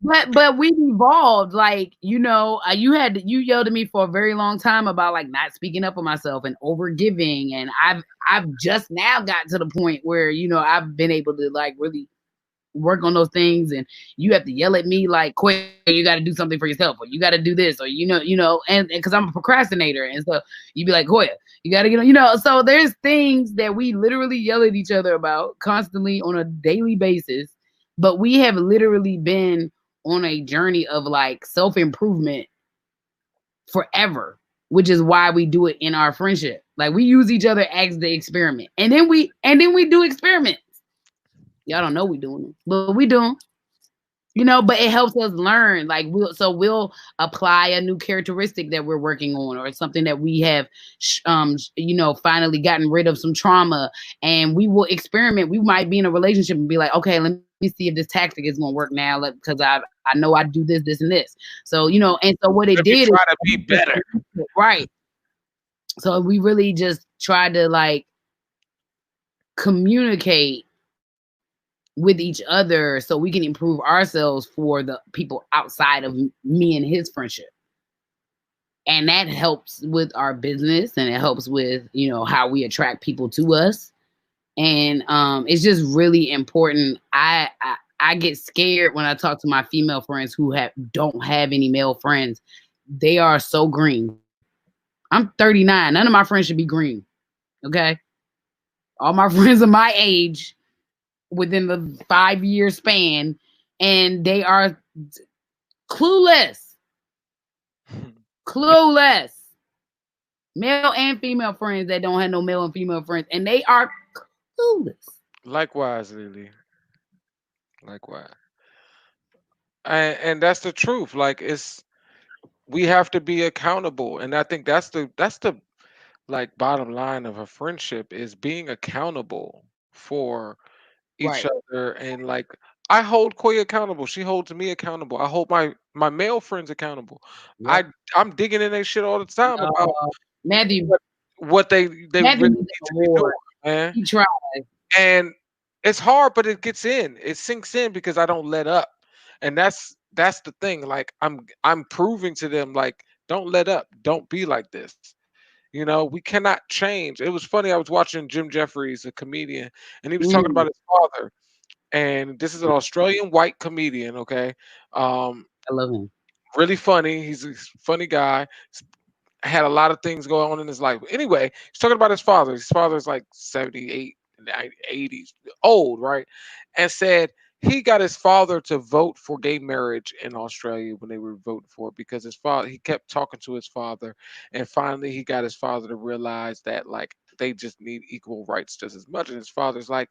But we've evolved. Like you yelled at me for a very long time about like not speaking up for myself and over giving, and I've just now got to the point where I've been able to like really work on those things, and you have to yell at me like, quick, you got to do something for yourself, or you got to do this, or and because I'm a procrastinator, and so you be like, Koya, you got to so there's things that we literally yell at each other about constantly on a daily basis, but we have literally been on a journey of like self-improvement forever, which is why we do it in our friendship. Like we use each other as the experiment, and then we do experiments. Y'all don't know we doing them, but we do 'em. But it helps us learn. Like we'll apply a new characteristic that we're working on, or something that we have, finally gotten rid of some trauma, and we will experiment. We might be in a relationship and be like, okay, let me see if this tactic is going to work now, because I know I do this, this, and this. So and so what it let me did try to be is better. right. So we really just try to like communicate with each other so we can improve ourselves for the people outside of me and his friendship. And that helps with our business, and it helps with, how we attract people to us. And it's just really important. I get scared when I talk to my female friends who don't have any male friends. They are so green. I'm 39. None of my friends should be green. Okay. All my friends are my age within the 5-year span, and they are clueless, clueless. Male and female friends that don't have no male and female friends, and they are clueless. Likewise, Lily. Likewise. And that's the truth. Like, we have to be accountable. And I think that's the like bottom line of a friendship is being accountable for each Right. other, and like I hold Koya accountable, she holds me accountable. I hold my male friends accountable. I Yep. I'm digging in their shit all the time about Matthew what they Matthew really needs need an to be doing, award. man. He tried. And it's hard, but it gets in. It sinks in because I don't let up. And that's the thing. Like I'm proving to them like don't let up. Don't be like this. You know, we cannot change. It was funny. I was watching Jim Jeffries, a comedian, and he was talking Mm, about his father. And this is an Australian white comedian, okay? Um, I love him. really funny. He's a funny guy. Had a lot of things going on in his life. Anyway, he's talking about his father. His father's like 78, 80s, old, right? And said he got his father to vote for gay marriage in Australia when they were voting for it because his father, he kept talking to his father, and finally he got his father to realize that like they just need equal rights just as much. And his father's like,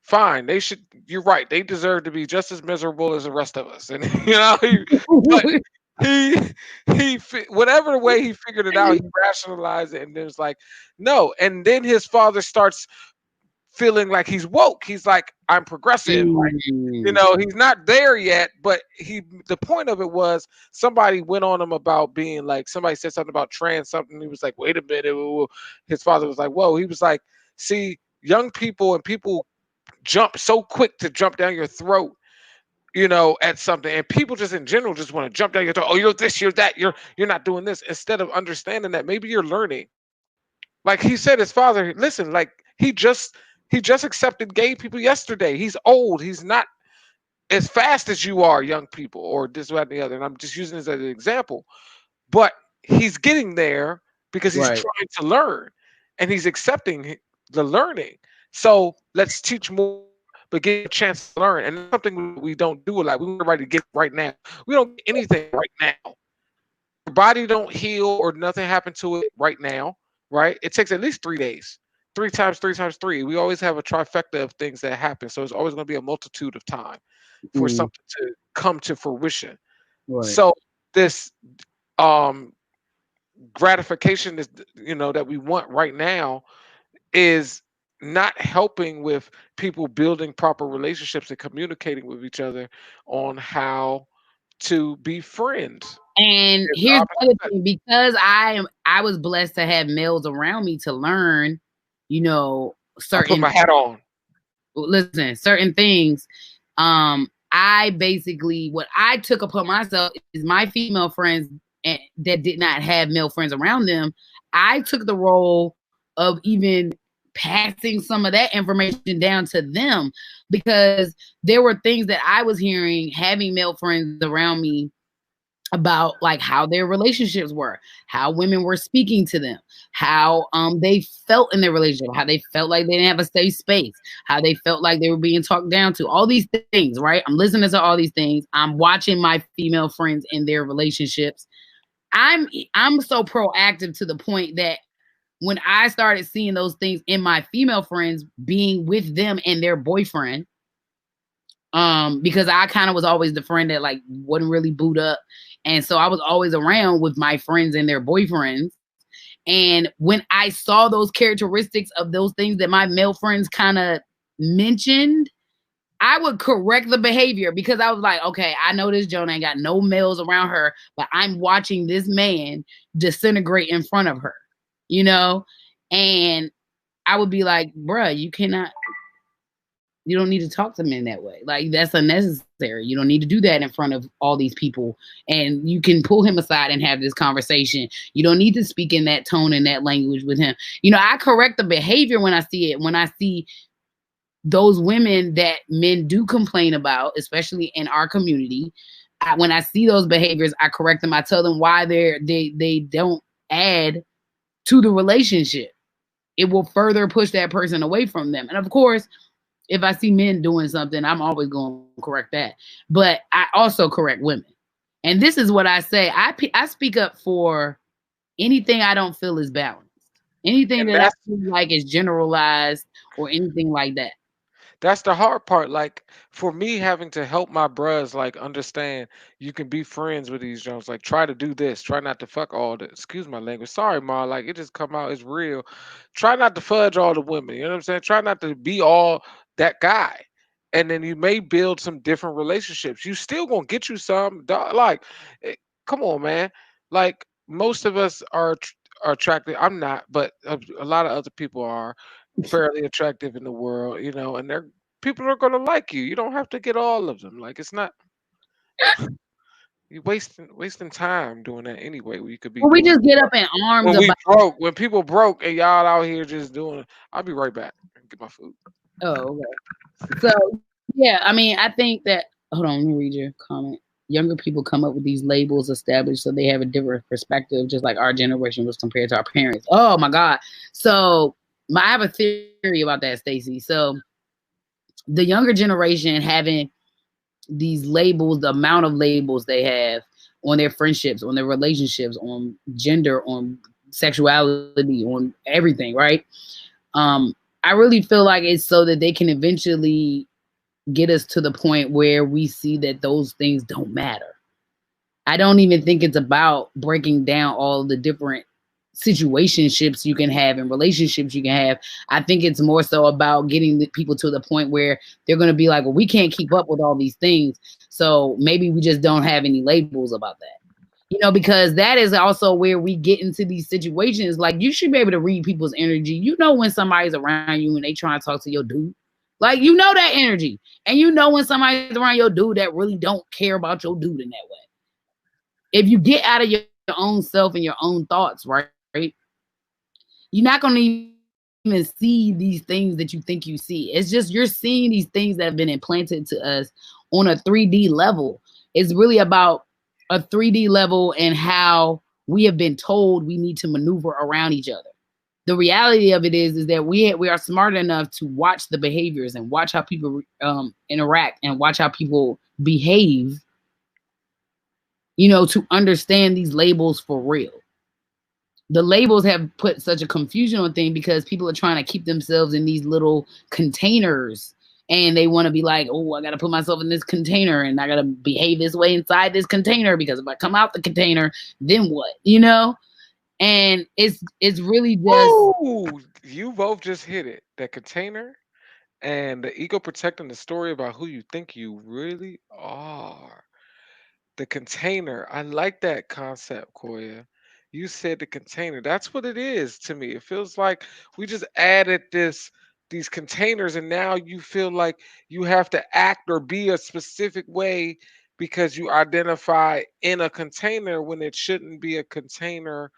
fine, they should. You're right. They deserve to be just as miserable as the rest of us. And but he whatever way he figured it out, he rationalized it, and then it's like, no. And then his father starts feeling like he's woke. He's like, I'm progressive. Like, Mm, he's not there yet, but the point of it was somebody went on him about being like somebody said something about trans something. He was like, wait a minute. Whoa, whoa. His father was like, whoa. He was like, see, young people and people jump so quick to jump down your throat, at something, and people just in general just want to jump down your throat. Oh, you're this, you're that, you're not doing this, instead of understanding that maybe you're learning. Like he said, his father, listen, like he just accepted gay people yesterday. He's old. He's not as fast as you are, young people, or this, that, and the other. And I'm just using this as an example. But he's getting there because he's right. trying to learn and he's accepting the learning. So let's teach more, but give him a chance to learn. And that's something we don't do a lot. We want everybody to get it right now. We don't get anything right now. Your body don't heal or nothing happened to it right now, right? It takes at least 3 days. Three times three times three. We always have a trifecta of things that happen. So it's always going to be a multitude of time for Mm, something to come to fruition. right. So this um gratification is that we want right now is not helping with people building proper relationships and communicating with each other on how to be friends. And It's the here's the other opposite. thing, because I was blessed to have males around me to learn, I put certain my hat on. listen, certain things. I basically what I took upon myself is my female friends that did not have male friends around them. I took the role of even passing some of that information down to them because there were things that I was hearing having male friends around me about like how their relationships were, how women were speaking to them, how they felt in their relationship, how they felt like they didn't have a safe space, how they felt like they were being talked down to, all these things, right? I'm listening to all these things. I'm watching my female friends in their relationships. I'm so proactive to the point that when I started seeing those things in my female friends being with them and their boyfriend, because I kind of was always the friend that like wouldn't really boot up. And so I was always around with my friends and their boyfriends. And when I saw those characteristics of those things that my male friends kind of mentioned, I would correct the behavior because I was like, okay, I know this Joan ain't got no males around her, but I'm watching this man disintegrate in front of her, you know? And I would be like, bruh, you don't need to talk to men that way. Like that's unnecessary. You don't need to do that in front of all these people. And you can pull him aside and have this conversation. You don't need to speak in that tone and that language with him. I correct the behavior when I see it. When I see those women that men do complain about, especially in our community, when I see those behaviors, I correct them. I tell them why they don't add to the relationship. It will further push that person away from them. And of course, if I see men doing something, I'm always going to correct that. But I also correct women. And this is what I say. I speak up for anything I don't feel is balanced. Anything And that I that's feel like is generalized or anything like that. That's the hard part. Like for me, having to help my bros like understand you can be friends with these Jones. Like try to do this. Try not to fuck all the. Excuse my language. Sorry, ma. Like it just come out. It's real. Try not to fudge all the women. You know what I'm saying? Try not to be all that guy. And then you may build some different relationships. You still gonna get you some. Dog. Like, come on, man. Like most of us are attracted. I'm not, but a lot of other people are fairly attractive in the world, you know, and they're people are gonna like you. You don't have to get all of them. Like it's not you wasting time doing that anyway. We could be Well, we doing just get up in arms when we about. broke, when people broke and y'all out here just doing it. I'll be right back and get my food. Oh, okay. So yeah, I mean, I think that. Hold on, let me read your comment. Younger people come up with these labels established so they have a different perspective, just like our generation was compared to our parents. Oh my God. So I have a theory about that, Stacey. So the younger generation having these labels, the amount of labels they have on their friendships, on their relationships, on gender, on sexuality, on everything, right? Um, I really feel like it's so that they can eventually get us to the point where we see that those things don't matter. I don't even think it's about breaking down all the different situationships you can have and relationships you can have. I think it's more so about getting the people to the point where they're going to be like, well, we can't keep up with all these things. So maybe we just don't have any labels about that. You know, because that is also where we get into these situations. Like, you should be able to read people's energy. You know when somebody's around you and they trying to talk to your dude. Like, you know that energy. And you know when somebody's around your dude that really don't care about your dude in that way. If you get out of your own self and your own thoughts, right? You're not going to even see these things that you think you see. It's just you're seeing these things that have been implanted to us on a 3D level. It's really about a 3D level and how we have been told we need to maneuver around each other. The reality of it is that we are smart enough to watch the behaviors and watch how people interact and watch how people behave, you know, to understand these labels for real. The labels have put such a confusion on things because people are trying to keep themselves in these little containers, and they want to be like, oh, I got to put myself in this container and I got to behave this way inside this container, because if I come out the container, then what, you know? And it's really just Ooh, you both just hit it. That container and the ego protecting the story about who you think you really are. The container. I like that concept, Koya. You said the container. That's what it is to me. It feels like we just added these containers and now you feel like you have to act or be a specific way because you identify in a container when it shouldn't be a container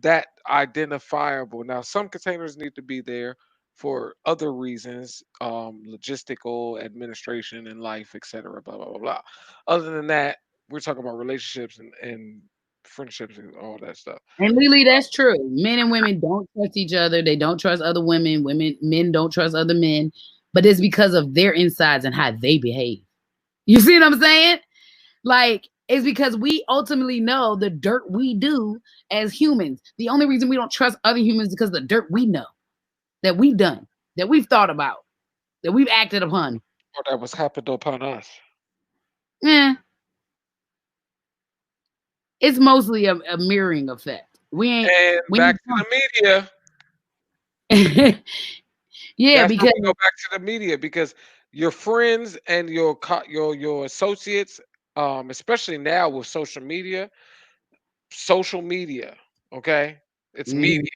that identifiable. Now some containers need to be there for other reasons, logistical, administration and life, etc. Blah blah blah blah. Other than that, we're talking about relationships and friendships and all that stuff. and Lily, that's true. Men and women don't trust each other. They don't trust other women. Men don't trust other men, but it's because of their insides and how they behave. You see what I'm saying? Like, it's because we ultimately know the dirt we do as humans. The only reason we don't trust other humans is because of the dirt we know, that we've done, that we've thought about, that we've acted upon. Or that was happened upon us. Yeah, it's mostly a mirroring effect. And back to the media. We yeah, That's where because we go back to the media because your friends and your associates, especially now with social media, okay, it's mm, media.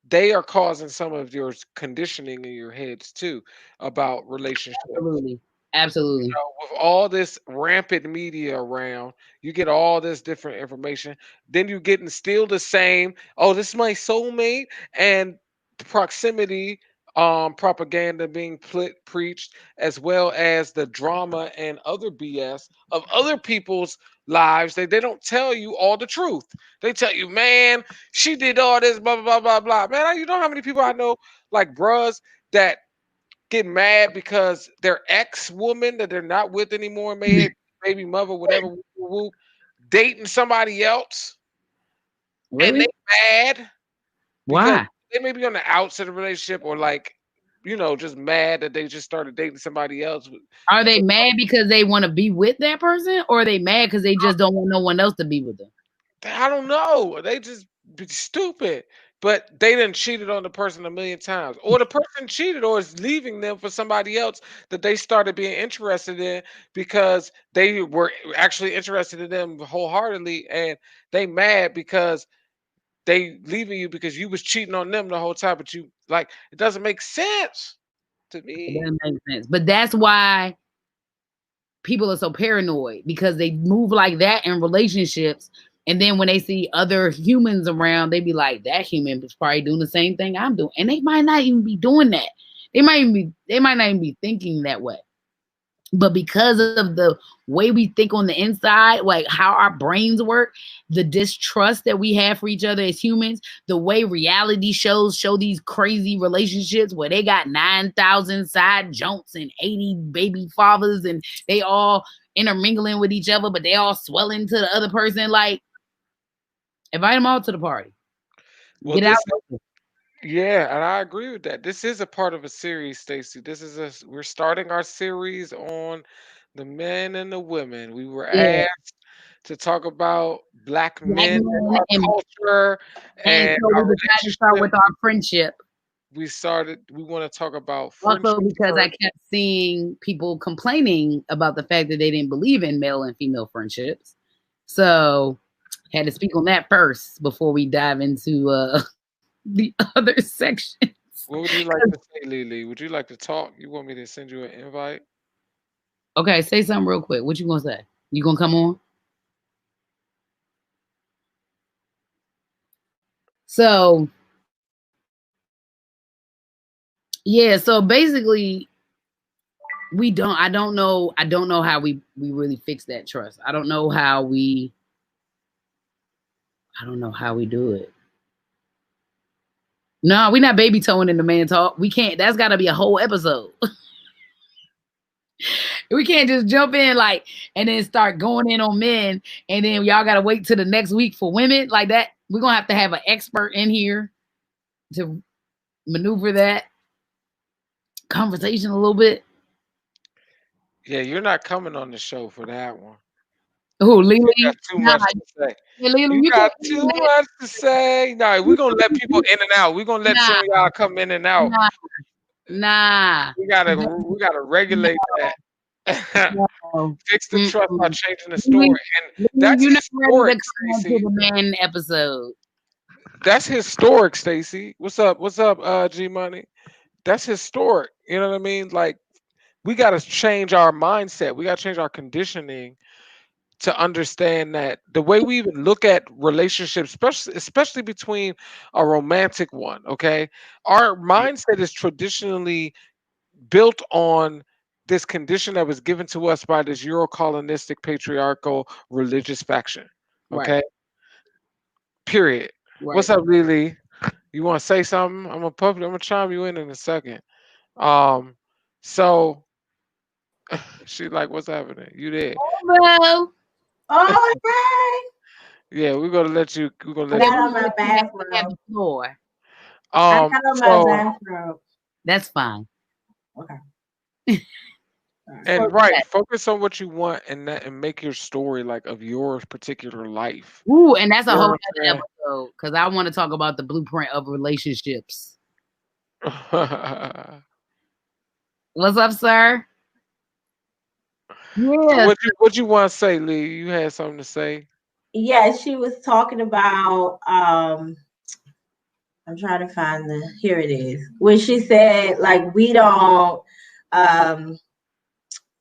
They are causing some of your conditioning in your heads too about relationships. absolutely, absolutely. With all this rampant media around, you get all this different information. Then you getting still the same. Oh, this is my soulmate, and the proximity, propaganda being preached, as well as the drama and other BS of other people's lives. They don't tell you all the truth. They tell you, man, she did all this, blah blah blah blah blah. Man, you know how many people I know, like bruhs, that get mad because their ex woman that they're not with anymore, may have baby mother, whatever, whoop, whoop, whoop, dating somebody else, and they Really? mad because Why? they may be on the outs of the relationship or like just mad that they just started dating somebody else. Are And they mad because they want to be with that person, or are they mad because they just don't want no one else to be with them? I don't know. They just be stupid. But they didn't cheated on the person a million times. Or the person cheated or is leaving them for somebody else that they started being interested in because they were actually interested in them wholeheartedly, and they mad because they leaving you because you was cheating on them the whole time, but you like it doesn't make sense to It me. doesn't make sense. But that's why people are so paranoid, because they move like that in relationships. And then when they see other humans around, they be like, that human is probably doing the same thing I'm doing. And they might not even be doing that. They might not even be thinking that way. But because of the way we think on the inside, like how our brains work, the distrust that we have for each other as humans, the way reality shows show these crazy relationships where they got 9,000 side jonts and 80 baby fathers, and they all intermingling with each other, but they all swelling to the other person. Like, invite them all to the party. Well, Get out. yeah, and I agree with that. This is a part of a series, Stacy. We're starting our series on the men and the women. We were Yeah. asked to talk about black Black men and men, our culture and and so our we decided to start relationship. with our friendship. We want to talk about Also, friendship because I first. kept seeing people complaining about the fact that they didn't believe in male and female friendships. So had to speak on that first before we dive into the other sections. What would you like to say, Lily? Would you like to talk? You want me to send you an invite? Okay, say something real quick. What you gonna say? You gonna come on? So yeah, so basically I don't know how we really fix that trust. I don't know how we do it. No, we're not baby towing in the man talk. We can't. That's got to be a whole episode. We can't just jump in like and then start going in on men, and then y'all got to wait till the next week for women like that. We're gonna have to have an expert in here to maneuver that conversation a little bit. Yeah, you're not coming on the show for that one. Oh, You Lily, got too nah, much to say. Lily, You you got can't do too much to say. No, we're gonna let people that. in and out. We're gonna let some Nah, of y'all come in and out. nah, nah. We gotta regulate that. No. Fix the trust by Mm-mm. changing the Lily, story. And Lily, that's you're not ready to historic, come on to Stacy. the man episode. That's historic, Stacy. What's up? What's up, G Money? That's historic. You know what I mean? Like we gotta change our mindset. We gotta change our conditioning to understand that the way we even look at relationships, especially between a romantic one, okay, our mindset is traditionally built on this condition that was given to us by this Euro-colonistic patriarchal religious faction. Right, Okay, period. What's right. up, Lily? You want to say something? I'm gonna chime you in a second. Um, so she like, what's happening? You there? Well, Oh, hey! Yeah, we're gonna let you. We're gonna I let yeah, you. got we on want my you to have bathrobe. the floor. I got on my So bathrobe. That's fine. Okay. All right. and So right, that. focus on what you want and make your story like of your particular life. Ooh, and that's a You whole know other episode because I want to talk about the blueprint of relationships. what I'm saying? What's up, sir? So Yes. what you want to say, Lee? You had something to say? Yeah, she was talking about I'm trying to find the here it is. When she said like um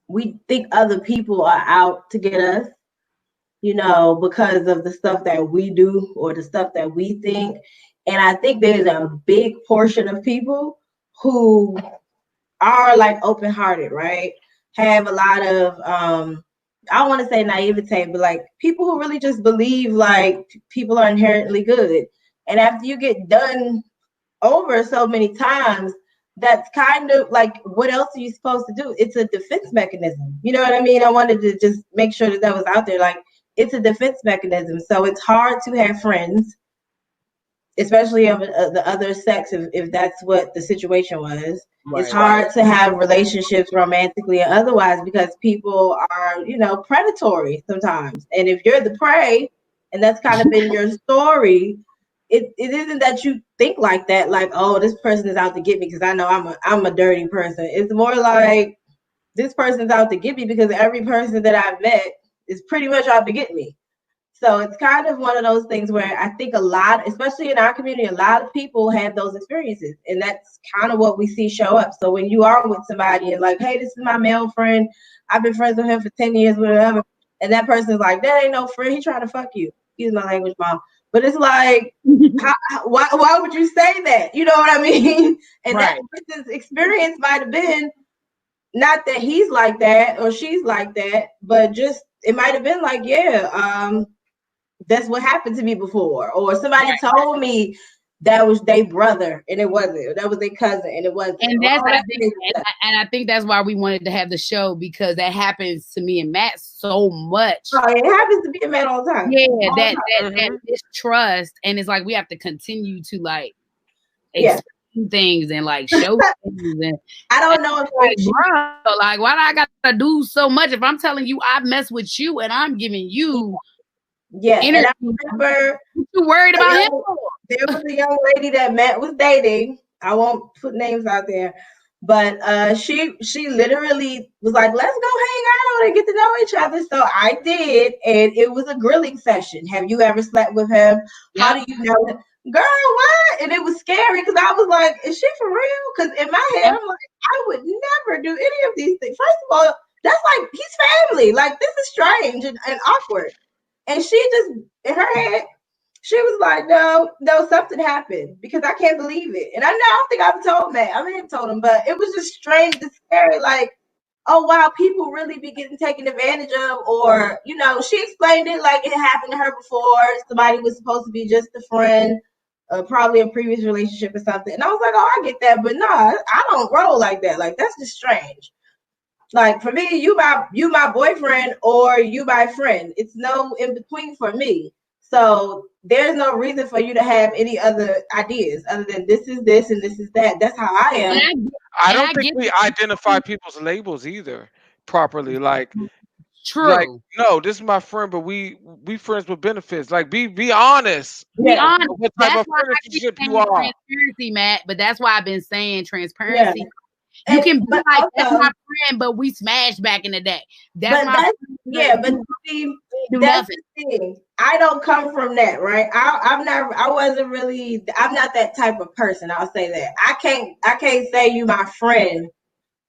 we think other people are out to get us, because of the stuff that we do or the stuff that we think. And I think there's a big portion of people who are like open hearted, right? Have a lot of I want to say naivete, but like people who really just believe like people are inherently good. And after you get done over so many times, that's kind of like what else are you supposed to do? It's a defense mechanism. You know what I mean? I wanted to just make sure that was out there. Like it's a defense mechanism. So it's hard to have friends especially of the other sex, if that's what the situation was. Right. It's hard to have relationships romantically and otherwise because people are, predatory sometimes. And if you're the prey, and that's kind of been your story, it isn't that you think like that, like, oh, this person is out to get me because I know I'm a dirty person. It's more like this person's out to get me because every person that I've met is pretty much out to get me. So it's kind of one of those things where I think a lot, especially in our community, a lot of people have those experiences. And that's kind of what we see show up. So when you are with somebody and like, hey, this is my male friend, I've been friends with him for 10 years, whatever. And that person's like, that ain't no friend. He trying to fuck you. Excuse my language, mom. But it's like, why would you say that? You know what I mean? And Right. that person's experience might have been not that he's like that or she's like that, but just it might have been like, yeah, that's what happened to me before, or somebody told me that was their brother and it wasn't, or that was their cousin and it wasn't. And I think that's why we wanted to have the show, because that happens to me and Matt so much. Oh, it happens to me and Matt all the time. Yeah, that mistrust, and it's like we have to continue to like explain things and like show things. And I don't know if like, bro, like, why do I gotta do so much if I'm telling you I mess with you and I'm giving you. Yeah, and I remember you worried about him. There was a young lady that Matt was dating. I won't put names out there, but she literally was like, "Let's go hang out and get to know each other." So I did, and it was a grilling session. Have you ever slept with him? Yep. How do you know him? Girl, what? And it was scary because I was like, "Is she for real?" Because in my head, I'm like, I would never do any of these things. First of all, that's like he's family. Like, this is strange and awkward. And she just, in her head, she was like, no, something happened because I can't believe it. And I don't think I've told Matt. I may have told him, but it was just strange and scary. Like, oh, wow, people really be getting taken advantage of. Or, she explained it like it happened to her before. Somebody was supposed to be just a friend, probably a previous relationship or something. And I was like, oh, I get that. But no, I don't roll like that. Like, that's just strange. Like, for me, you my boyfriend or you my friend. It's no in between for me. So there's no reason for you to have any other ideas other than this is this and this is that. That's how I am. I don't think we identify people's labels either properly. Like, true. Like, no, this is my friend, but we friends with benefits. Like, be honest. Be honest. What type of relationship you are? Transparency, Matt. But that's why I've been saying transparency. Yeah. You can be like, also, that's my friend, but we smashed back in the day. That's my friend. Yeah, but see, that's the thing. I don't come from that, right? I'm not that type of person. I'll say that. I can't say you my friend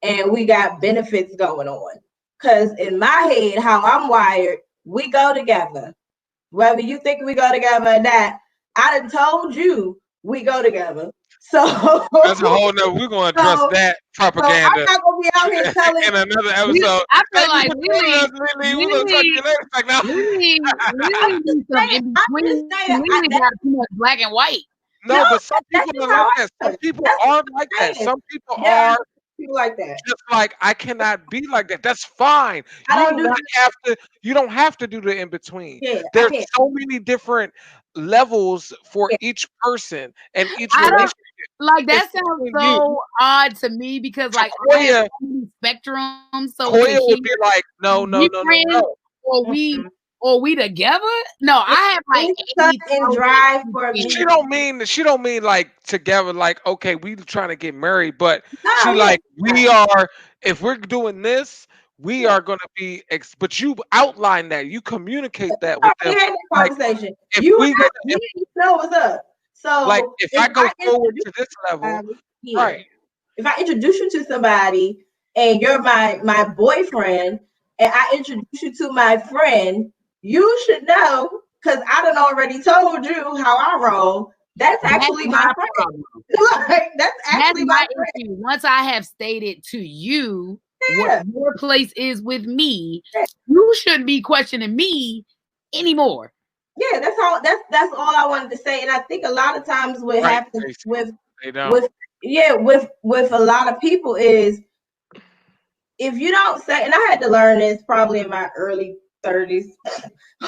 and we got benefits going on. Because in my head, how I'm wired, we go together. Whether you think we go together or not, I done told you we go together. So that's a whole nother. We're going to address that propaganda. So I'm not going to be out here telling in another episode. I feel like we going to talk to you later. Like, no. We got too much black and white. No, but some people are like that. Some people are like that. Some people are people like that. Just like, I cannot be like that. That's fine. You don't have to do the in between. Yeah, there's so many different levels for each person and each relationship. Like, that sounds so odd to me because like I have so many spectrums. So Koya would be like, no. Or we together? No, I have like and drive for me. She don't mean like together, like, okay, we trying to get married, but she like, we are, if we're doing this, we are going to be, but you outline that, you communicate that with them. Conversation. Like, you know what's up. So like, if I go forward to this level, right. If I introduce you to somebody and you're my boyfriend and I introduce you to my friend, you should know, because I done already told you how I roll. That's actually my friend. Like, that's actually my issue. Once I have stated to you what your place is with me, you shouldn't be questioning me anymore. Yeah, that's all. That's all I wanted to say. And I think a lot of times what happens with a lot of people is if you don't say, and I had to learn this probably in my early 30s,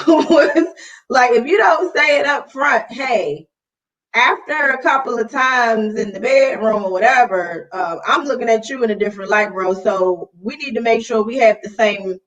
was like, if you don't say it up front, hey, after a couple of times in the bedroom or whatever, I'm looking at you in a different light, bro. So we need to make sure we have the same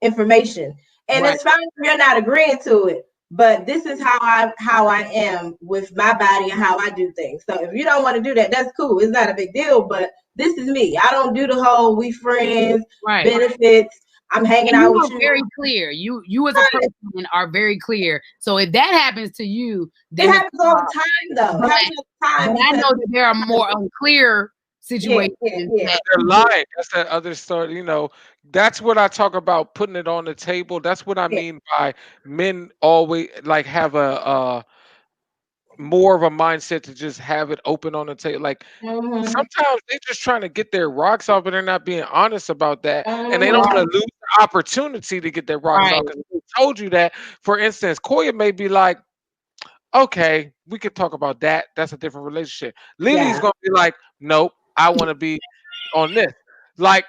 information. And Right. it's fine if you're not agreeing to it, but this is how I am with my body and how I do things. So if you don't want to do that, that's cool. It's not a big deal, but this is me. I don't do the whole we friends, Right. benefits. I'm hanging And out you with are you. very clear. You as a person are very clear. So if that happens to you, It then happens all the time, though. It happens all the time. but I know that there are more unclear situations. Yeah. They're lying. That's that other story. That's what I talk about, putting it on the table. That's what I mean by men always like have a more of a mindset to just have it open on the table. Like sometimes they're just trying to get their rocks off, but they're not being honest about that, and they don't want to lose the opportunity to get their rocks off. Right. Because they told you that, for instance, Koya may be like, okay, we could talk about that. That's a different relationship. Lily's Yeah. gonna be like, nope, I want to be on this. Like,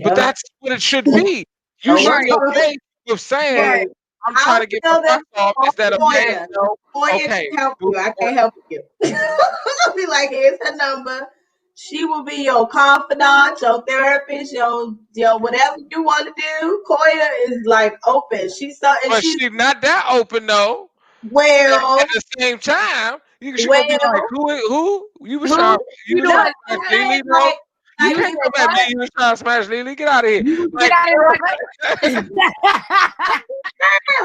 but Yep. that's what it should be. You So should what be okay with saying, right. I'm I'll trying to get my feel this rocks off. Is that okay? Toya. No. Toya Okay. can help Move you. I forward. can't help you. I'll be like, here's her number. She will be your confidant, your therapist, your whatever you want to do. Koya is like open. She's so, and But she's she's not that open though. well, At the same time, she gonna be like, well, who? You was Who? trying, you You was know trying what? to smash like, Lily, though. You like can't you come at me. You was trying to smash Lily. Get out of here. You Like, get out of here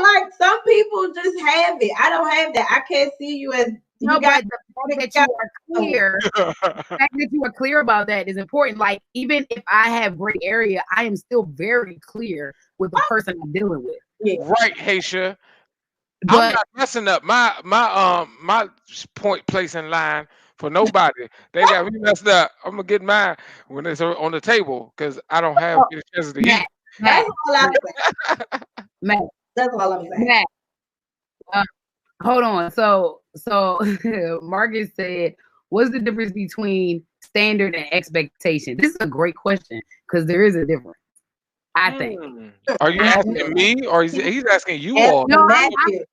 like some people just have it. I don't have that. I can't see you as No, you got. but the fact that you are clear, the fact that you are clear about that is important. Like, even if I have gray area, I am still very clear with the person I'm dealing with. Yeah. right, Haisha. I'm But not messing up my point place in line for nobody. They got me messed up. I'm gonna get mine when it's on the table because I don't have oh, any chances to Matt, eat. Matt, That's all I'm saying. Matt, That's all I'm saying. Matt, uh, hold on. So Marcus said, what's the difference between standard and expectation? This is a great question because there is a difference, I think. Are you I asking think. me or he's asking you Ask all? No, Matthew.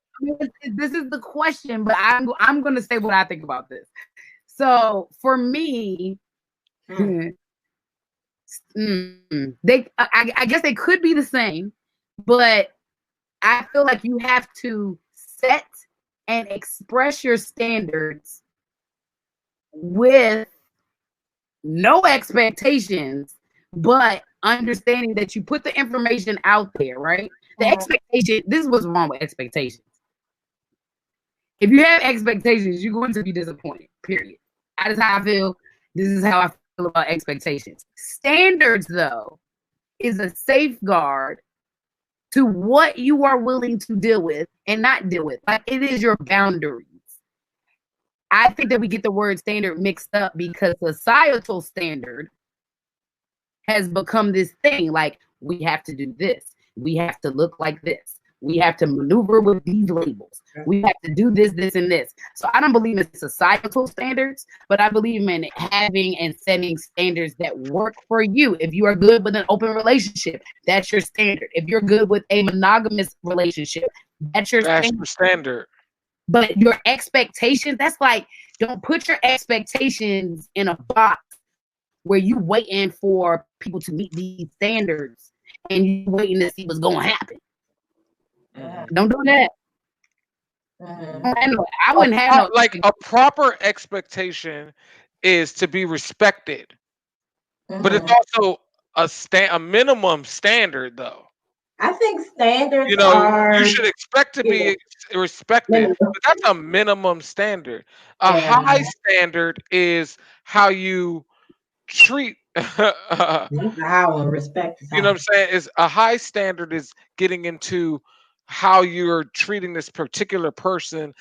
this is the question, but I'm going to say what I think about this. So for me, I guess they could be the same, but I feel like you have to set and express your standards with no expectations, but understanding that you put the information out there, right? The expectation, this is what's wrong with expectations. If you have expectations, you're going to be disappointed, period. That is how I feel. This is how I feel about expectations. Standards, though, is a safeguard to what you are willing to deal with and not deal with. Like, it is your boundaries. I think that we get the word standard mixed up because societal standard has become this thing. Like, we have to do this. We have to look like this. We have to maneuver with these labels. We have to do this, this, and this. So I don't believe in societal standards, but I believe in having and setting standards that work for you. If you are good with an open relationship, that's your standard. If you're good with a monogamous relationship, that's your standard. But your expectations, that's like, don't put your expectations in a box where you waiting for people to meet these standards and you waiting to see what's going to happen. Don't do that. I wouldn't have no. Like, a proper expectation is to be respected, but it's also a minimum standard, though. I think standards You should expect to be respected, but that's a minimum standard. A high standard is how you treat. How and respect. You know what I'm saying? Is a high standard is getting into how you're treating this particular person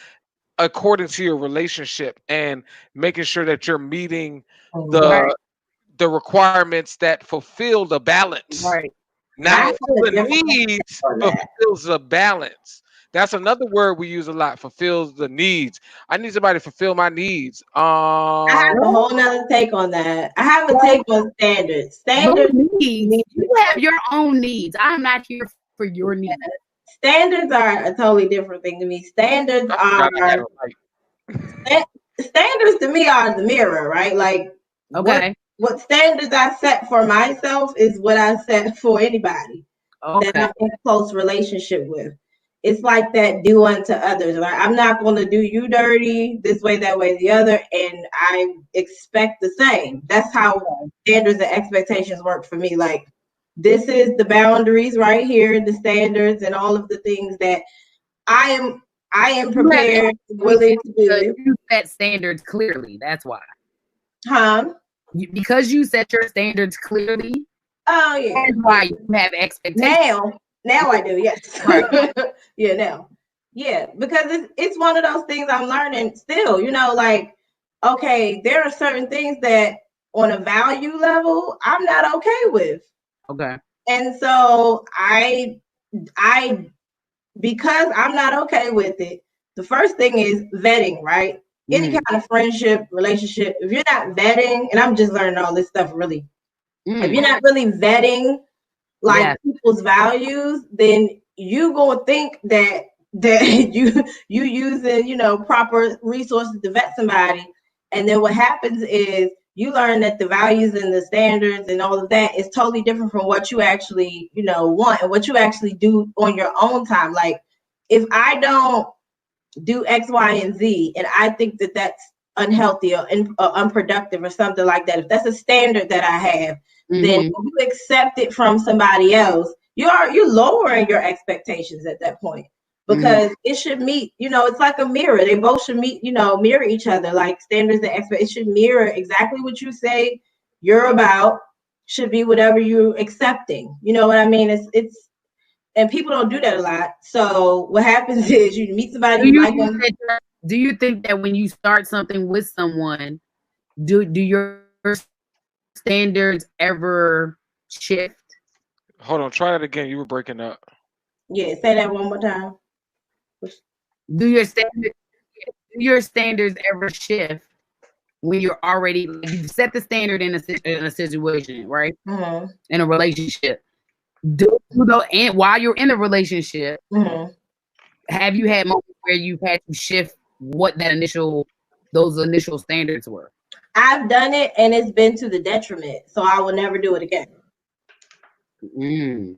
according to your relationship and making sure that you're meeting the requirements that fulfill the balance. Right. Not the needs, fulfills the balance. That's another word we use a lot. Fulfills the needs. I need somebody to fulfill my needs. I have a whole nother take on that. I have a take on standards. Standards needs. You have your own needs. I'm not here for your needs. Standards are a totally different thing to me. Standards are standards to me are the mirror, right? Like Okay. what standards I set for myself is what I set for anybody that Okay. I'm in close relationship with. It's like that do unto others. Like I'm not going to do you dirty this way, that way, the other, and I expect the same. That's how standards and expectations work for me. Like this is the boundaries right here, the standards and all of the things that I am prepared, willing to do. You set standards clearly. That's why. Huh? Because you set your standards clearly. Oh yeah. That's why you have expectations. Now I do, yes. Right. Yeah, now. Yeah, because it's one of those things I'm learning still, like, okay, there are certain things that on a value level I'm not okay with. Okay. And so I because I'm not okay with it, the first thing is vetting, right? Any kind of friendship, relationship, if you're not vetting, and I'm just learning all this stuff really, if you're not really vetting like people's values, then you gonna think that you using proper resources to vet somebody, and then what happens is you learn that the values and the standards and all of that is totally different from what you actually want and what you actually do on your own time. Like if I don't do X, Y, and Z, and I think that that's unhealthy or unproductive or something like that, if that's a standard that I have, then when you accept it from somebody else, you're lowering your expectations at that point because it should meet, it's like a mirror. They both should meet, mirror each other, like standards and expectations. It should mirror exactly what you say you're about, should be whatever you're accepting. You know what I mean? It's and people don't do that a lot. So what happens is you meet somebody, you like them. Do you think that when you start something with someone, do your standards ever shift? Hold on, try that again. You were breaking up. Yeah, say that one more time. Do your standards ever shift when you're already you've set the standard in a situation, right? In a relationship. And while you're in a relationship, have you had moments where you've had to shift what those initial standards were? I've done it and it's been to the detriment, so I will never do it again.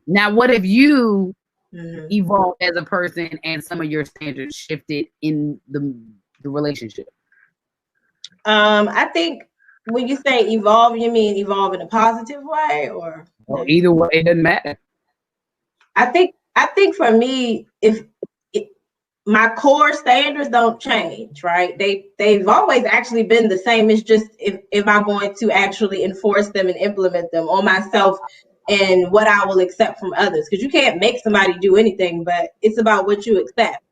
Now, what if you evolved as a person and some of your standards shifted in the relationship? I think when you say evolve, you mean evolve in a positive way, or either way, it doesn't matter. I think for me, if my core standards don't change, right? They've always actually been the same. It's just if I'm going to actually enforce them and implement them on myself and what I will accept from others. Because you can't make somebody do anything, but it's about what you accept.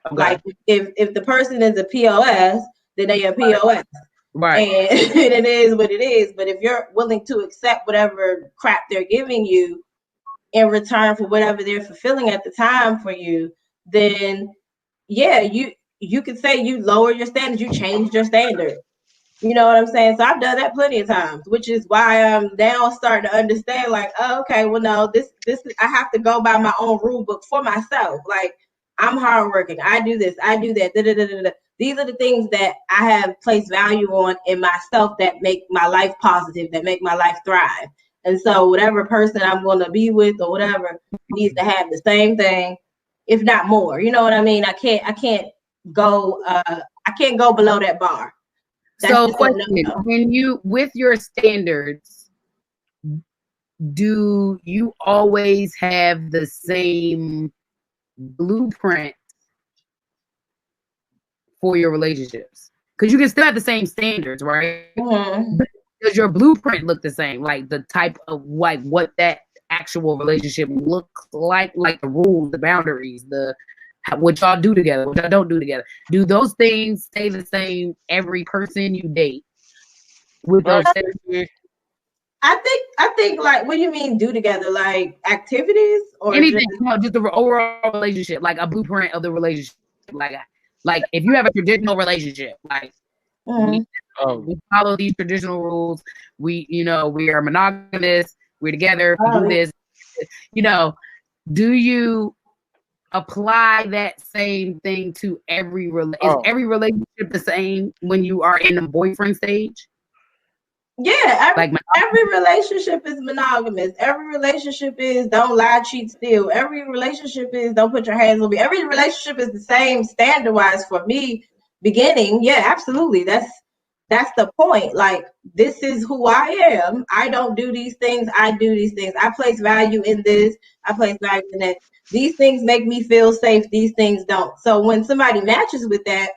Okay. Like if the person is a POS, then they are POS. Right. And it is what it is. But if you're willing to accept whatever crap they're giving you in return for whatever they're fulfilling at the time for you, then yeah, you could say you lower your standards, you changed your standard. You know what I'm saying? So I've done that plenty of times, which is why I'm now starting to understand, like, oh, okay, well, no, this I have to go by my own rule book for myself. Like, I'm hardworking. I do this. I do that. Da, da, da, da, da. These are the things that I have placed value on in myself that make my life positive, that make my life thrive. And so whatever person I'm going to be with or whatever needs to have the same thing, if not more. You know what I mean? I can't go below that bar. So question, when you, with your standards, do you always have the same blueprint for your relationships? Because you can still have the same standards, right? Does your blueprint look the same? Like the type of like what that actual relationship looks like the rules, the boundaries, what y'all do together, what y'all don't do together. Do those things stay the same every person you date? With those I think like, what do you mean do together? Like activities or anything? Just the overall relationship, like a blueprint of the relationship. Like if you have a traditional relationship, like we follow these traditional rules. We are monogamous. We're together. We do this. Do you apply that same thing to every is Oh, every relationship the same when you are in the boyfriend stage? Yeah, Like every relationship is monogamous. Every relationship is don't lie, cheat, steal. Every relationship is don't put your hands on me. Every relationship is the same standard wise for me. Beginning, yeah, absolutely. That's the point. Like, this is who I am. I don't do these things. I do these things. I place value in this. I place value in that. These things make me feel safe. These things don't. So when somebody matches with that,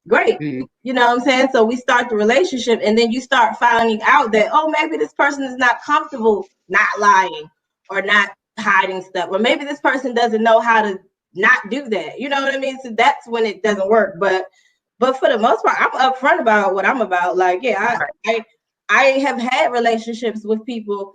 great. mm, You know what I'm saying? So we start the relationship, and then you start finding out that, oh, maybe this person is not comfortable not lying or not hiding stuff, or maybe this person doesn't know how to not do that. You know what I mean? So that's when it doesn't work. But for the most part, I'm upfront about what I'm about. Like, yeah, I have had relationships with people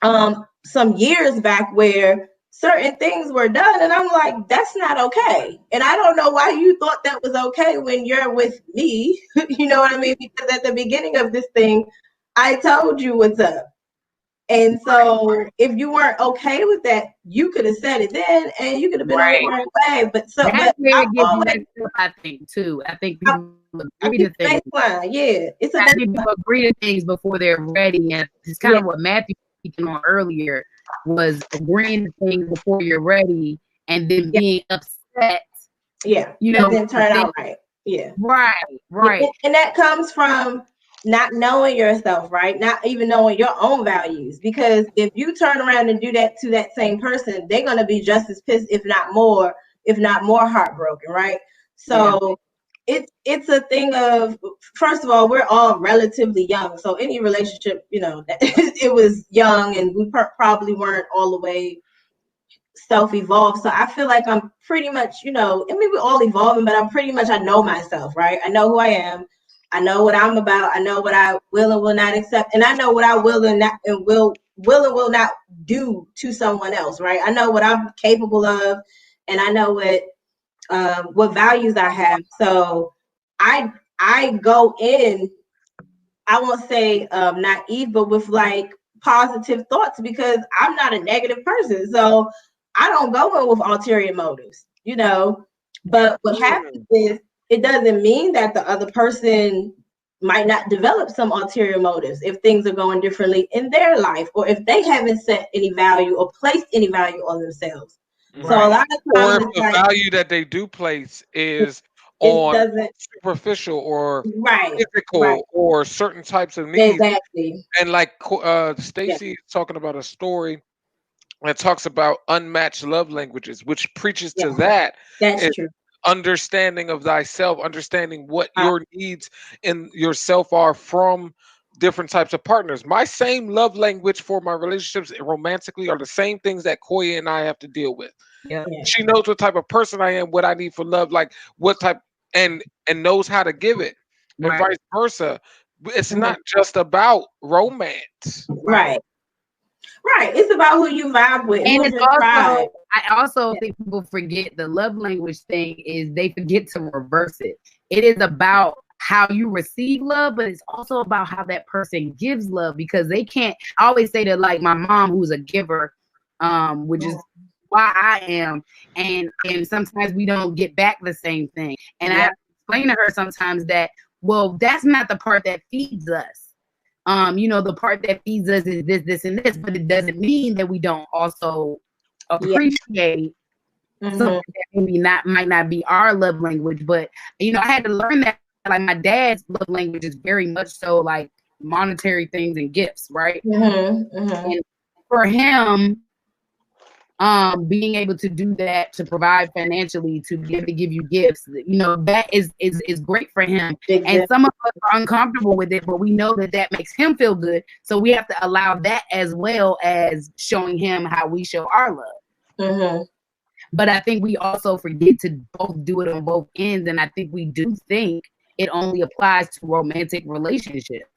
some years back where certain things were done, and I'm like, that's not okay. And I don't know why you thought that was okay when you're with me. You know what I mean? Because at the beginning of this thing, I told you what's up. And so if you weren't okay with that, you could have said it then, and you could have been on right. your own way. That's But where I'm it gets always, messed up, I think, too. I think I, people I agree think to things. baseline, yeah, it's a I think baseline. people agree to things before they're ready. And it's kind Yeah, of what Matthew was speaking on earlier, was agreeing to things before you're ready and then yeah, being upset, yeah. you That know, didn't turn out right. Yeah. right, Yeah, right. and that comes from not knowing yourself, right? Not even knowing your own values. Because if you turn around and do that to that same person, they're gonna be just as pissed, if not more heartbroken, right? Yeah. So it's a thing of, first of all, we're all relatively young. So any relationship, it was young, and we probably weren't all the way self-evolved. So I feel like I'm pretty much, I mean, we're all evolving, but I know myself, right? I know who I am. I know what I'm about. I know what I will and will not accept. And I know what I will and not and will not do to someone else, right? I know what I'm capable of, and I know what values I have. So I go in, I won't say naive, but with like positive thoughts, because I'm not a negative person. So I don't go in with ulterior motives. But what happens mm, is, it doesn't mean that the other person might not develop some ulterior motives if things are going differently in their life, or if they haven't set any value or placed any value on themselves. So a mhm. Right. lot of Or times if it's the like value that they do place is it on doesn't. superficial or Right, physical or certain types of needs. exactly. And like Yeah, Stacy is talking about a story that talks about unmatched love languages, which preaches yeah, to that that's is true. understanding of thyself, understanding what Uh, your needs in yourself are from different types of partners. My same love language for my relationships romantically are the same things that Koya and I have to deal with. Yeah. yeah, She knows what type of person I am, what I need for love, like what type, and knows how to give it, and Right. vice versa. It's mhm, not just about romance. Right. right. Right. It's about who you vibe with, And who's it's your tribe. also, I also Yeah. think people forget the love language thing is they forget to reverse it. It is about how you receive love, but it's also about how that person gives love, because they can't. I always say that, like my mom, who's a giver, which is why I am, and sometimes we don't get back the same thing. And I Yeah. have to explain to her sometimes that, well, that's not the part that feeds us. The part that feeds us is this, and this, but it doesn't mean that we don't also Yeah. appreciate something Hmm. that maybe not might not be our love language. But I had to learn that, like, my dad's love language is very much so like monetary things and gifts, right? Hmm. Hmm. And for him, being able to do that, to provide financially, to be able to give you gifts, that is great for him. And Exactly. some of us are uncomfortable with it, but we know that that makes him feel good, so we have to allow that, as well as showing him how we show our love. Hmm. But I think we also forget to both do it on both ends, and I think we do think it only applies to romantic relationships.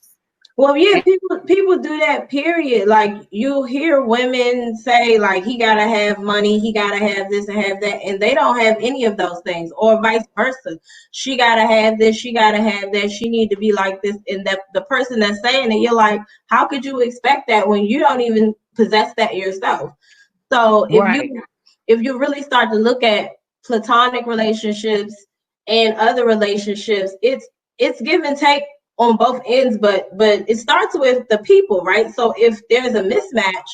Well, yeah, And people do that, period. Like, you hear women say, like, he gotta have money, he gotta have this and have that, and they don't have any of those things, or vice versa. She gotta have this, she gotta have that, she need to be like this, and that the person that's saying it, you're like, how could you expect that when you don't even possess that yourself? So if right, you if you really start to look at platonic relationships and other relationships, it's give and take on both ends, but it starts with the people, right? So if there's a mismatch,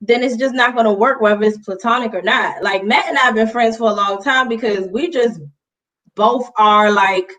then it's just not going to work, whether it's platonic or not. Like Matt and I have been friends for a long time because we just both are like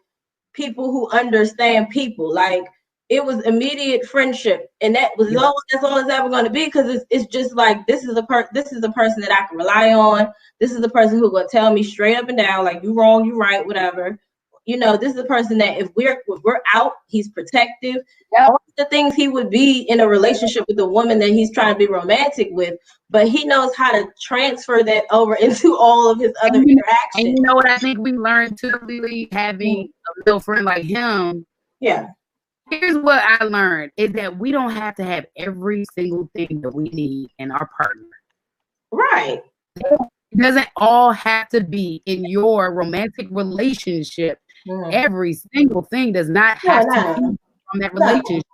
people who understand people. Like it was immediate friendship, and that's all it's ever going to be, because it's just like this is a person that I can rely on. This is the person who will tell me straight up and down, like, you wrong, you right, whatever. You know, this is a person that if we're out, he's protective. All the things he would be in a relationship with a woman that he's trying to be romantic with, but he knows how to transfer that over into all of his other interactions. And you know what I think we learned too, really, having a real friend like him. Yeah. Here's what I learned is that we don't have to have every single thing that we need in our partner. Right. It doesn't all have to be in your romantic relationship. Every single thing does not have to be from that relationship.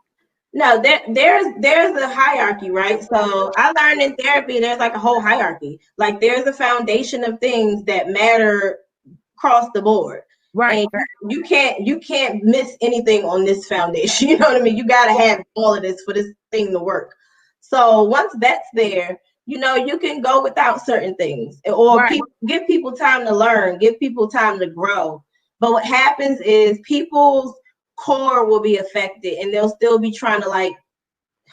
No, there's a hierarchy, right? So I learned in therapy there's like a whole hierarchy. Like there's a foundation of things that matter across the board. Right. And you can't miss anything on this foundation. You know what I mean? You gotta have all of this for this thing to work. So once that's there, you know, you can go without certain things, or give people time to learn, give people time to grow. But what happens is people's core will be affected, and they'll still be trying to like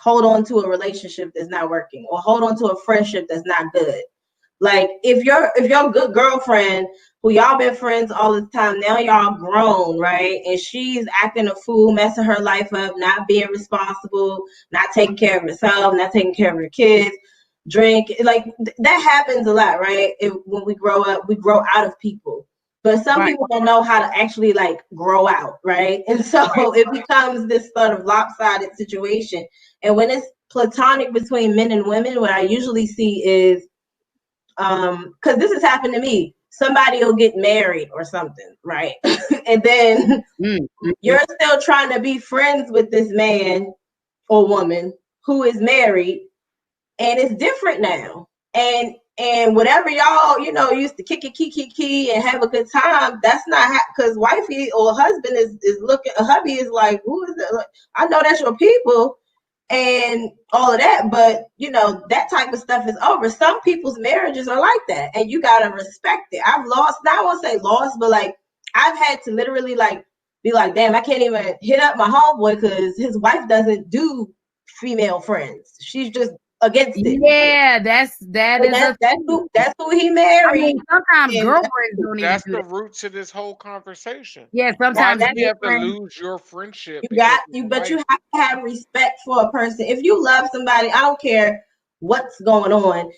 hold on to a relationship that's not working, or hold on to a friendship that's not good. Like if your good girlfriend who y'all been friends all the time, now y'all grown, right? And she's acting a fool, messing her life up, not being responsible, not taking care of herself, not taking care of her kids, drink. Like that happens a lot, right? When we grow up, we grow out of people. But some people don't know how to actually like grow out, right? And so it becomes this sort of lopsided situation. And when it's platonic between men and women, what I usually see is, because this has happened to me, somebody will get married or something, right? And then you're still trying to be friends with this man or woman who is married, and it's different now. And whatever y'all, you know, used to kick it, key, and have a good time, that's not because wifey or husband is looking, a hubby is like, who is that? Like, I know that's your people and all of that, but you know, that type of stuff is over. Some people's marriages are like that, and you gotta respect it. I've lost, now I won't say lost, but like I've had to literally like be like, damn, I can't even hit up my homeboy because his wife doesn't do female friends. She's just against it. Yeah, that's who he married. I mean, sometimes girlfriends don't even That's do the that. root to this whole conversation. Yeah, sometimes Why do you have to lose your friendship? But you have to have respect for a person. If you love somebody, I don't care what's going on.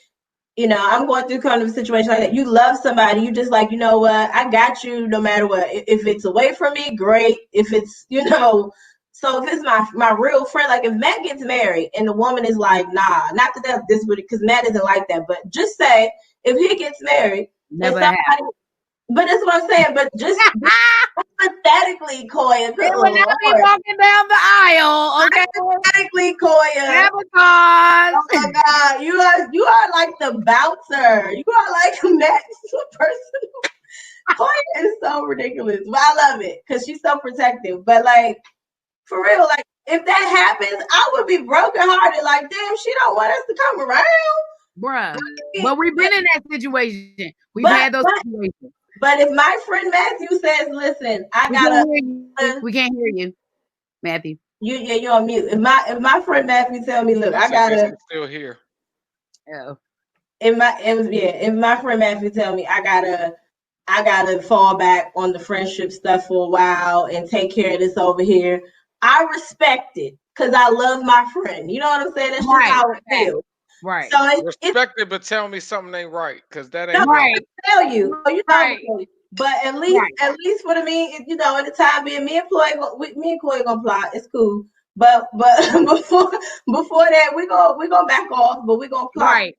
You know, I'm going through kind of a situation like that. You love somebody, you just like, you know what, I got you no matter what. If it's away from me, great. If it's, you know, so if it's my real friend, like if Matt gets married and the woman is like, nah, not that that's this would, because Matt isn't like that, but just say if he gets married, never and somebody, but that's what I'm saying. But just hypothetically, Koya, they would never be walking down the aisle, okay? Hypothetically, Koya. Avatars. Oh my God, you are like the bouncer. You are like Matt's person. Koya is so ridiculous, but I love it because she's so protective. But like, for real, like if that happens, I would be brokenhearted. Like, damn, she don't want us to come around, bruh. But we've been in that situation. We've had those situations. But if my friend Matthew says, "Listen, we can't hear you, Matthew. You're on mute." If my friend Matthew tell me, "Look, I gotta," still here. Oh. If my friend Matthew tell me, I gotta fall back on the friendship stuff for a while and take care of this over here, I respect it because I love my friend. You know what I'm saying? That's just how it feels. Right. So respect it, but tell me something ain't right, because that ain't right. Tell you, you know. Right. But at least for me, you know, at the time being, me and Chloe gonna plot. It's cool. But before that, we gonna back off. But we gonna plot. Right.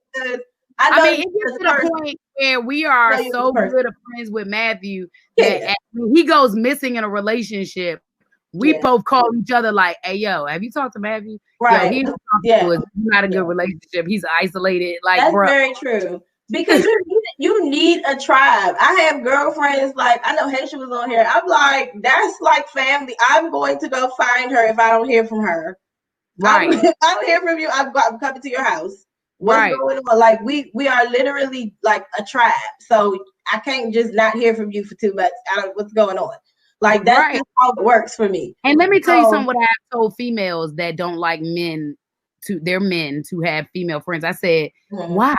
I mean, it gets to the point where we are so good of friends with Matthew that when he goes missing in a relationship, we both call each other like, "Hey, yo, have you talked to Matthew? Right. Yo, he's not a good relationship. He's isolated." Like, that's bro. very true. Because you need a tribe. I have girlfriends, like, I know Haitian was on here. I'm like, that's like family. I'm going to go find her if I don't hear from her. Right. I don't hear from you. I'm coming to your house. What's Right. going on? Like, we are literally like a tribe. So I can't just not hear from you for 2 months. I don't what's going on. Like, that's Right. just how it works for me. And let me tell you So, something what I've told females that don't like men to have female friends. I said, why?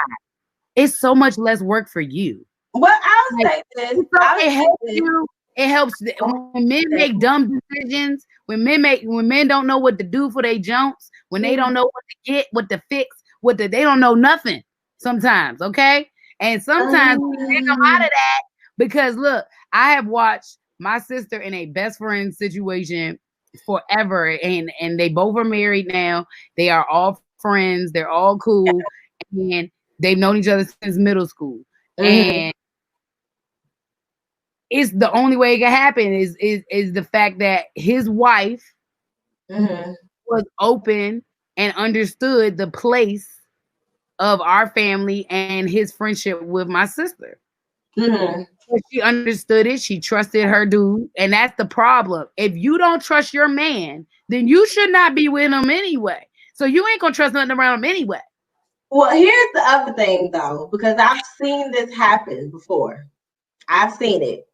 It's so much less work for you. Well, I'll Like, say this. so it helps you. It helps when men make dumb decisions, when men don't know what to do for their jumps, when they don't know what to get, what to fix, they don't know nothing sometimes, okay? And sometimes we take them out of that because look, I have watched my sister in a best friend situation forever, and they both are married now. They are all friends, they're all cool, and they've known each other since middle school. And it's the only way it can happen is the fact that his wife was open and understood the place of our family and his friendship with my sister. She understood it. She trusted her dude. And that's the problem. If you don't trust your man, then you should not be with him anyway. So you ain't going to trust nothing around him anyway. Well, here's the other thing, though, because I've seen this happen before. I've seen it.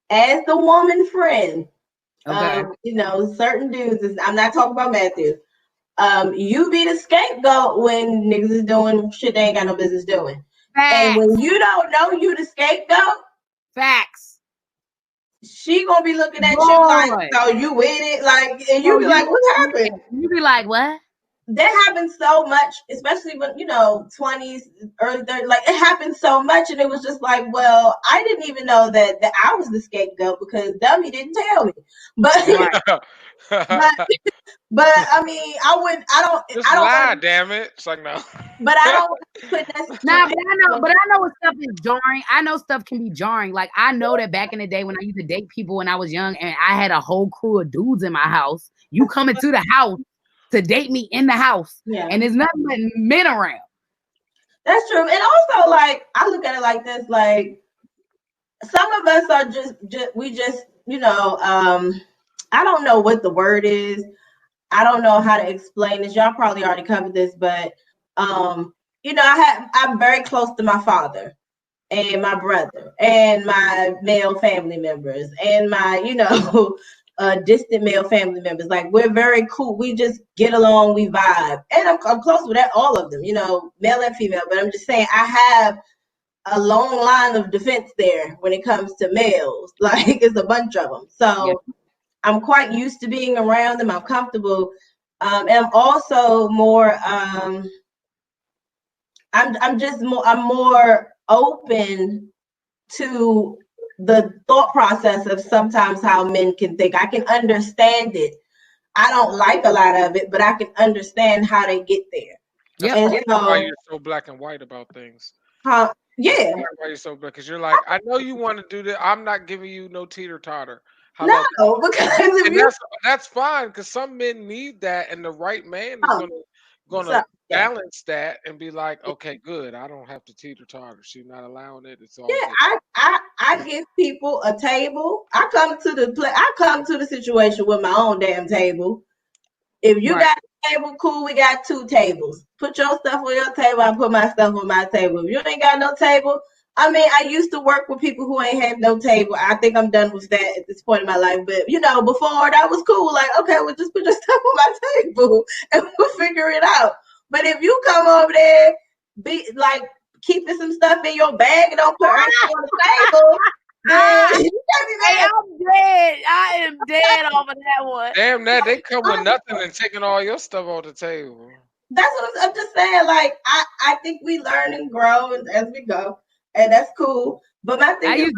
As the woman friend, certain dudes, I'm not talking about Matthew, you be the scapegoat when niggas is doing shit they ain't got no business doing. Facts. And when you don't know you the scapegoat, facts, she gonna be looking at you like, so you with it? Like, and you be like, what happened? You be like, what? That happens so much, especially when 20s, early 30s. Like, it happened so much, and it was just like, well, I didn't even know that I was the scapegoat because dummy didn't tell me. But but I mean, I don't lie, damn it. It's like, no. But I don't put that. But I know stuff is jarring. I know stuff can be jarring. Like, I know that back in the day when I used to date people when I was young and I had a whole crew of dudes in my house, you coming to the house to date me in the house, and there's nothing but men around. That's true. And also, like, I look at it like this, like, some of us are just I don't know what the word is. I don't know how to explain this. Y'all probably already covered this, but I'm very close to my father and my brother and my male family members and my, distant male family members. Like, we're very cool. We just get along, we vibe. And I'm close with all of them, male and female. But I'm just saying, I have a long line of defense there when it comes to males. Like, it's a bunch of them. So I'm quite used to being around them. I'm comfortable. And I'm also more, I'm more open to the thought process of sometimes how men can think. I can understand it. I don't like a lot of it, but I can understand how they get there. That's why you're so black and white about things. Yeah. That's why you're so black, because you're like, I know you want to do that. I'm not giving you no teeter totter. No, because that's fine, because some men need that, and the right man is gonna balance that and be like, okay, good. I don't have to teeter totter. She's not allowing it. It's all good. I give people a table. I come to the situation with my own damn table. If you got a table, cool. We got 2 tables. Put your stuff on your table. I put my stuff on my table. If you ain't got no table, I mean, I used to work with people who ain't had no table. I think I'm done with that at this point in my life. But, before that was cool. Like, okay, well, just put your stuff on my table and we'll figure it out. But if you come over there, be like keeping some stuff in your bag and don't put anything on the table, hey, I'm dead. I am dead off of that one. Damn that, they come with nothing and taking all your stuff off the table. That's what I'm just saying. Like, I think we learn and grow as we go. And that's cool. But my thing I used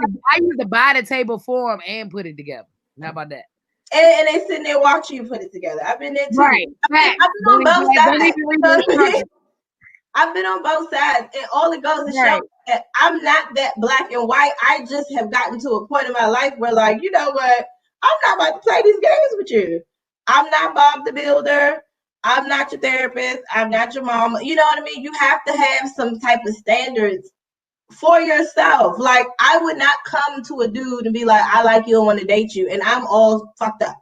to buy the table for them and put it together. How about that? And they sitting there watching you put it together. I've been there too. Right. I've been on both sides. I've been on both sides. And all it goes to show that I'm not that black and white. I just have gotten to a point in my life where, like, you know what? I'm not about to play these games with you. I'm not Bob the Builder. I'm not your therapist. I'm not your mama. You know what I mean? You have to have some type of standards for yourself. Like, I would not come to a dude and be like, I like you and want to date you, and I'm all fucked up.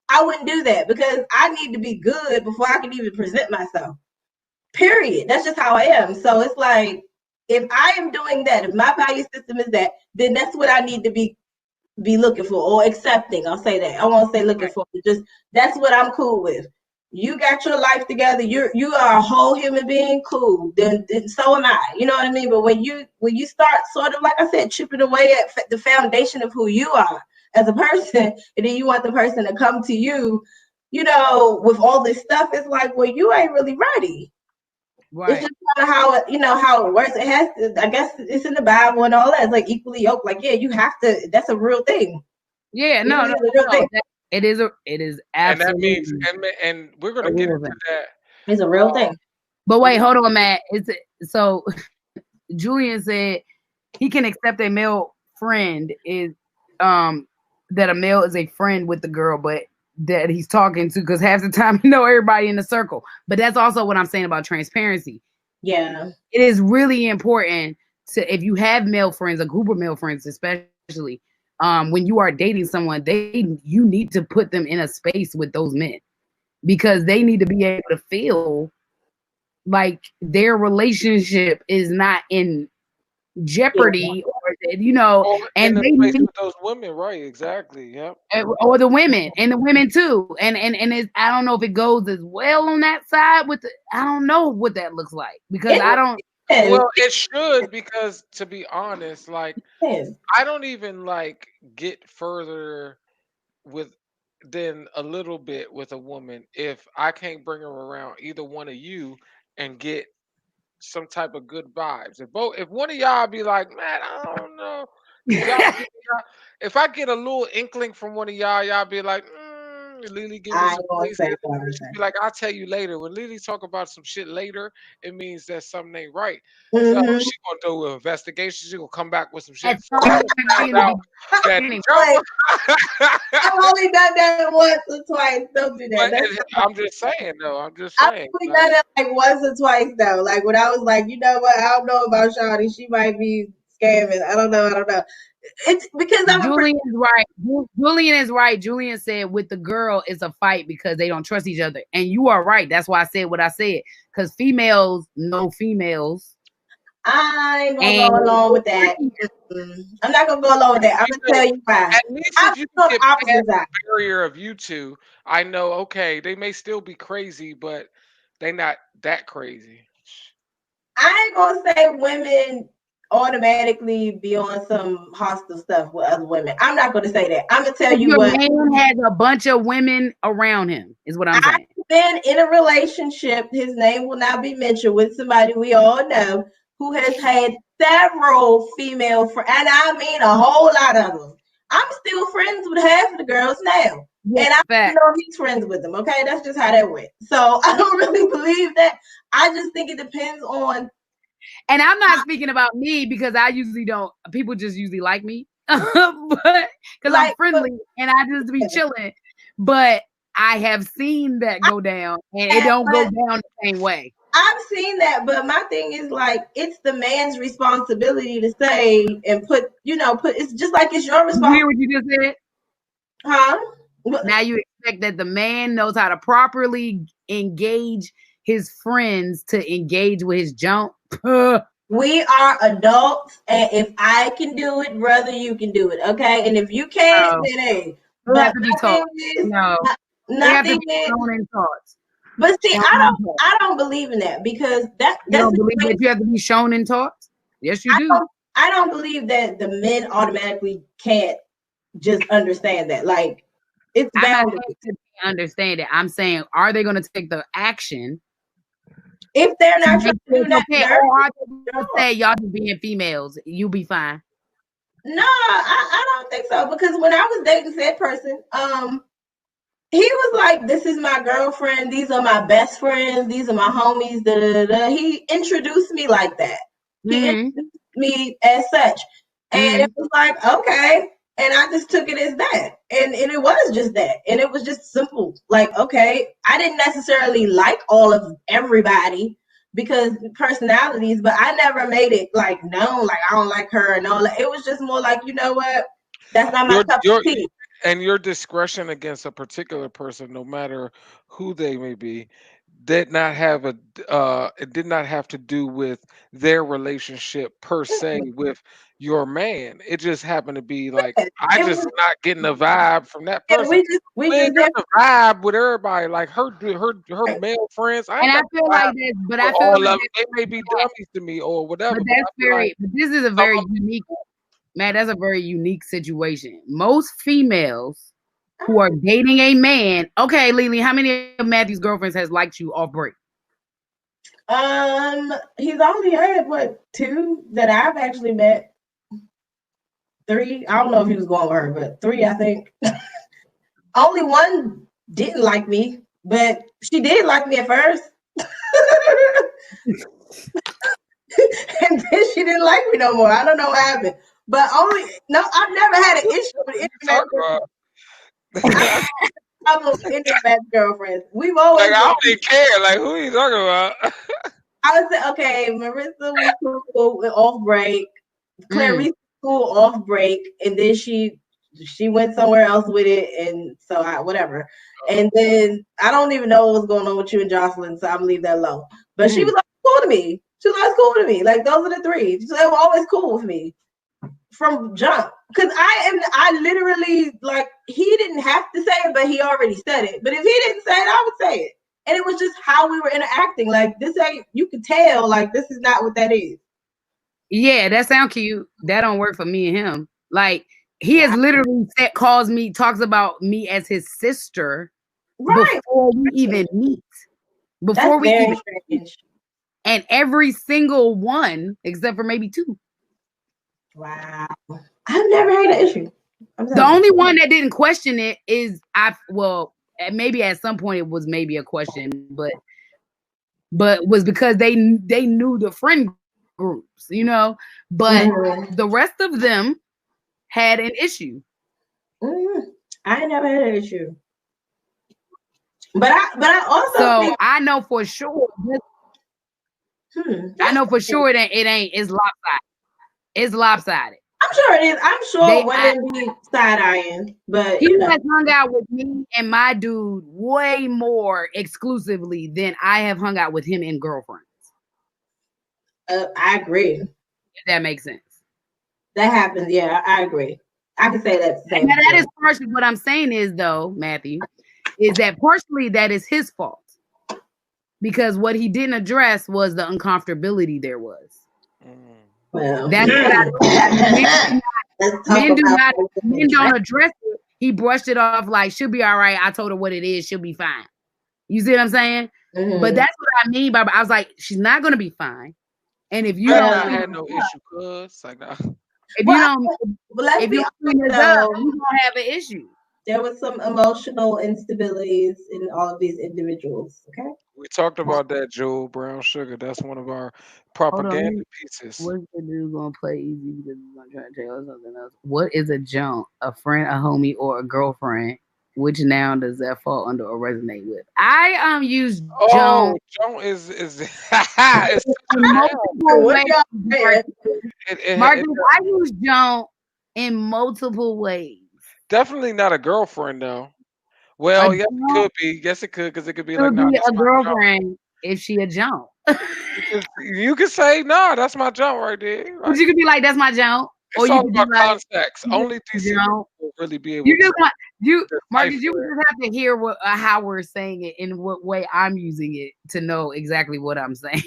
I wouldn't do that because I need to be good before I can even present myself. Period. That's just how I am. So it's like, if I am doing that, if my value system is that, then that's what I need to be looking for or accepting. I'll say that. I won't say looking for, just that's what I'm cool with. You got your life together. You are a whole human being. Cool. Then so am I. You know what I mean? But when you start sort of, like I said, chipping away at the foundation of who you are as a person, and then you want the person to come to you, you know, with all this stuff, it's like, well, you ain't really ready. Right. It's just kind of how it, you know, how it works. It has to, I guess it's in the Bible and all that. It's like equally yoked. Like, yeah, you have to. That's a real thing. Yeah, no, It's a real thing. it is absolutely. And that means, and we're gonna get into that. It's a real thing. But wait, hold on, Matt. So Julian said he can accept a male friend is that a male is a friend with the girl, but that he's talking to, because half the time you know everybody in the circle. But that's also what I'm saying about transparency. Yeah. It is really important to, if you have male friends, a group of male friends especially, when you are dating someone, you need to put them in a space with those men, because they need to be able to feel like their relationship is not in jeopardy, or you know, and they need with those women, right? Exactly. Yep. or the women too, and I don't know if it goes as well on that side with I don't know what that looks like, because I don't. Well, it should, because to be honest, like, I don't even like get further with than a little bit with a woman if I can't bring her around either one of you and get some type of good vibes. If one of y'all be like, man, I don't know, if I get a little inkling from one of y'all be like, Lily, give me some place. Be like, I'll tell you later. When Lily talk about some shit later, it means that something ain't right. So she gonna do an investigation. She gonna come back with some shit. I've only done that once or twice. Don't do that. I'm just saying, though. I'm just saying. I've only done it like once or twice, though. Like when I was like, you know what? I don't know about Shawty. She might be scamming. I don't know. It's because Julian is right. Julian is right. Julian said with the girl, it's a fight because they don't trust each other. And you are right. That's why I said what I said. Because females know females. I ain't gonna go along with that. I'm not gonna go along with that. I'm gonna tell you why. At least if you can get past the barrier of you two, I know, okay, they may still be crazy, but they not that crazy. I ain't gonna say women automatically be on some hostile stuff with other women. I'm not gonna say that. I'm gonna tell you what. Man has a bunch of women around him, is what I'm saying. I've been in a relationship, his name will not be mentioned, with somebody we all know who has had several female friends, and I mean a whole lot of them. I'm still friends with half of the girls now. Yes, and I know he's friends with them. Okay, that's just how that went. So I don't really believe that. I just think it depends on. And I'm not speaking about me, because I usually don't. People just usually like me, but because I'm friendly and I just be chilling. But I have seen that go down, and it don't go down the same way. I've seen that, but my thing is like, it's the man's responsibility to say and put. It's just like it's your responsibility. You hear what you just said? Huh? Now you expect that the man knows how to properly engage his friends to engage with his junk. We are adults, and if I can do it, brother, you can do it. Okay, and if you can't, then hey, but have to be taught. Nothing is. But see, I don't believe in that, because that's you don't believe that you have to be shown and taught. Yes, you do. I don't believe that the men automatically can't just understand that. Like, it's bound to understand it. I'm saying, are they going to take the action? If they're not trying to do that, or are they going to say y'all just being females, you'll be fine? No, I don't think so. Because when I was dating said person, he was like, "This is my girlfriend. These are my best friends. These are my homies." Da, da, da, da. He introduced me like that. He introduced me as such, and it was like, okay. And I just took it as that. And it was just that. And it was just simple. Like, okay, I didn't necessarily like all of everybody because personalities, but I never made it like known, like I don't like her and all that. It was just more like, you know what? That's not my Your cup your of tea. and your discretion against a particular person, no matter who they may be, did not have it did not have to do with their relationship per se with your man. It just happened to be like I It just was, not getting a vibe from that yeah, person. we I mean, just there's didn't. a vibe with everybody. Like her male friends. I And ain't I got feel a vibe like that, but with I feel all of like them. They may be dummies to me or whatever, but I feel like but this is a some very of unique, man. That's a very unique situation. Most females who are dating a man. Okay, Lily, how many of Matthew's girlfriends has liked you off break? He's only had what 2 that I've actually met. 3. I don't know if he was going with her, but 3, I think. Only one didn't like me, but she did like me at first. And then she didn't like me no more. I don't know what happened. But only no, I've never had an issue with any of talk my about. I've had a problem with any of my girlfriends. We've Like always I been don't even care. Like who are you talking about? I would say, okay, Marissa was cool with off break. Clarice Mm. was cool off break, and then she went somewhere else with it, and so I whatever. And then I don't even know what was going on with you and Jocelyn, so I'm gonna leave that alone. But she Mm. was always cool to me. She was always cool to me. Like those are the 3. So they were always cool with me from jump. Cause I literally like he didn't have to say it, but he already said it. But if he didn't say it, I would say it. And it was just how we were interacting. Like this ain't you could tell like this is not what that is. Yeah, that sound cute. That don't work for me and him. Like he has Wow. literally talks about me as his sister Right. before we even meet. Before That's we very even strange. and every single one, except for maybe 2. Wow. I've never had an issue. I'm The telling you. only one that didn't question it is maybe at some point it was maybe a question, but was because they knew the friend groups, but Mm-hmm. the rest of them had an issue. Mm-hmm. I never had an issue. But I also So think I know for sure. I that's know for sure that it ain't. It's lopsided. It's lopsided. I'm sure it is. I'm sure They, I, women be side eyeing, but he has hung out with me and my dude way more exclusively than I have hung out with him and girlfriends. I agree. If that makes sense. That happens. Yeah, I agree. I can say that the same Now that thing. is partially what I'm saying is though, Matthew, is that partially that is his fault because what he didn't address was the uncomfortability there was. Well, That's what let's talk men do about not men don't address it. He brushed it off like she'll be all right. I told her what it is. She'll be fine. You see what I'm saying? But that's what I mean by I was like, she's not gonna be fine. And if you Better don't not Well, have no issue, cuz like if you well, don't let's if be you don't honest clean this up, though. you gonna have an issue. There was some emotional instabilities in all of these individuals. Okay. we talked about that, Joe Brown Sugar. That's one of our Hold propaganda on. pieces. What's the dude gonna play easy because he's gonna try to tell us something else? What is a junk? A friend, a homie, or a girlfriend? Which noun does that fall under or resonate with? I use Oh, junk Joan is it's in multiple What ways. are y'all saying? it Marcus, I use junk in multiple ways. definitely not a girlfriend though. A Well, yes, it junk could be. Yes, it could, because it could be like, could nah, be that's a my jump. girlfriend if she a junk. You can say, nah, that's my jump right there. But Like, you could be like, that's my junk. Or it's you all could be about like, context. "You Only just DC people junk." will really be able You to just want Marcus, you decipher it. just have to hear how we're saying it and what way I'm using it to know exactly what I'm saying.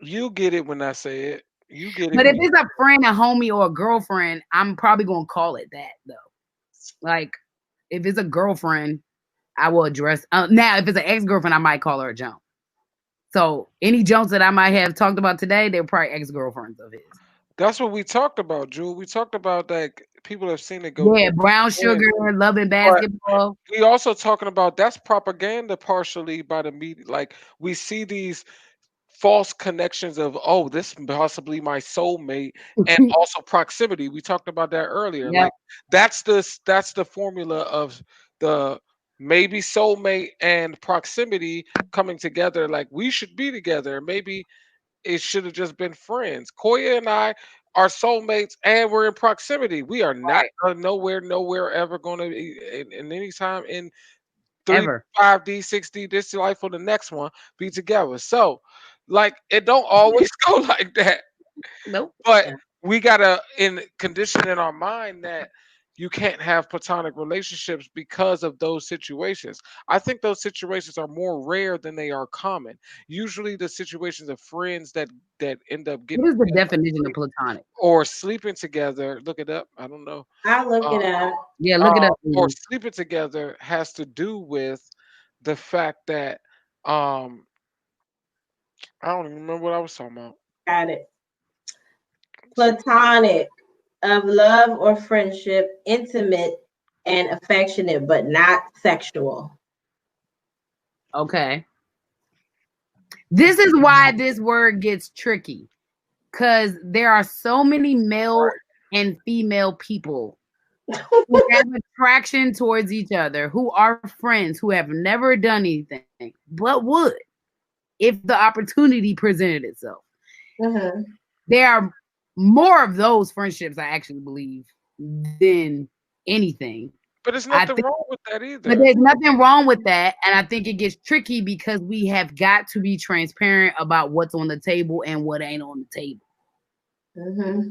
You get it when I say it. You get it But if when you. it's a friend, a homie, or a girlfriend, I'm probably gonna call it that though. Like if it's a girlfriend, I will address now if it's an ex-girlfriend, I might call her a junk. So any junks that I might have talked about today, they're probably ex-girlfriends of his. That's what we talked about, Jewel. We talked about that people have seen it go Yeah, both brown ways. sugar, loving But basketball. we also talking about that's propaganda partially by the media. Like we see these false connections of, oh, this possibly my soulmate, and also proximity. We talked about that earlier. Yep. Like that's the formula of the maybe soulmate and proximity coming together. Like we should be together. Maybe it should have just been friends. Koya and I are soulmates and we're in proximity. We are not Right. nowhere ever going to be in any time in 3D, Ever. 5D, 6D, this life or the next one be together. So, like, it don't always go like that. Nope. But Yeah. we gotta in condition in our mind that you can't have platonic relationships because of those situations. I think those situations are more rare than they are common. Usually, the situations of friends that end up What getting is the together definition of platonic? or sleeping together. Look it up. I don't know. I'll look Uh, it up. Yeah, look it up. or sleeping together has to do with the fact that I don't even remember what I was talking about. Got it. Platonic, of love or friendship, intimate and affectionate, but not sexual. Okay. This is why this word gets tricky. Because there are so many male and female people who have attraction towards each other, who are friends, who have never done anything, but would if the opportunity presented itself. Mm-hmm. There are more of those friendships, I actually believe, than anything. But there's I nothing think, wrong with that but either. there's nothing wrong with that. And I think it gets tricky because we have got to be transparent about what's on the table and what ain't on the table. Mm-hmm.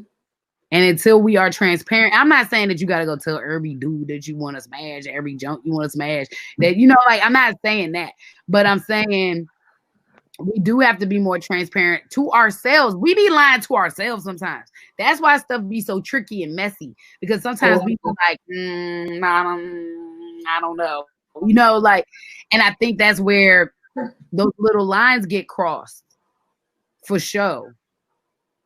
And until we are transparent, I'm not saying that you got to go tell every dude that you want to smash, every junk you want to smash, that, you know, like, I'm not saying that, but I'm saying we do have to be more transparent to ourselves. We be lying to ourselves sometimes. That's why stuff be so tricky and messy, because sometimes we be like, I don't know, you know, like, and I think that's where those little lines get crossed for show.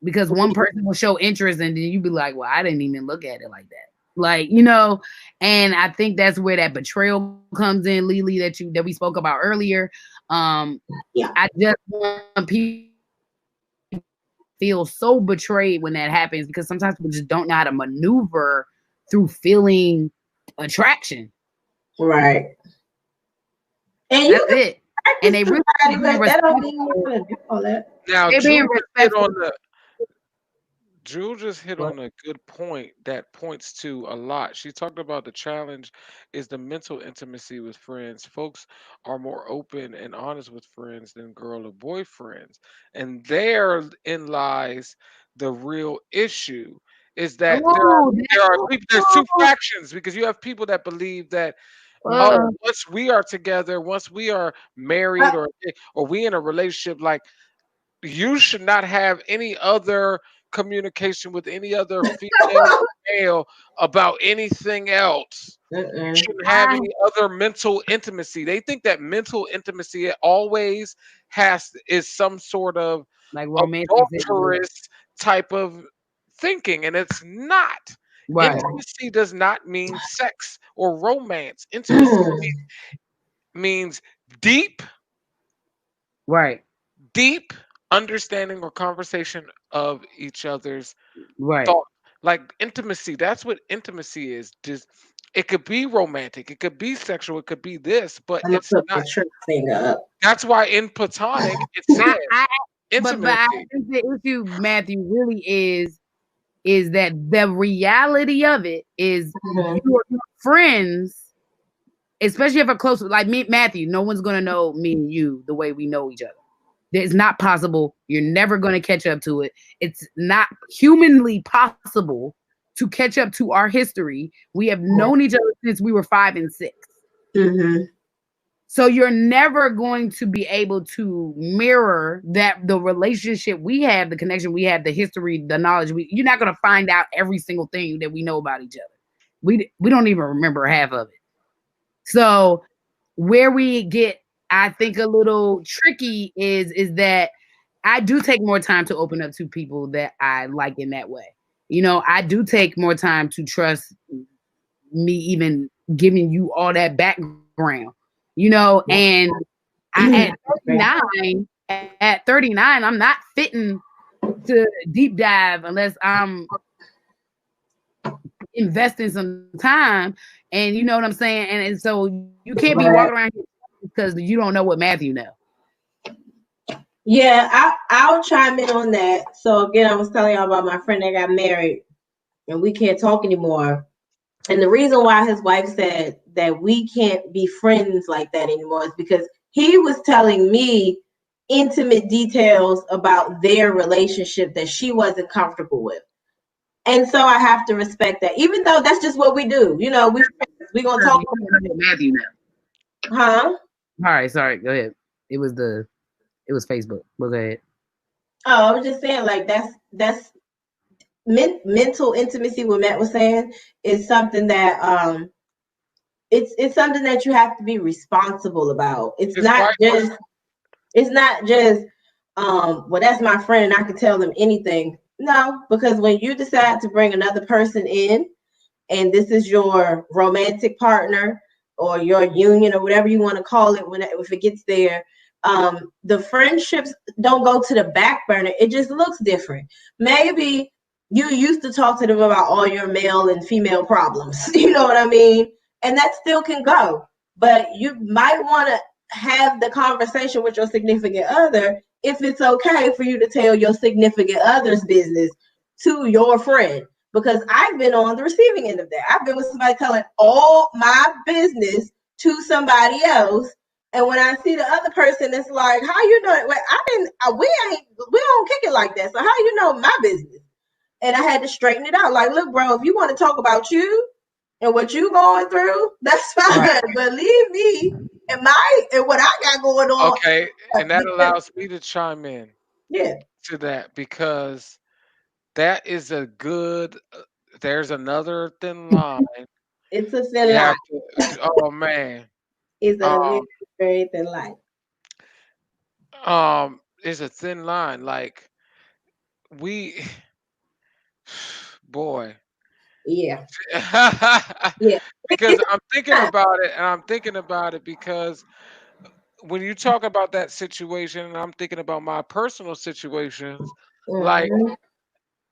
Because one person will show interest and then you be like, well, I didn't even look at it like that. Like, you know, and I think that's where that betrayal comes in, Lily, that we spoke about earlier. Yeah. I just want people to feel so betrayed when that happens, because sometimes people just don't know how to maneuver through feeling attraction. Right. And you That's can it. And they really but that don't mean you want to do all that. Now, they're being Drew just hit What? on a good point that points to a lot. She talked about the challenge is the mental intimacy with friends. Folks are more open and honest with friends than girl or boyfriends. And therein lies the real issue is that Oh, there's two factions, because you have people that believe that, oh, once we are together, once we are married or we in a relationship, like, you should not have any other communication with any other female or male about anything else. You shouldn't have any other mental intimacy. They think that mental intimacy always is some sort of like romantic adulterous type of thinking, and it's not. right. Intimacy does not mean sex or romance. Intimacy means deep Right. deep understanding or conversation of each other's Right. thought. Like intimacy, that's what intimacy is. Just, it could be romantic, it could be sexual, it could be this, but I'm gonna it's put not. the trick finger up. That's why in platonic it says But I intimacy. think the issue, Matthew, really is that the reality of it is your friends, especially if you're close, like me, Matthew, no one's gonna know me and you the way we know each other. It's not possible. You're never gonna catch up to it. It's not humanly possible to catch up to our history. We have known each other since we were 5 and 6. Mm-hmm. So you're never going to be able to mirror that, the relationship we have, the connection we have, the history, the knowledge. You're not going to find out every single thing that we know about each other. We don't even remember half of it. So where we get, I think, a little tricky is that I do take more time to open up to people that I like in that way. You know, I do take more time to trust me, even giving you all that background. You know, and I at 39, at 39, I'm not fitting to deep dive unless I'm investing some time. And you know what I'm saying? And so you can't be walking around here because you don't know what Matthew know. Yeah, I'll chime in on that. So again, I was telling y'all about my friend that got married and we can't talk anymore. And the reason why his wife said that we can't be friends like that anymore is because he was telling me intimate details about their relationship that she wasn't comfortable with. And so I have to respect that, even though that's just what we do. You know, we gonna talk about Matthew now. Huh? All right, sorry, go ahead. It was Facebook. Go ahead. Oh, I was just saying, like that's mental intimacy. What Matt was saying is something that it's something that you have to be responsible about. It's not just well, that's my friend and I can tell them anything. No, because when you decide to bring another person in and this is your romantic partner or your union or whatever you want to call it, when if it gets there, the friendships don't go to the back burner. It just looks different. Maybe you used to talk to them about all your male and female problems. You know what I mean? And that still can go. But you might want to have the conversation with your significant other if it's okay for you to tell your significant other's business to your friend. Because I've been on the receiving end of that. I've been with somebody telling all my business to somebody else. And when I see the other person, it's like, how you know it? Well, we don't kick it like that. So how you know my business? And I had to straighten it out. Like, look, bro, if you want to talk about you and what you going through, that's fine. Right. But leave me and what I got going on. Okay, and that allows me to chime in. Yeah. To that, because that is a good. There's another thin line. It's a thin line. Oh man. It's a very thin line. It's a thin line. Like we, boy. Yeah. Yeah. Because I'm thinking about it, and I'm thinking about it because when you talk about that situation, and I'm thinking about my personal situations, like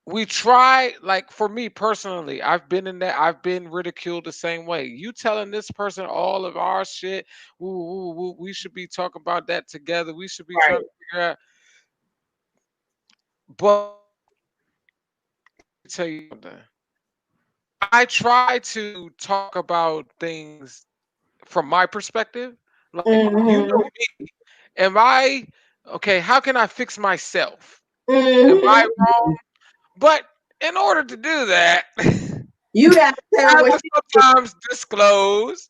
we try, like for me personally, I've been in that, I've been ridiculed the same way. You telling this person all of our shit, we should be talking about that together. We should be trying to figure out. But let me tell you something. I try to talk about things from my perspective. Like, you know me. Am I okay? How can I fix myself? Am I wrong? But in order to do that, you got to sometimes disclose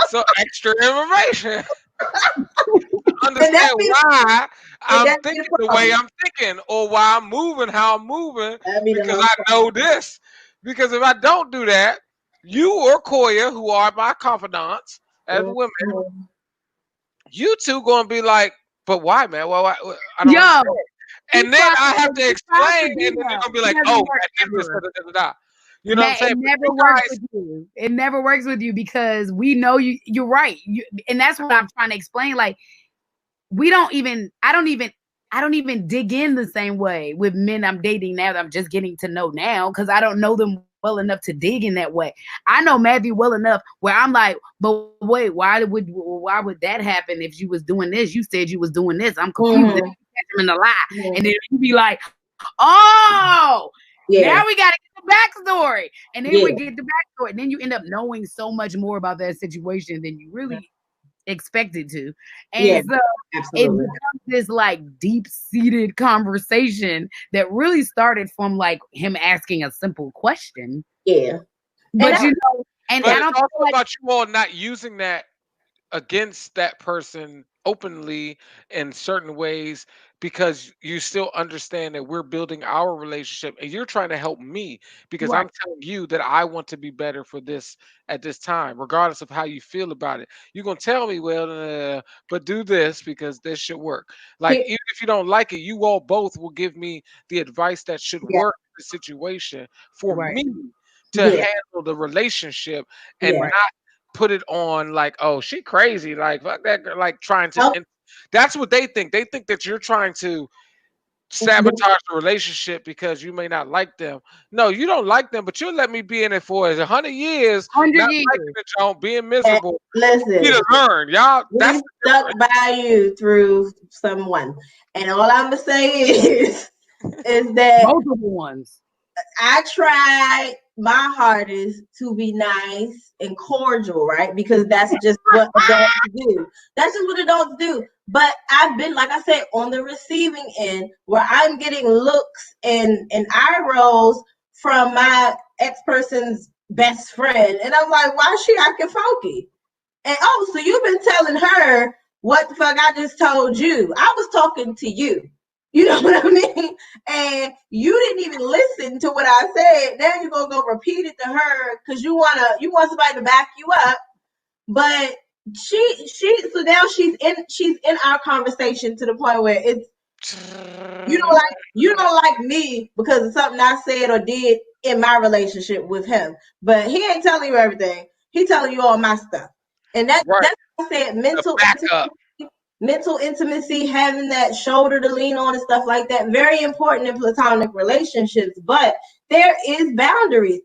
some extra information. Understand why I'm thinking the way I'm thinking, or why I'm moving how I'm moving, because I know this. Because if I don't do that, you or Koya, who are my confidants as women, you two gonna be like, but why, man? Why I don't understand. And then I have to explain, and then they're gonna be like, oh, you know what I'm saying? It never works with you. It never works with you because we know you're right. And that's what I'm trying to explain. Like, I don't even dig in the same way with men I'm dating now that I'm just getting to know now, because I don't know them well enough to dig in that way. I know Matthew well enough where I'm like, but wait, why would that happen if you was doing this? You said you was doing this. I'm confused. Catch him in the lie. And then you be like, oh, now we got to get the backstory. And then we get the backstory. And then you end up knowing so much more about that situation than you really expected to. And so it becomes this like deep-seated conversation that really started from like him asking a simple question. Yeah. But you know, and I don't also about you all not using that against that person openly in certain ways, because you still understand that we're building our relationship and you're trying to help me, because I'm telling you that I want to be better for this at this time, regardless of how you feel about it. You're going to tell me, well, but do this because this should work. Like, even if you don't like it, you all both will give me the advice that should work in the situation for me to handle the relationship and not put it on like, oh, she crazy, like fuck that girl, like trying to That's what they think. They think that you're trying to sabotage the relationship because you may not like them. No, you don't like them, but you'll let me be in it for 100 years, 100 not liking years. the joint, being miserable. You Listen, need to learn, y'all. That's we stuck by you through someone, and all I'm gonna say is that Multiple ones. I tried my hardest to be nice and cordial, right? Because that's just what adults do. That's just what adults do. But I've been, like I said, on the receiving end where I'm getting looks and eye rolls from my ex person's best friend. And I'm like, why is she acting funky? And oh, so you've been telling her what the fuck I just told you. I was talking to you. You know what I mean? And you didn't even listen to what I said. Now you're gonna go repeat it to her because you want somebody to back you up. But so now she's in our conversation to the point where it's you don't like me because of something I said or did in my relationship with him. But he ain't telling you everything. He telling you all my stuff. And that's right. what I said, The backup. mental intimacy, having that shoulder to lean on and stuff like that, very important in platonic relationships. But there is boundaries.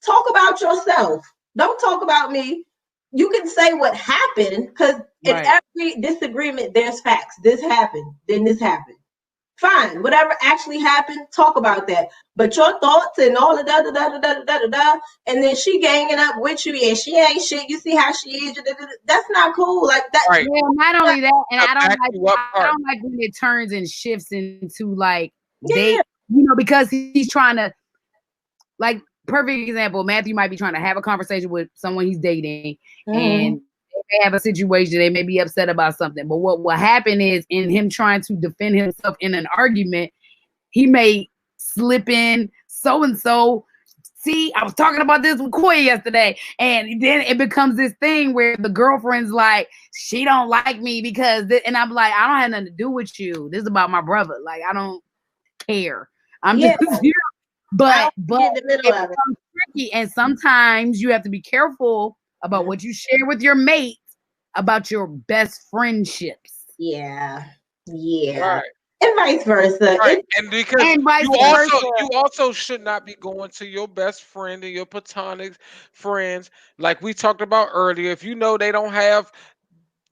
Talk about yourself. Don't talk about me. You can say what happened because in every disagreement, there's facts. This happened, then this happened. Fine, whatever actually happened, talk about that. But your thoughts and all the da da da da da da da da, and then she ganging up with you, and she ain't shit. You see how she is. That's not cool. Like that. Right. Well, not only that, and I back you up don't like when it turns and shifts into like Yeah. because he's trying to, like, perfect example, Matthew might be trying to have a conversation with someone he's dating, and they may have a situation, they may be upset about something. But what will happen is, in him trying to defend himself in an argument, he may slip in so and so. See, I was talking about this with Koya yesterday, and then it becomes this thing where the girlfriend's like, she don't like me because, and I'm like, I don't have nothing to do with you. This is about my brother. Like, I don't care. I'm just here. But the middle of it. Tricky, and sometimes you have to be careful about what you share with your mate about your best friendships. Yeah. Yeah. Right. And vice versa. Right. And because vice you also should not be going to your best friend and your platonic friends, like we talked about earlier. If you know they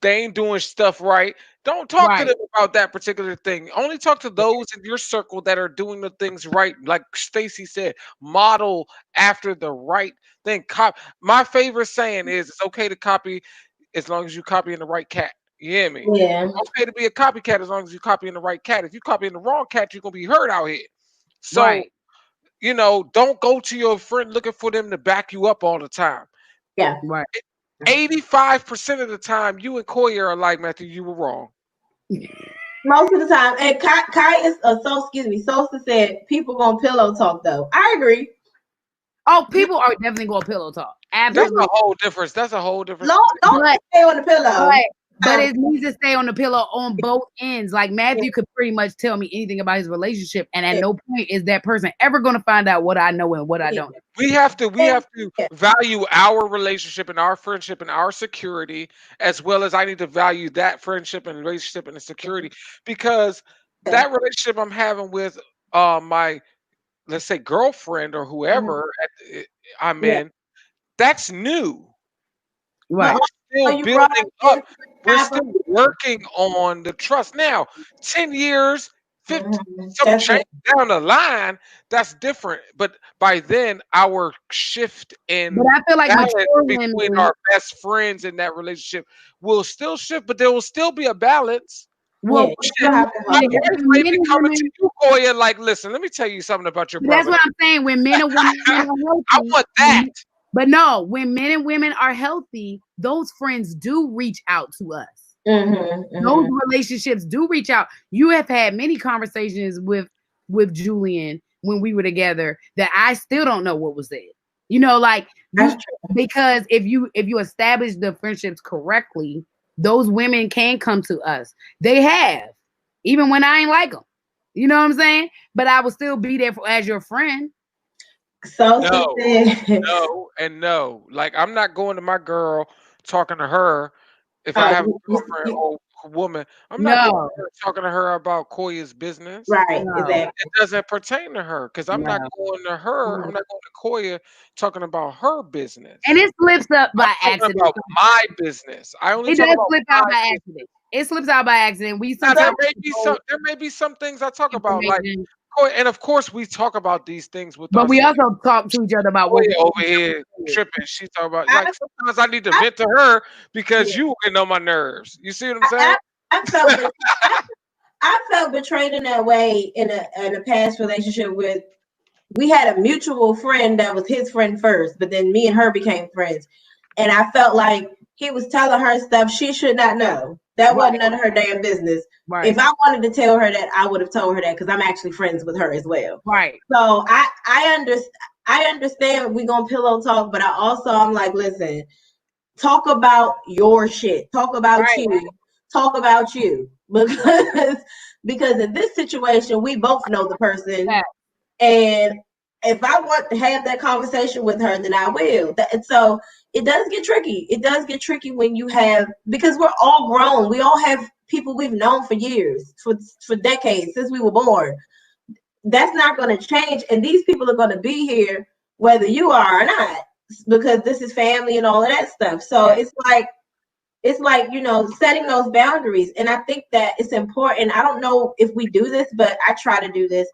ain't doing stuff right, don't talk to them about that particular thing. Only talk to those in your circle that are doing the things right. Like Stacy said, model after the right thing. My favorite saying is, it's okay to copy as long as you copying the right cat. You hear me? Yeah. It's okay to be a copycat as long as you copying the right cat. If you copying the wrong cat, you're gonna be hurt out here. So, don't go to your friend looking for them to back you up all the time. Yeah. Right. 85% of the time, you and Koya are like, Matthew, you were wrong. Most of the time. And Sosa said people gonna pillow talk though. I agree. Oh, people are definitely going to pillow talk. Absolutely. That's a whole difference. Don't stay on the pillow. But it needs to stay on the pillow on both ends. Like, Matthew could pretty much tell me anything about his relationship, and at no point is that person ever going to find out what I know and what I don't know. We have to value our relationship and our friendship and our security, as well as I need to value that friendship and relationship and the security, because that relationship I'm having with my, let's say, girlfriend or whoever I'm in, that's new. Right. We're still building up. We're still working on the trust. Now, 10 years, 50, some change down the line, that's different. But by then, our shift in I feel like between our best friends in that relationship will still shift, but there will still be a balance. Well, my wife may be coming to you, Koya, like, listen, let me tell you something about your brother. That's what I'm saying. When men and women are healthy, I want that. But no, when men and women are healthy, those friends do reach out to us. Those relationships do reach out. You have had many conversations with Julian when we were together that I still don't know what was said. Because if you establish the friendships correctly, those women can come to us. They have, even when I ain't like them. You know what I'm saying? But I will still be there as your friend. No. Like, I'm not going to my girl talking to her if I have a girlfriend or a woman. I'm not going No, to her talking to her about Koya's business. Right, no, exactly. It doesn't pertain to her because I'm not no. going to her. I'm not going to Koya talking about her And business. it slips up I'm by talking accident. about my business. I only It talk does about slip my out by business. accident. It slips out by accident. We Now sometimes there may be some things I talk about, like information, and of course we talk about these things with but our we friends. also talk to each other about what Koya we over here tripping. She talk about I, like sometimes I need to I, vent to her because yeah, you getting on my nerves. You see what I'm I, saying? I, I felt I felt betrayed in that way in a past relationship with we had a mutual friend that was his friend first, but then me and her became friends. And I felt like he was telling her stuff she should not know. That wasn't right, none of her damn business. If right, I wanted to tell her that, I would have told her that because I'm actually friends with her as well. right, So I understand we're gonna pillow talk, but I'm like, listen, talk about your shit. Talk about right. you. Talk about you. Because in this situation, we both know the person, Yeah. and if I want to have that conversation with her, then I will. So it does get tricky. It does get tricky when you have, because we're all grown. We all have people we've known for years, for decades, since we were born. That's not going to change. And these people are going to be here whether you are or not, because this is family and all of that stuff. So it's like, setting those boundaries. And I think that it's important. I don't know if we do this, but I try to do this,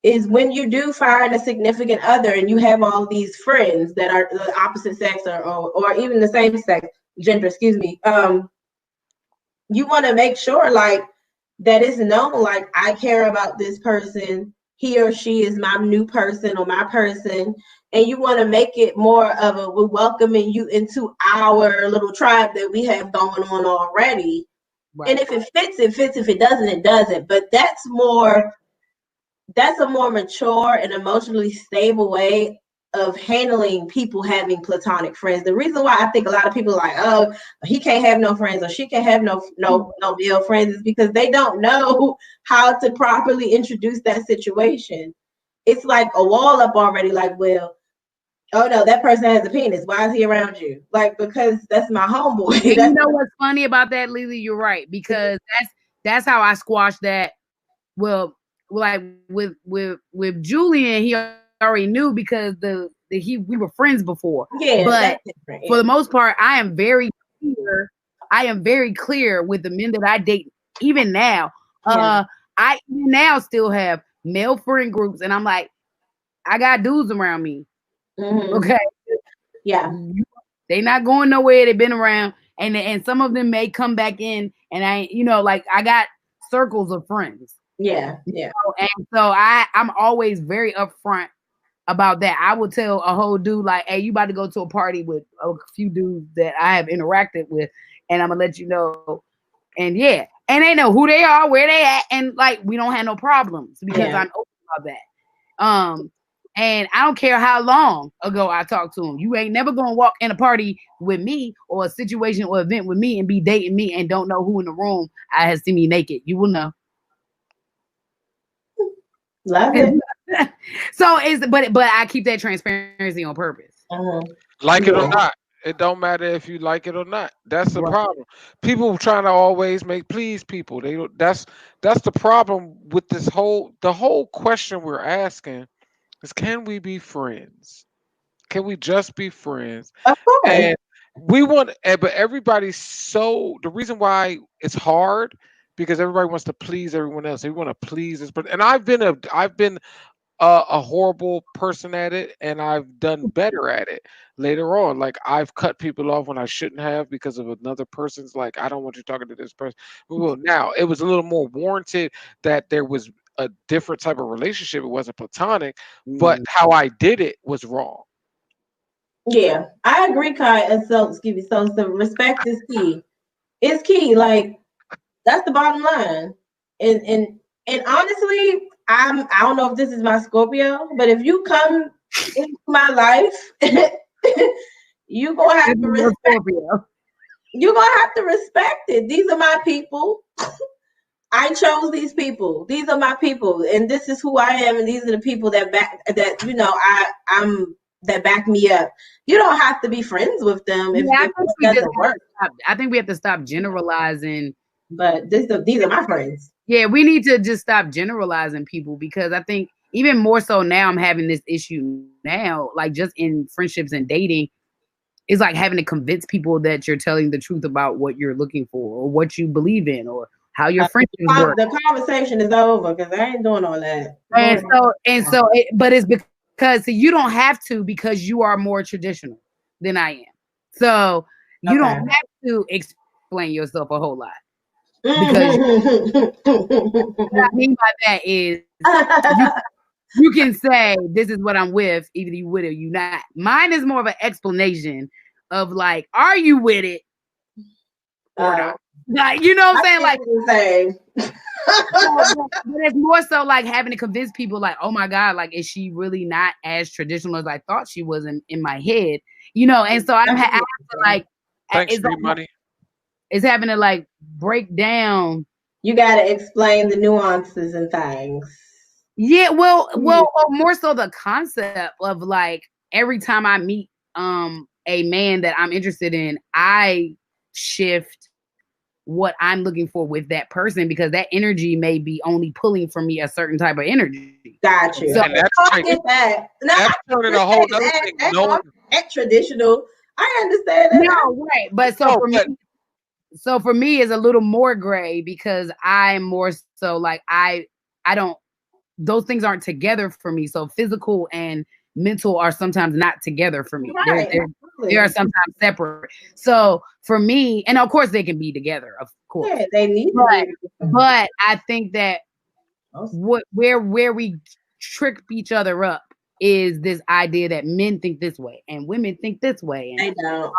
is when you do find a significant other and you have all these friends that are the opposite sex or even the same sex gender, excuse me, you want to make sure like that it's known, like I care about this person, he or she is my new person or my person, and you want to make it more of a, we're welcoming you into our little tribe that we have going on already. And Right. if it fits, it fits. If it doesn't, it doesn't. But that's a more mature and emotionally stable way of handling people having platonic friends. The reason why I think a lot of people are like, oh, he can't have no friends or she can't have no male friends is because they don't know how to properly introduce that situation. It's like a wall up already, like, well, oh no, that person has a penis. Why is he around you? Like, because that's my homeboy. And you know what's funny about that, Lily? You're right, because that's how I squashed that. Well, like with Julian, he already knew because we were friends before. Yeah, but that's different. for the most part, I am very clear. I am very clear with the men that I date, even now. Yeah. I now still have male friend groups, and I'm like, I got dudes around me. Mm-hmm. Okay. Yeah. They not going nowhere. They've been around, and some of them may come back in, and like I got circles of friends. Yeah. And so I'm always very upfront about that. I will tell a whole dude like, hey, you about to go to a party with a few dudes that I have interacted with, and I'm gonna let you know. And yeah, and they know who they are, where they at, and like we don't have no problems because I'm open about that. And I don't care how long ago I talked to him. You ain't never gonna walk in a party with me or a situation or event with me and be dating me and don't know who in the room I has seen me naked. You will know. Love it. So but I keep that transparency on purpose. Like it or Yeah. not, it don't matter if you like it or not. That's the Right. problem. People trying to always make please people. They don't. That's the problem with the whole question we're asking is, can we be friends? Can we just be friends? Of course. And we want, but everybody's so, the reason why it's hard because everybody wants to please everyone else. They want to please this person. And I've been a horrible person at it, and I've done better at it later on. Like I've cut people off when I shouldn't have because of another person's like, I don't want you talking to this person. Well, now it was a little more warranted that there was a different type of relationship. It wasn't platonic, but how I did it was wrong. Yeah, I agree, Kai. And so, excuse me. So, respect is key. It's key. Like that's the bottom line. And honestly, I don't know if this is my Scorpio, but if you come into my life, you gonna have to respect. You're gonna have to respect it. These are my people. I chose these people. These are my people, and this is who I am, and these are the people I'm that back me up. You don't have to be friends with them if it doesn't work. I think we have to stop generalizing but these are my friends. Yeah, we need to just stop generalizing people, because I think even more so now I'm having this issue now, like just in friendships and dating, it's like having to convince people that you're telling the truth about what you're looking for or what you believe in or how your friendships work. The conversation is over because I ain't doing all that. But it's because you don't have to, because you are more traditional than I am. So you don't Okay. have to explain yourself a whole lot, because what I mean by that is you can say this is what I'm with, either you with it or you not. Mine is more of an explanation of like, are you with it or not? Like, you know what I'm saying? Like, but it's more so like having to convince people, like, oh my God, like, is she really not as traditional as I thought she was in my head? You know, and so I have to like, thanks for your money. It's having to like break down. You got to explain the nuances and things. Yeah, well, more so the concept of like every time I meet a man that I'm interested in, I shift what I'm looking for with that person, because that energy may be only pulling from me a certain type of energy. Got you. So, and that's turning a whole other thing. That's traditional. I understand that. No, right. But so for me it's a little more gray, because I'm more so like I don't, those things aren't together for me. So physical and mental are sometimes not together for me. Right, they are sometimes separate. So for me, and of course they can be together, of course. Yeah, they need to be. But I think that where we trick each other up is this idea that men think this way and women think this way. And, I know.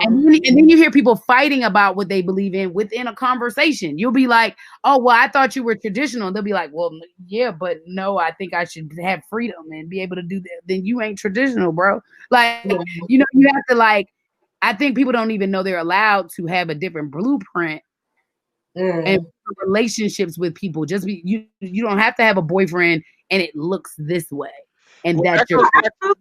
And then you hear people fighting about what they believe in within a conversation. You'll be like, oh, well, I thought you were traditional. And they'll be like, well, yeah, but no, I think I should have freedom and be able to do that. Then you ain't traditional, bro. Like, you know, you have to like, I think people don't even know they're allowed to have a different blueprint and relationships with people. Just you don't have to have a boyfriend and it looks this way. And that's the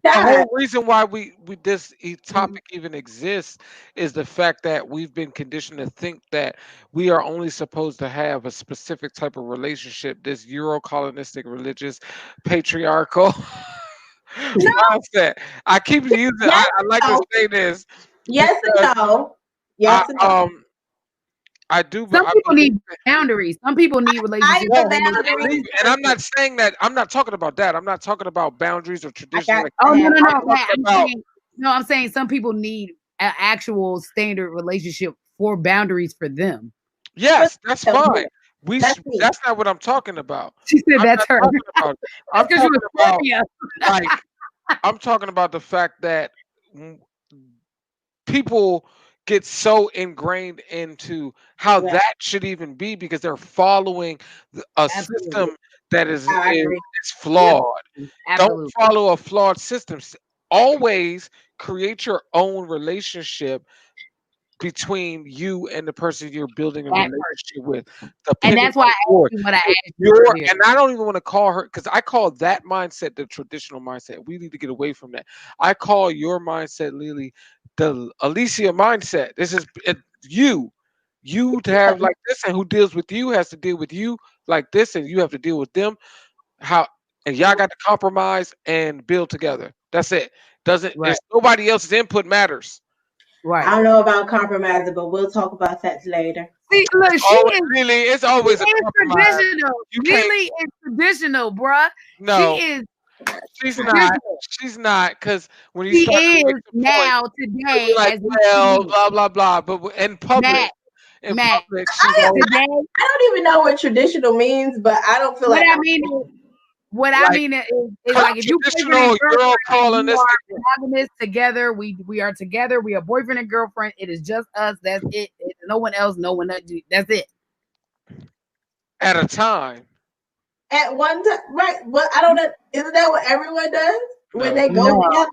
whole reason why we this topic even exists is the fact that we've been conditioned to think that we are only supposed to have a specific type of relationship, this Euro-colonistic, religious, patriarchal mindset. I keep using I like to say this. Yes and no. Yes and no. I do. Some people need boundaries. Some people need relationships. And I'm not saying that. I'm not talking about that. I'm not talking about boundaries or tradition. I'm saying some people need an actual standard relationship for boundaries for them. Yes, that's fine. That's not what I'm talking about. She said that's her. I'm talking about like I'm talking about the fact that people get so ingrained into how that should even be because they're following a system that is flawed. Don't follow a flawed system. Always create your own relationship between you and the person you're building a relationship with. And that's why I asked you what I asked you. And I don't even want to call her, because I call that mindset the traditional mindset. We need to get away from that. I call your mindset, Lily, the Alicia mindset. This is you. You to have like this, and who deals with you has to deal with you like this, and you have to deal with them. And y'all got to compromise and build together. That's it. There's nobody else's input matters. Right. I don't know about compromising, but we'll talk about that later. See, look, it's always traditional. Lily is traditional, bruh. No, she is. She's not. She's not, because when you start is now today, like, well, blah blah blah. But in public, public, I don't even know what traditional means, but I don't feel like. What I mean is like if you monogamous together, we are together. We are boyfriend and girlfriend. It is just us. That's it. No one else. No one. That's it. At a time. At one time, right? Well, I don't know. Isn't that what everyone does when they go together?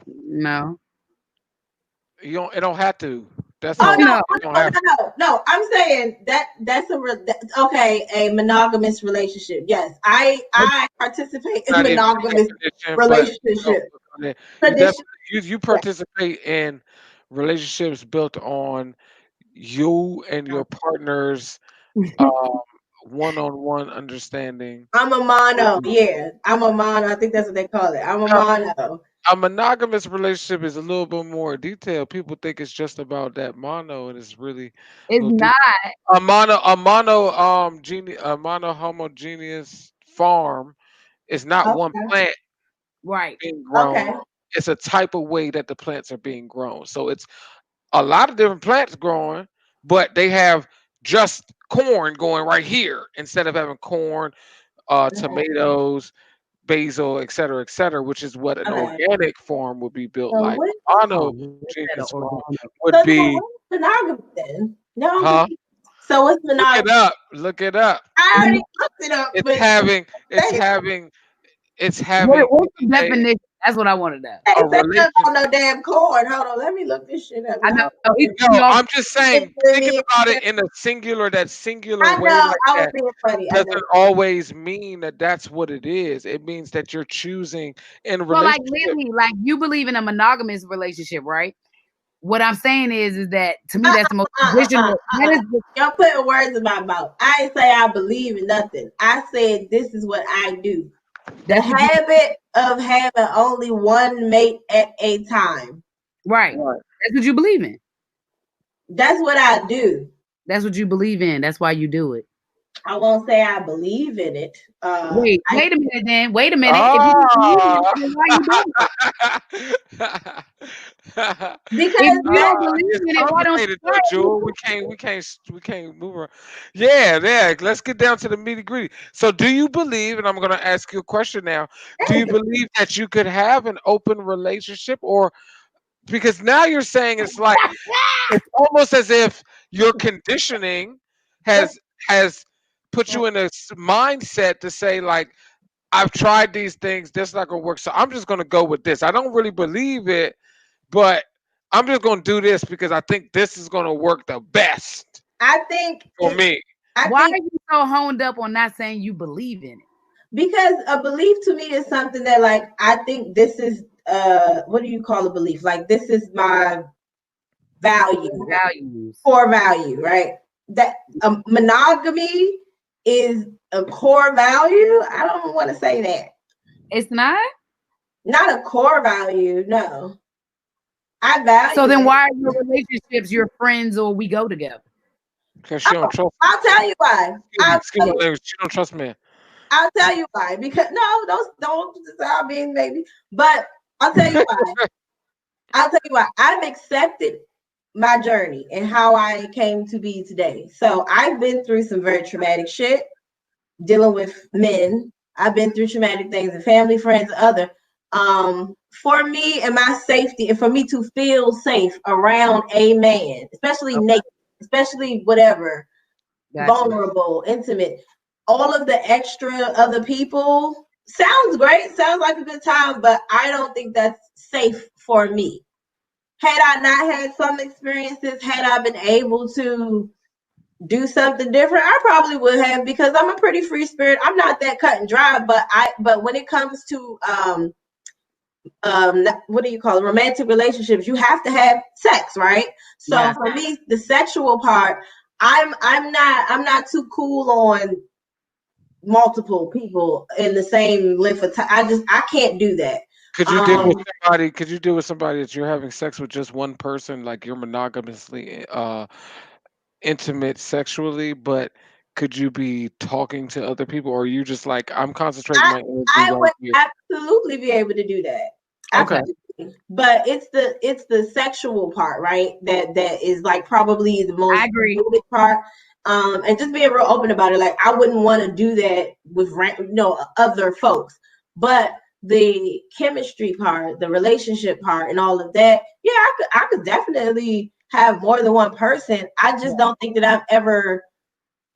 No. You don't. It don't have to. That's no. I'm saying that's a monogamous relationship. Yes, I participate in monogamous relationship. You participate in relationships built on you and your partner's um, one-on-one understanding. I'm a mono. Yeah, I'm a mono. I think that's what they call it. I'm a Now, mono. a monogamous relationship is a little bit more detailed. People think it's just about that mono, and it's really a It's little deep. not. A mono homogeneous farm is not one Okay. plant Right. being grown. Okay. It's a type of way that the plants are being grown. So it's a lot of different plants growing, but they have just corn going right here instead of having corn, Okay. tomatoes, basil, et cetera, which is what an Okay. organic farm would be built So like. what? Oh, look at an Monogenous farm organic. would So then be, what's monogamy then? No, I'm huh? confused. So what's Look it monogamy? up. Look it up. I It's already looked it up, it's but having it's say having it's having What's the a definition? That's what I want to know. say a say nothing relation. about no damn corn. Hold on, let me look this shit up. I know Now. he No, off. I'm just saying, thinking about it in a singular, that singular I way know like I was that being funny. I know. doesn't always mean that that's what it is. It means that you're choosing in a So like relationship. Lily, like you believe in a monogamous relationship, right? What I'm saying is that to me Uh, that's the most uh, uh, uh, traditional. That is the, Y'all putting words in my mouth. I didn't say I believe in nothing. I said this is what I do. The that's what you habit of having only one mate at a time. right. Right. That's what you believe in. That's what I do. That's what you believe in. That's why you do it. I won't say I believe in it. I Wait a minute then. Wait a minute. If you don't believe in it, Ah. then why you doing it? If because you that don't believe It's in it, why don't complicated you though, try it? Jewel. We can't move around. Yeah, yeah. Let's get down to the nitty gritty. So, do you believe? And I'm going to ask you a question now. Do you believe that you could have an open relationship, or because now you're saying it's like it's almost as if your conditioning has has put you in a mindset to say like I've tried these things, this not gonna work, so I'm just gonna go with this. I don't really believe it, but I'm just gonna do this because I think this is gonna work the best I think for me. I Why think are you so honed up on not saying you believe in it? because a belief to me is something that like I think this is what do you call a belief? Like this is my value, Values. core value, right? That monogamy is a core value. I don't want to say that. It's not? Not a core value, no. I So value then it. why are your relationships your friends or we go together? Because she don't Oh, trust. I'll tell you why. Excuse my language. She don't trust me. I'll tell you why. Because no, don't stop being baby. But I'll tell you why. I'll tell you why. I've accepted my journey and how I came to be today. So I've been through some very traumatic shit dealing with men. I've been through traumatic things and family, friends, and other. For me and my safety, and for me to feel safe around a man, especially Okay, naked, especially whatever, got you. vulnerable, intimate, all of the extra other people sounds great, sounds like a good time, but I don't think that's safe for me. Had I not had some experiences, had I been able to do something different, I probably would have because I'm a pretty free spirit. I'm not that cut and dry, but when it comes to what do you call it, romantic relationships, you have to have sex, right? So Yes. for me, the sexual part, I'm not too cool on multiple people in the same length of time. I can't do that. Could you deal with Um, somebody? Could you deal with somebody that you're having sex with just one person, like you're monogamously intimate sexually, but could you be talking to other people, or are you just like I'm concentrating I my energy I right would here? absolutely be able to do that. Okay. Absolutely. But it's the sexual part, right? That is like probably the I most agree. fluid part. And just being real open about it, like I wouldn't want to do that with other folks. But the chemistry part, the relationship part, and all of that, yeah, I could definitely have more than one person. I just don't think that I've ever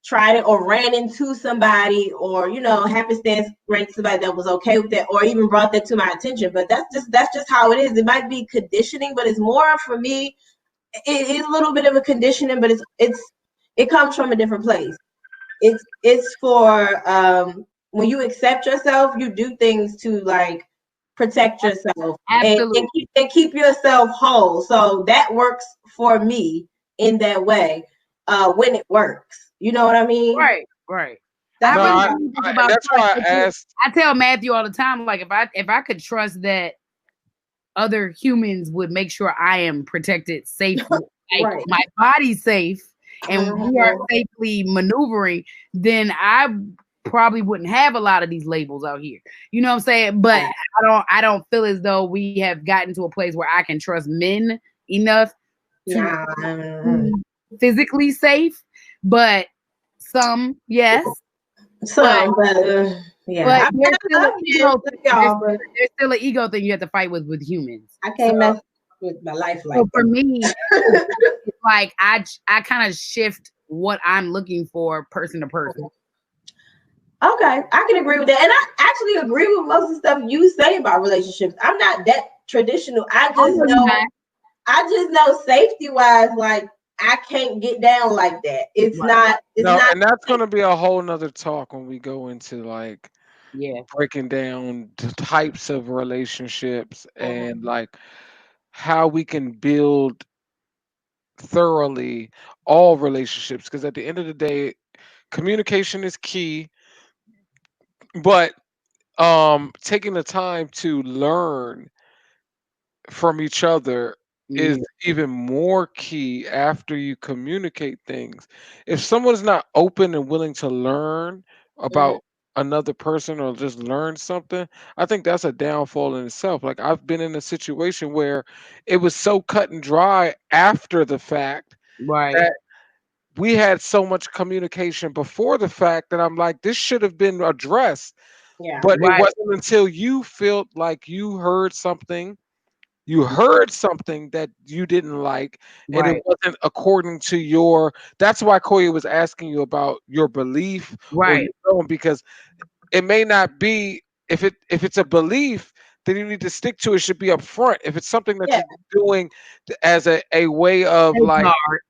tried it or ran into somebody or happenstance ran into somebody that was okay with that or even brought that to my attention, but that's just how it is. It might be conditioning, but it's more for me, it is a little bit of a conditioning, but it comes from a different place. It's for when you accept yourself, you do things to like protect yourself and Absolutely. keep yourself whole. So that works for me in that way when it works. You know what I mean? Right, right. I That's No, really what believe it's and about that's trust. why I asked. I tell Matthew all the time, like if I could trust that other humans would make sure I am protected, safe, like right. my body's safe, and we are Mhm. safely maneuvering, then I probably wouldn't have a lot of these labels out here. You know what I'm saying? But Right. I don't feel as though we have gotten to a place where I can trust men enough to Nah. be physically safe. But some, yes. But Some, but yeah, but I there's still an love ego. men, y'all, but There's still an ego thing you have to fight with humans. I So, can't mess with my life like so for that. me, it's like I kind of shift what I'm looking for person to person. Okay, I can agree with that, and I actually agree with most of the stuff you say about relationships. I'm not that traditional. I know you're not. I just know safety wise, like I can't get down like that. It's Right. not. It's No, not. and that's going to be a whole nother talk when we go into like Yeah. breaking down the types of relationships Mhm. and like how we can build thoroughly all relationships. Because at the end of the day, communication is key, but taking the time to learn from each other is Mm, even more key after you communicate things. If someone's not open and willing to learn Mhm. about another person or just learn something, I think that's a downfall in itself. Like I've been in a situation where it was so cut and dry after the fact right. that we had so much communication before the fact that I'm like, this should have been addressed. Yeah. But it Right. wasn't until you felt like you heard something that you didn't like and it Right. wasn't according to your, that's why Koya was asking you about your belief or Right. your own, because it may not be, if it's a belief, then you need to stick to it. It should be up front. If it's something that Yeah. you're doing as a way of like Safeguard.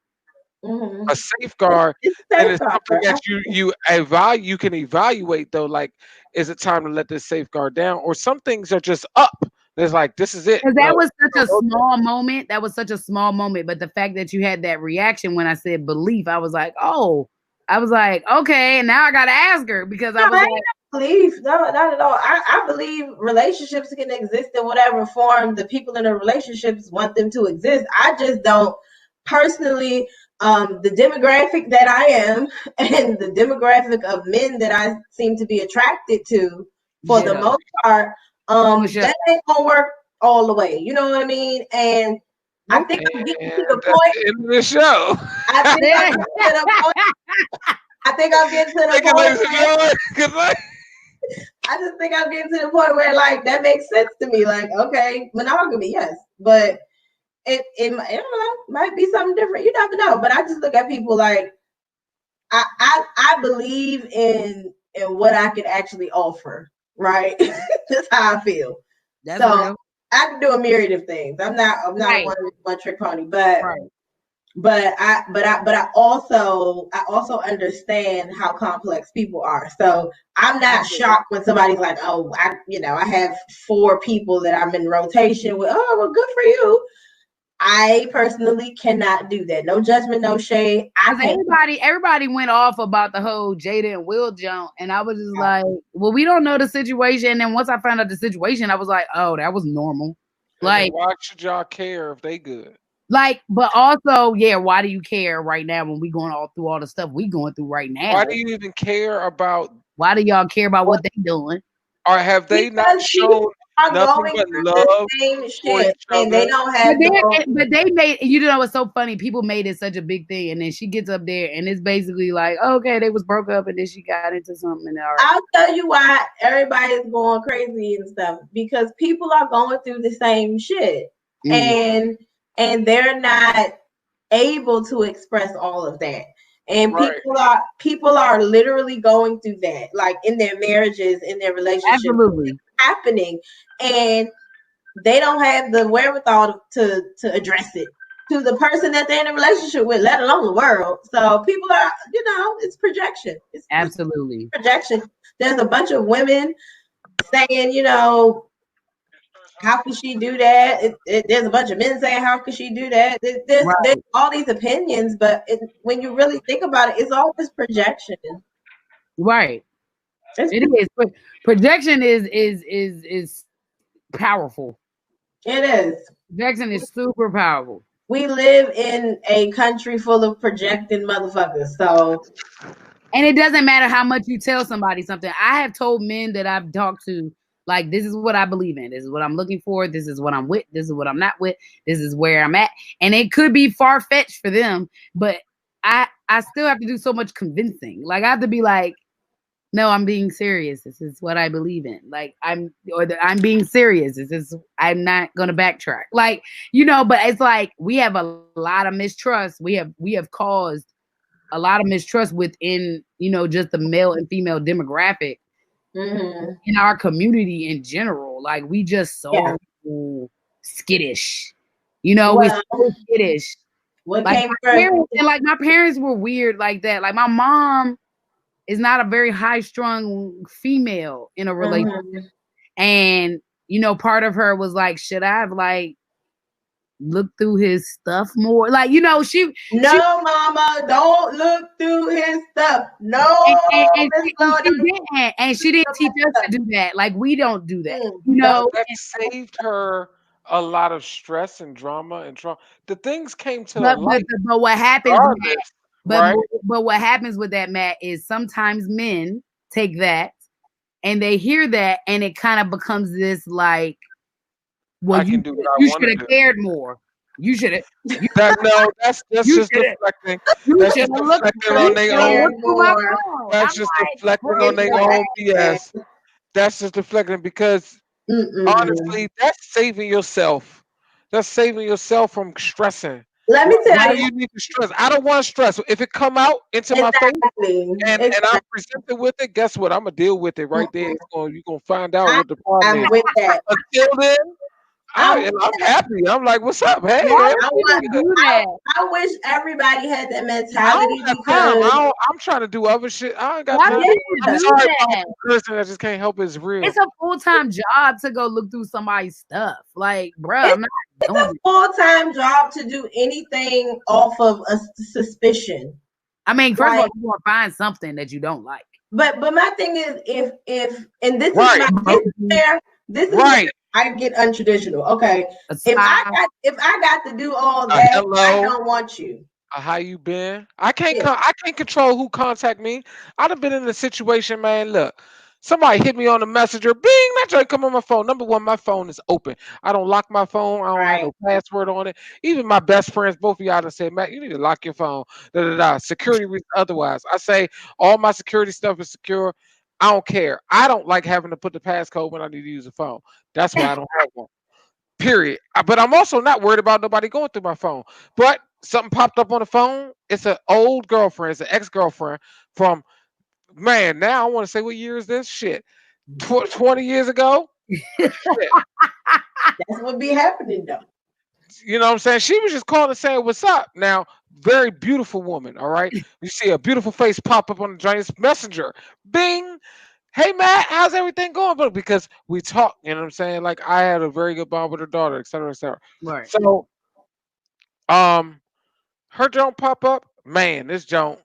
a Mhm. safeguard, It's then a it's safeguard. something that you can evaluate though. Like, is it time to let this safeguard down? Or some things are just up. There's like, this is it. Because No, that was such a no, small moment. That was such a small moment. But the fact that you had that reaction when I said belief, I was like, oh, I was like, okay. And now I got to ask her because I No, was I like, ain't no belief. No, not at all. I believe relationships can exist in whatever form the people in the relationships want them to exist. I just don't personally, the demographic that I am and the demographic of men that I seem to be attracted to, for the ditto. most part, Push up. that ain't gonna work all the way. You know what I mean? And I think I'm getting to the and that's point. the end of the show. I think I'm getting to the point. I think I'm getting to the Thank you, point ladies and where gentlemen. Good night. I just think I'm getting to the point where like that makes sense to me. Like, okay, monogamy, yes, but I don't know, might be something different. You never know. But I just look at people like I believe in what I can actually offer. Right, that's how I feel. That's So real. I can do a myriad of things. I'm not a Right. one trick pony, but Right. I also understand how complex people are. So I'm not Absolutely. shocked when somebody's like, oh, I have 4 people that I'm in rotation with. Oh, well, good for you. I personally cannot do that. No judgment, no shade. I Because can't. everybody went off about the whole Jada and Will jump, and I was just like, well, we don't know the situation. And then once I found out the situation, I was like, oh, that was normal. And then Like, why should y'all care if they good? but also, yeah, why do you care right now when we going all through all the stuff we going through right Why now? do you even care about Why do y'all care about what, what they doing? or have they not Because people shown are nothing going but through the love same for shit each and they other? don't have the But they made, you know what's so funny? People made it such a big thing, and then she gets up there, and it's basically like, okay, they was broke up, and then she got into something, and all right. I'll tell you why everybody's going crazy and stuff, because people are going through the same shit Mm. and they're not able to express all of that. And Right. people are literally going through that, like in their marriages, in their relationships, Absolutely. happening, and they don't have the wherewithal to address it to the person that they're in a relationship with, let alone the world. So people are, it's projection. It's Absolutely. projection. There's a bunch of women saying, how could she do that? There's a bunch of men saying, how could she do that? There's all these opinions, but when you really think about it, it's always projection. Right. It is. But projection is powerful. It is. Projection is super powerful. We live in a country full of projecting motherfuckers. So, and it doesn't matter how much you tell somebody something. I have told men that I've talked to, like, this is what I believe in. This is what I'm looking for. This is what I'm with. This is what I'm not with. This is where I'm at. And it could be far-fetched for them, but I still have to do so much convincing. Like, I have to be like, no, I'm being serious. This is what I believe in. Like, I'm being serious. I'm not gonna backtrack. Like, but it's like we have a lot of mistrust. We have caused a lot of mistrust within, just the male and female demographic in our community in general. Like, we just so skittish. We're so skittish. What like came first? My parents were weird like that. Like, my mom is not a very high-strung female in a relationship. And, part of her was like, should I have, like, looked through his stuff more? Like, mama, don't look through his stuff. No. And she didn't teach us to do that. Like, we don't do that. That saved her a lot of stress and drama and trauma. The things came to the light. But what happens, Matt, but what happens with that, Matt, is sometimes men take that and they hear that and it kind of becomes this like, well, you should have cared more. You should have. That's just deflecting. That's just deflecting on their own. That's just deflecting on their own BS. That's just deflecting because honestly, that's saving yourself. That's saving yourself from stressing. Let me tell you. You need to stress. I don't want to stress. If it come out into my face and I'm presented with it, guess what? I'm gonna deal with it right there. You're gonna find out what the problem is. With that. Until then, I'm happy. I'm like, what's up? Hey, I wish everybody had that mentality. I'm trying to do other shit. I ain't got time. I'm sorry about the person that just can't help. It's real. It's a full-time job to go look through somebody's stuff. Like, bro, it's a full-time job to do anything off of a suspicion. I mean, first of all, you want to find something that you don't like. But my thing is, if and this is where I get untraditional. Okay, if I got to do all that, I don't want you. How you been? I can't control who contact me. I'd have been in a situation, man. Look, somebody hit me on the messenger. Bing, that joint come on my phone. Number one, my phone is open. I don't lock my phone. I don't have no password on it. Even my best friends, both of y'all done said, Matt, you need to lock your phone. Security reasons otherwise. I say all my security stuff is secure. I don't care. I don't like having to put the passcode when I need to use a phone. That's why I don't have one. Period. But I'm also not worried about nobody going through my phone. But something popped up on the phone. It's an old girlfriend. It's an ex-girlfriend from, man, now I want to say, what year is this? Shit. 20 years ago? That's what be happening, though. You know what I'm saying? She was just calling and saying, what's up? Now, very beautiful woman, all right? You see a beautiful face pop up on the Giants Messenger. Bing! Hey, Matt, how's everything going? But because we talk, you know what I'm saying? Like, I had a very good bond with her daughter, et cetera, et cetera. Right. So, her don't pop up. Man, this don't.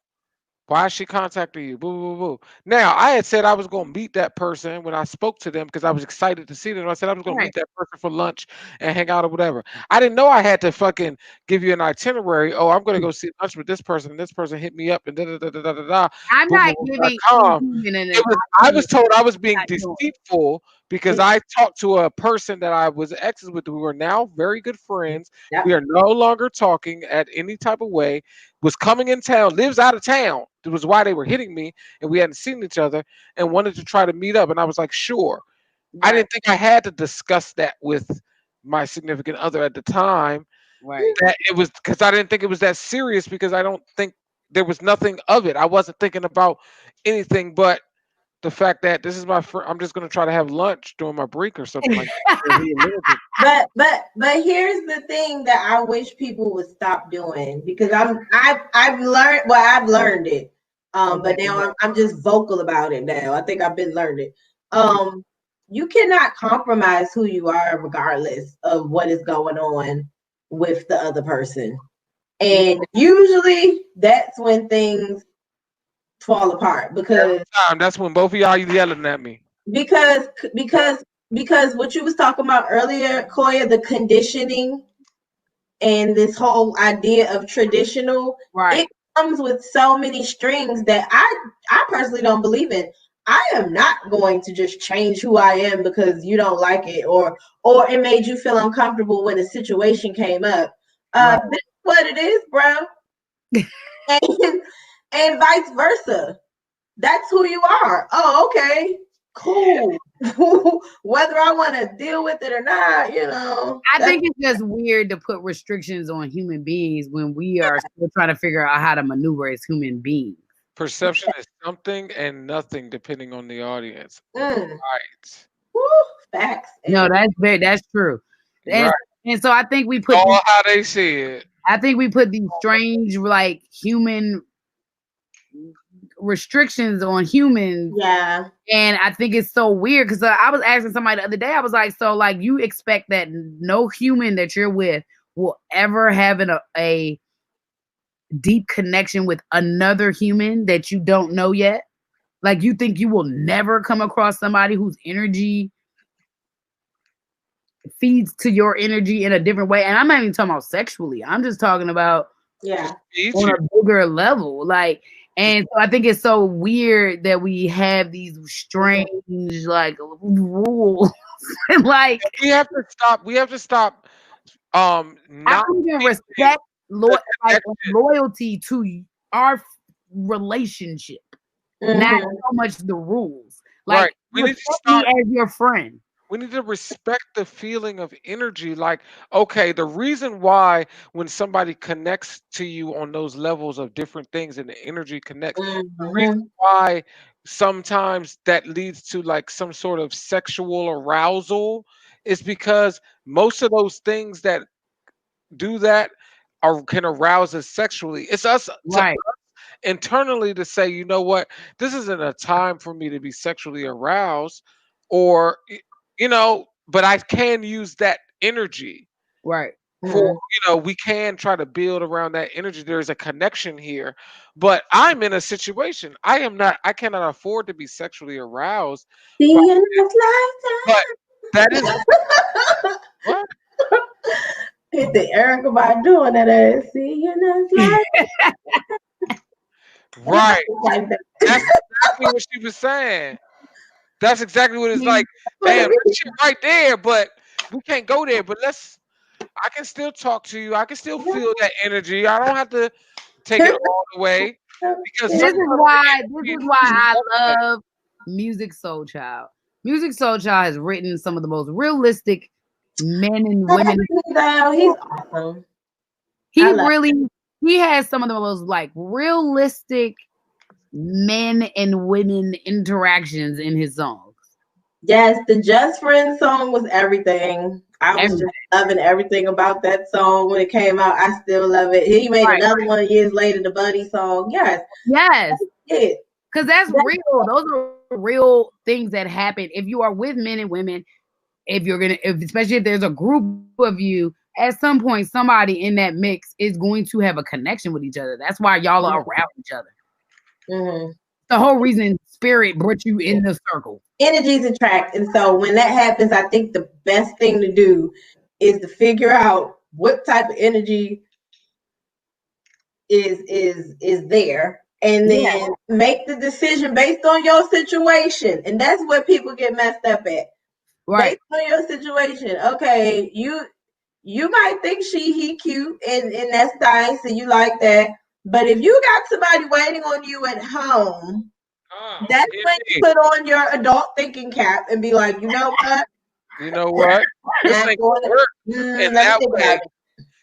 Why is she contacting you? Boo, boo, boo. Now, I had said I was going to meet that person when I spoke to them because I was excited to see them. I said I was going to meet that person for lunch and hang out or whatever. I didn't know I had to fucking give you an itinerary. Oh, I'm going to go see lunch with this person, and this person hit me up, and da da da da da da. I'm not giving. I was told I was being deceitful because I talked to a person that I was exes with who are now very good friends. Yep. We are no longer talking at any type of way. Was coming in town, lives out of town. It was why they were hitting me, and we hadn't seen each other, and wanted to try to meet up. And I was like, sure. Right. I didn't think I had to discuss that with my significant other at the time. Right. That it was because I didn't think it was that serious because I don't think there was nothing of it. I wasn't thinking about anything but the fact that this is my friend. I'm just going to try to have lunch during my break or something like that. But here's the thing that I wish people would stop doing because I've learned it. But now I'm just vocal about it now. I think I've been learning it. you cannot compromise who you are regardless of what is going on with the other person. And usually that's when things fall apart because That's when both of y'all yelling at me. because because because what you was talking about earlier, Koya, the conditioning and this whole idea of traditional, Right. it comes with so many strings that I personally don't believe in. I am not going to just change who I am because you don't like it or it made you feel uncomfortable when a situation came up. Right. This is what it is, bro. and, and vice versa. That's who you are. Oh, okay. Cool. Whether I want to deal with it or not, I think it's just weird to put restrictions on human beings when we are still trying to figure out how to maneuver as human beings. Perception is something and nothing depending on the audience. Right. Woo, facts. No, that's true. And, Right. and so I think we put All how they see it. I think we put these strange like human restrictions on humans. Yeah. And I think it's so weird because I was asking somebody the other day, I was like, so like you expect that no human that you're with will ever have a deep connection with another human that you don't know yet? Like you think you will never come across somebody whose energy feeds to your energy in a different way? And I'm not even talking about sexually. I'm just talking about on a bigger level. Like, and so I think it's so weird that we have these strange like rules. Like we have to stop not even respect loyalty to our relationship. Not so much the rules. Like right. We need to start as your friend. We need to respect the feeling of energy. Like, okay, the reason why when somebody connects to you on those levels of different things and the energy connects, the reason why sometimes that leads to like some sort of sexual arousal is because most of those things that do that can arouse us sexually. It's us right. internally to say, you know what, this isn't a time for me to be sexually aroused, or but I can use that energy. Right. For we can try to build around that energy. There's a connection here, but I'm in a situation. I cannot afford to be sexually aroused. But that is what? Hit the Erica by doing that ass. See you next life. Right. That's exactly what she was saying. That's exactly what it's like. Damn, that shit right there, but we can't go there. But I can still talk to you. I can still feel that energy. I don't have to take it all the way. Because this is why I love Music Soul Child. Music Soul Child has written some of the most realistic men and women. He's awesome. He has some of the most like realistic men and women interactions in his songs. Yes, the Just Friends song was everything. I was just loving everything about that song when it came out. I still love it. He made another one years later, the Buddy song. Yes. Because that's real. Those are real things that happen. If you are with men and women, especially if there's a group of you, at some point somebody in that mix is going to have a connection with each other. That's why y'all are around each other. The whole reason spirit brought you in the circle. Energies attract, and so when that happens, I think the best thing to do is to figure out what type of energy is there, and then make the decision based on your situation. And that's what people get messed up at. Right. Based on your situation. Okay, you might think he cute and that's nice and you like that. But if you got somebody waiting on you at home, that's when you put on your adult thinking cap and be like, you know what? This ain't gonna work. And that way,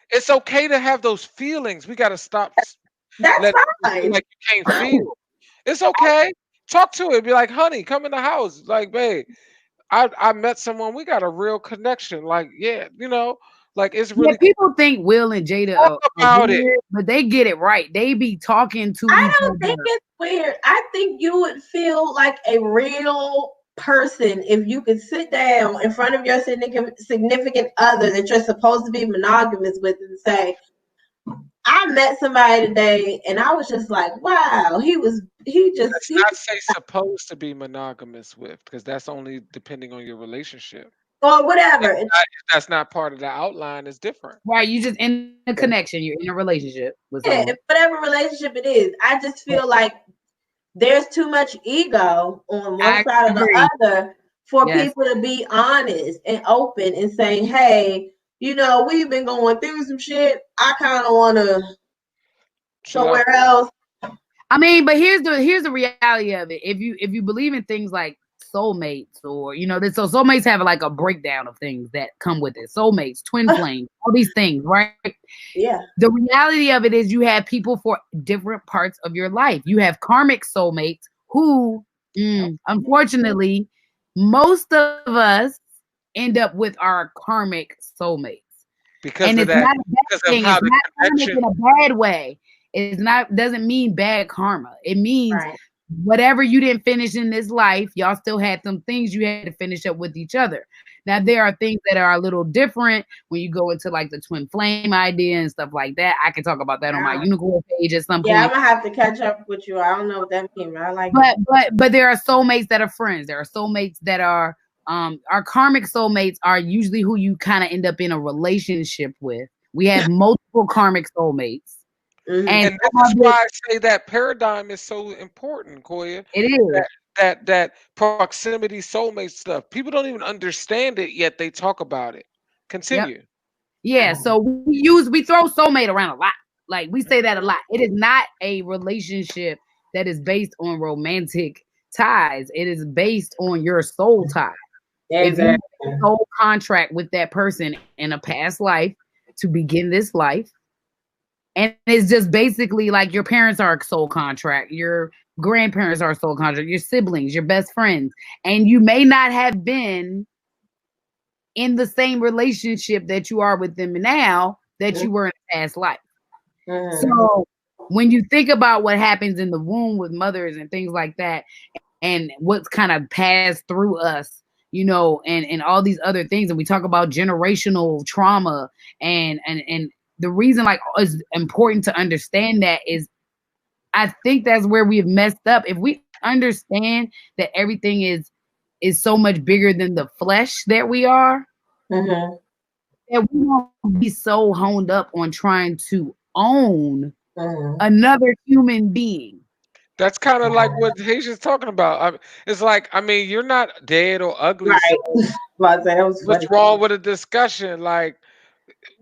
it's okay to have those feelings. We gotta stop. That's fine. Like you can't feel. It's okay. Talk to it. Be like, honey, come in the house. Like, babe, I met someone. We got a real connection. Like, like it's really. People think Will and Jada are weird, but they get it right. They be talking to. I don't think it's weird. I think you would feel like a real person, if you could sit down in front of your significant other that you're supposed to be monogamous with and say, I met somebody today and I was just like, wow, Let's not say supposed to be monogamous with, because that's only depending on your relationship. or whatever. That's not part of the outline. It's different. Right, you just in a connection, you're in a relationship with Yeah, someone. whatever relationship it is. I just feel like there's too much ego on one side or the other for people to be honest and open and saying, hey, you know, we've been going through some shit. I kind of want to somewhere else. I mean, but here's the reality of it. If you believe in things like soulmates, or so soulmates have like a breakdown of things that come with it. Soulmates, twin flames, all these things, right? Yeah. The reality of it is you have people for different parts of your life. You have karmic soulmates who, unfortunately, most of us end up with our karmic soulmates. Because of that, because of how the connection in a bad way. Doesn't mean bad karma. It means whatever you didn't finish in this life, y'all still had some things you had to finish up with each other. Now, there are things that are a little different when you go into like the twin flame idea and stuff like that. I can talk about that on my unicorn page at some point. Yeah, I'm gonna have to catch up with you. I don't know what that means, but I like but there are soulmates that are friends. There are soulmates that are our karmic soulmates are usually who you kind of end up in a relationship with. We have multiple karmic soulmates. And this is why I say that paradigm is so important, Koya. It is. That proximity soulmate stuff. People don't even understand it yet. They talk about it. Continue. Yep. Yeah. So we throw soulmate around a lot. Like we say that a lot. It is not a relationship that is based on romantic ties. It is based on your soul tie. Exactly. If you have a soul contract with that person in a past life to begin this life, and it's just basically like your parents are a soul contract, your grandparents are a soul contract, your siblings, your best friends, and you may not have been in the same relationship that you are with them now that you were in a past life. So when you think about what happens in the womb with mothers and things like that, and what's kind of passed through us, and all these other things, and we talk about generational trauma and the reason like it's important to understand that is I think that's where we've messed up. If we understand that everything is so much bigger than the flesh that we are, that we won't be so honed up on trying to own another human being. That's kind of like what Haitian's talking about. It's like, I mean, you're not dead or ugly. Right. So what's wrong with a discussion? Like,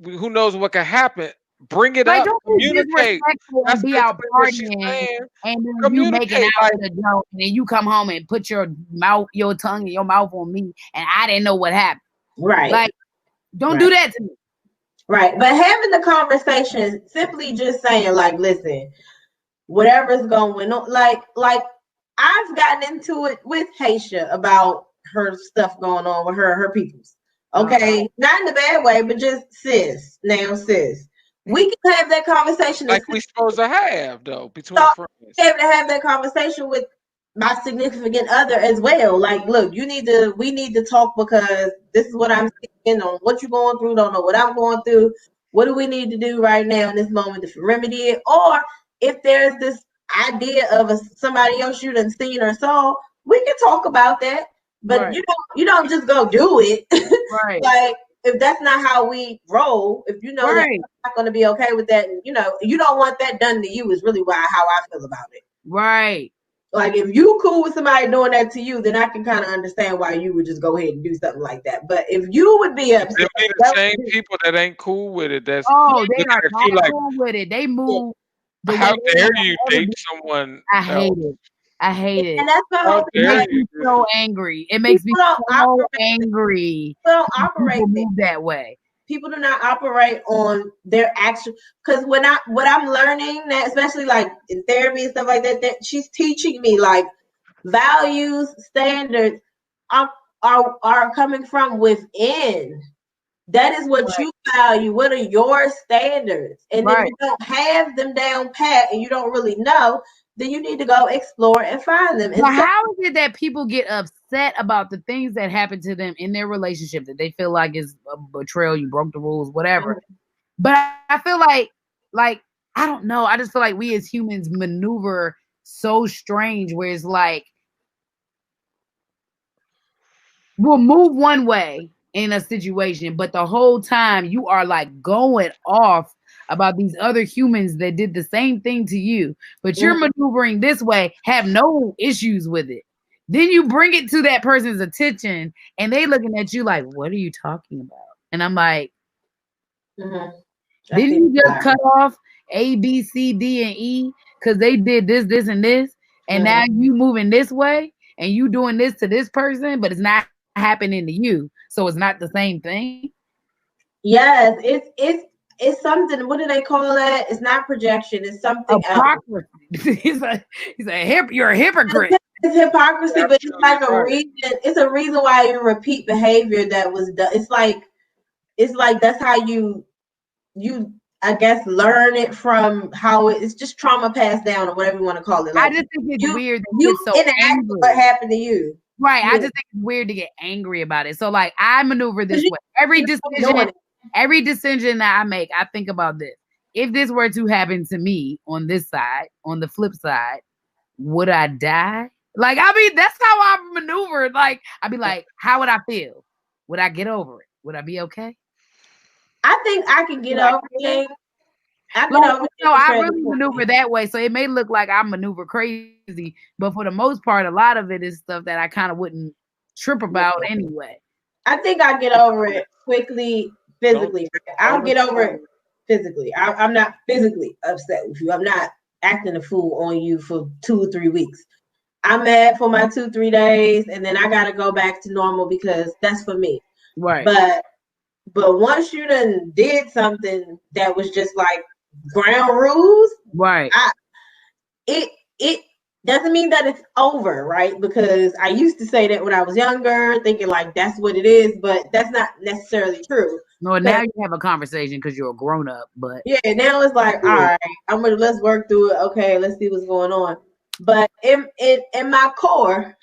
who knows what could happen? Bring it up. Don't Communicate. That's be out partying, and then you making out with a joke, and then you come home and put your tongue and your mouth on me, and I didn't know what happened. Right. Like, don't do that to me. Right. But having the conversation, simply just saying, like, listen, whatever's going on, like I've gotten into it with Haisha about her stuff going on with her peoples. Okay. Not in a bad way, but just sis. We can have that conversation like we're supposed to have, though, between friends. Able to have that conversation with my significant other as well. Like, look, we need to talk because this is what I'm seeing on what you're going through. Don't know what I'm going through. What do we need to do right now in this moment to remedy it? Or if there's this idea of somebody else you done seen or saw, we can talk about that. But you don't just go do it. Right. Like, if that's not how we roll, if you know that I'm not going to be okay with that, and you don't want that done to you, is really how I feel about it. Right. Like, if you cool with somebody doing that to you, then I can kind of understand why you would just go ahead and do something like that. But if you would be upset, it'll be the same people that ain't cool with it. That's they are not cool with it. They move. How dare you date someone? I hate it. I hate it. And that's it makes me so angry. It makes me so angry. People don't operate that way. People do not operate on their action. Because what I'm learning, that especially like in therapy and stuff like that she's teaching me, like, values, standards are coming from within. That is what you value. What are your standards? And if you don't have them down pat and you don't really know, then you need to go explore and find them. And but how is it that people get upset about the things that happen to them in their relationship that they feel like is a betrayal, you broke the rules, whatever? But I feel like I don't know. I just feel like we as humans maneuver so strange, where it's like we'll move one way in a situation, but the whole time you are like going off about these other humans that did the same thing to you, but you're maneuvering this way, have no issues with it. Then you bring it to that person's attention and they looking at you like, what are you talking about? And I'm like, didn't you just cut off A, B, C, D, and E because they did this, this, and this, and now you moving this way and you doing this to this person, but it's not happening to you, so it's not the same thing? Yes, it's something. What do they call that? It's not projection. It's something hypocrisy. You're a hypocrite. It's hypocrisy, but it's like a reason. It's a reason why you repeat behavior that was done. It's like that's how you I guess learn it from how it's just trauma passed down or whatever you want to call it. Like, I just think it's weird that you so enact what happened to you. Right. I just think it's weird to get angry about it. So like I maneuver this way. Every decision that I make, I think about this. If this were to happen to me on this side, on the flip side, would I die? Like, I mean, that's how I maneuver. Like, I'd be like, how would I feel? Would I get over it? Would I be okay? I think I can get over it. I really maneuver that way. So it may look like I maneuver crazy, but for the most part, a lot of it is stuff that I kind of wouldn't trip about anyway. I think I get over it quickly, physically. I'll get over it physically. I'm not physically upset with you. I'm not acting a fool on you for 2 or 3 weeks. I'm mad for my 2-3 days, and then I gotta go back to normal because that's for me. Right. But once you done did something that was just like ground rules, right? It doesn't mean that it's over, right? Because I used to say that when I was younger, thinking like that's what it is, but that's not necessarily true. No, now you have a conversation because you're a grown up, but yeah, now it's like, all right, let's work through it. Okay, let's see what's going on. But in my core,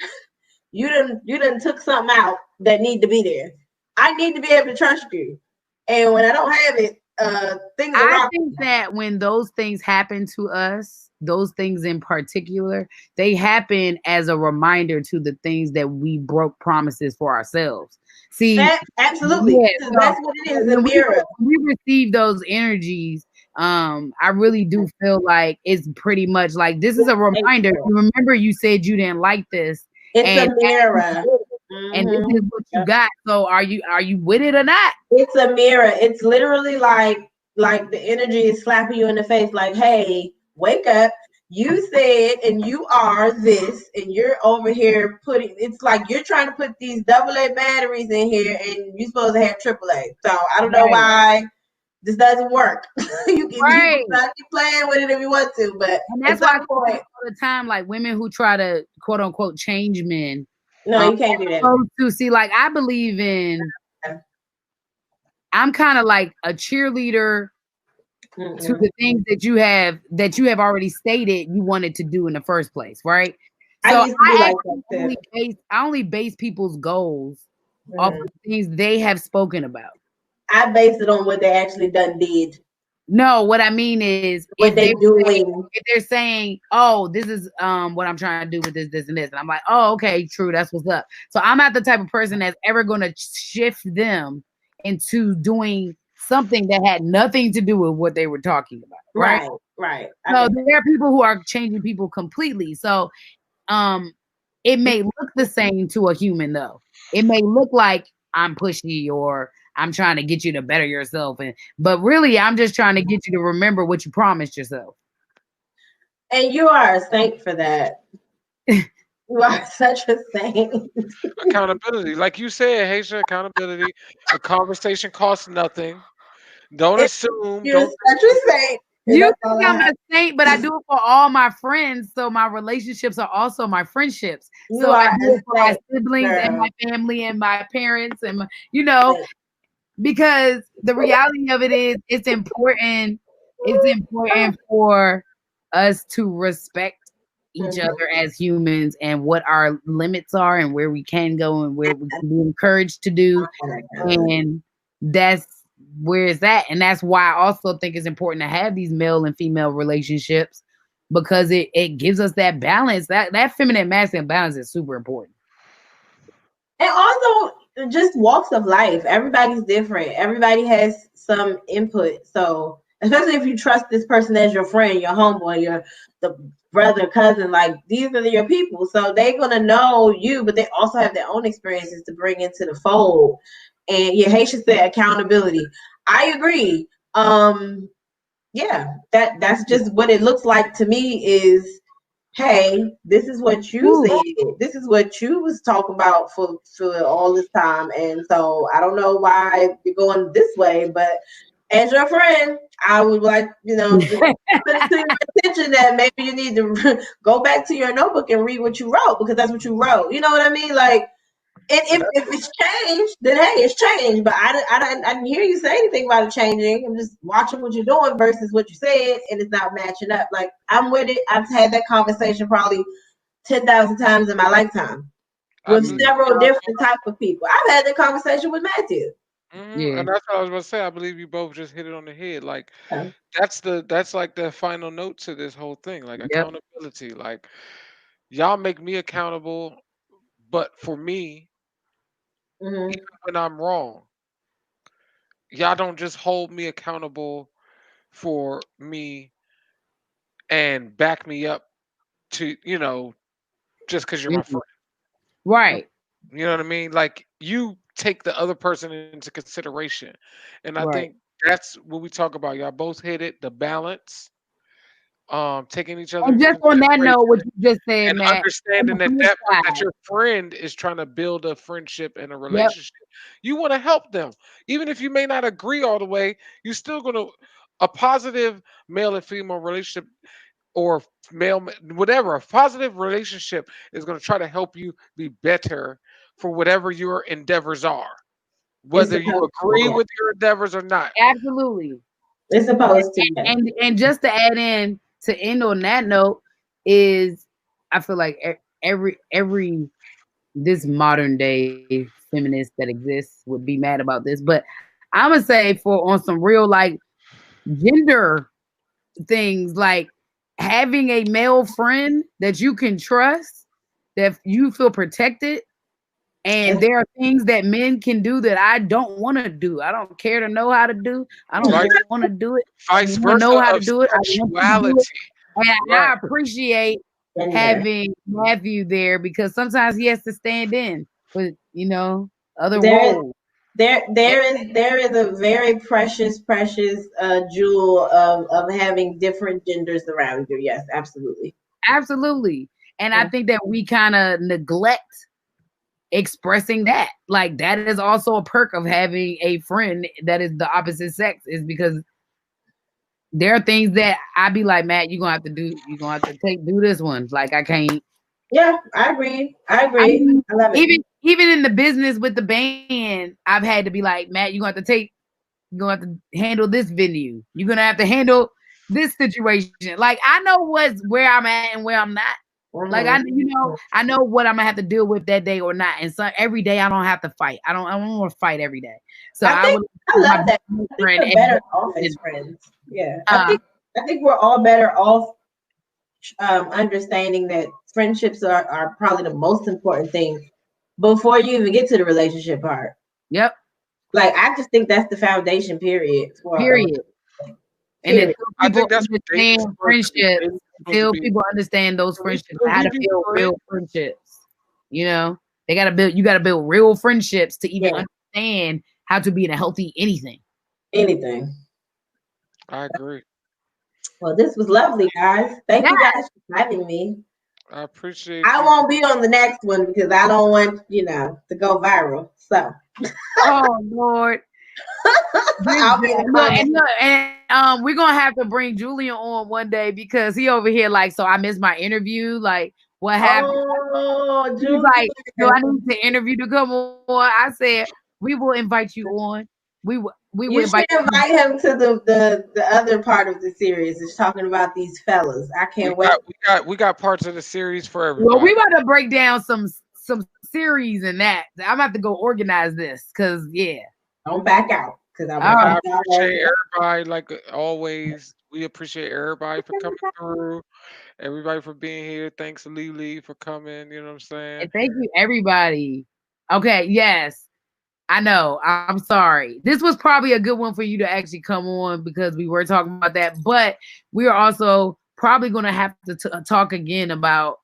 you done took something out that need to be there. I need to be able to trust you, and when I don't have it, things are wrong. I think that when those things happen to us, those things in particular, they happen as a reminder to the things that we broke promises for ourselves. See, absolutely, yeah, that's what it is. The mirror. We receive those energies. I really do feel like it's pretty much like this is a reminder. Remember, you said you didn't like this. It's a mirror. And this is what you got. So are you with it or not? It's a mirror. It's literally like the energy is slapping you in the face, like, hey, wake up. You said and you are this, and you're over here it's like you're trying to put these AA batteries in here and you're supposed to have AAA. So I don't know why this doesn't work. you can keep playing with it if you want to, but and that's why I all the time, like women who try to quote unquote change men. No, you can't do that. To see, like, I believe in. I'm kind of like a cheerleader to the things that you have already stated you wanted to do in the first place, right? So I only base people's goals off of things they have spoken about. I base it on what they actually did. No, what I mean is what they're doing. If they're saying, "Oh, this is what I'm trying to do with this, and this," and I'm like, "Oh, okay, true, that's what's up." So I'm not the type of person that's ever going to shift them into doing something that had nothing to do with what they were talking about. Right. So there are people who are changing people completely. So, it may look the same to a human, though. It may look like I'm pushy or I'm trying to get you to better yourself, but really, I'm just trying to get you to remember what you promised yourself. And you are a saint for that. You are such a saint. Accountability, like you said, Haitian accountability. A conversation costs nothing. Don't assume. You're such a saint. You think I'm a saint, but I do it for all my friends. So my relationships are also my friendships. So I do it for my siblings and my family and my parents and because the reality of it is it's important for us to respect each other as humans and what our limits are and where we can go and where we can be encouraged to do. And that's where it's at. And that's why I also think it's important to have these male and female relationships, because it gives us that balance. That feminine masculine balance is super important. And also just walks of life. Everybody's different. Everybody has some input. So especially if you trust this person as your friend, your homeboy, the brother, cousin, like these are your people. So they're gonna know you, but they also have their own experiences to bring into the fold. And yeah, Haitian said accountability. I agree. Yeah, that's just what it looks like to me is, hey, this is what you said. This is what you was talking about for all this time. And so I don't know why you're going this way, but as your friend, I would like, just put it to your attention that maybe you need to go back to your notebook and read what you wrote, because that's what you wrote. You know what I mean? Like, and if it's changed, then hey, it's changed. But I didn't hear you say anything about it changing. I'm just watching what you're doing versus what you said, and it's not matching up. Like, I'm with it. I've had that conversation probably 10,000 times in my lifetime with several different type of people. I've had that conversation with Matthew. Yeah. And that's what I was going to say. I believe you both just hit it on the head. Like, that's like the final note to this whole thing. Like, accountability. Like, y'all make me accountable, but for me, even when I'm wrong, y'all don't just hold me accountable for me and back me up to, just because you're my friend. Right. You know what I mean? Like, you take the other person into consideration. And I think that's what we talk about. Y'all both hit it, the balance, taking each other and into just on that consideration, note, what you just said, and Matt, understanding that your friend is trying to build a friendship and a relationship. You want to help them. Even if you may not agree all the way, you're still going to, a positive male and female relationship, or whatever, a positive relationship is going to try to help you be better for whatever your endeavors are, whether you agree with your endeavors or not. Absolutely. It's supposed to. And just to add in, to end on that note, is I feel like every this modern day feminist that exists would be mad about this, but I'm gonna say, for on some real like gender things, like having a male friend that you can trust, that you feel protected. And there are things that men can do that I don't want to do. I don't care to know how to do. I don't want to do it. Vice I versa, know how to of do it. I want to do it. And I appreciate having Matthew there, because sometimes he has to stand in for other roles. There is a very precious jewel of having different genders around you. Yes, absolutely. Absolutely. And I think that we kind of neglect expressing that. Like, that is also a perk of having a friend that is the opposite sex, is because there are things that I be like, Matt, you're gonna have to do this one. Like, I can't. Yeah, I agree. I love it. Even in the business with the band, I've had to be like, Matt, you're gonna have to handle this venue. You're gonna have to handle this situation. Like, I know where I'm at and where I'm not. Like, I know what I'm gonna have to deal with that day or not. And so every day I don't have to fight. I don't want to fight every day. So I love that. I think we're better off as friends. Yeah. I think we're all better off understanding that friendships are probably the most important thing before you even get to the relationship part. Yep. Like, I just think that's the foundation, period. And I think that's understand friendships. Until people understand those friendships, how to build real friendships. They gotta build. You gotta build real friendships to even understand how to be in a healthy anything. I agree. Well, this was lovely, guys. Thank you guys for having me. I appreciate. I won't be on the next one because I don't want to go viral. So. Oh Lord. And we're gonna have to bring Julian on one day, because he over here like, so I missed my interview. Like, what happened? Oh, He's like, so I need to interview to come on. I said, we will invite you on. We we You would should invite invite him to the other part of the series. It's talking about these fellas. I We can't wait. got we got parts of the series for well, we everybody. about to break down some series and that. I'm about to go organize this because yeah. Don't back out because I'm All gonna And right. keep I y'all appreciate on. everybody, like always. We appreciate everybody for coming through. Everybody for being here. Thanks, Lily, for coming. You know what I'm saying? And thank you, everybody. Okay, yes. I know. I'm sorry. This was probably a good one for you to actually come on because we were talking about that. But we are also probably going to have to talk again about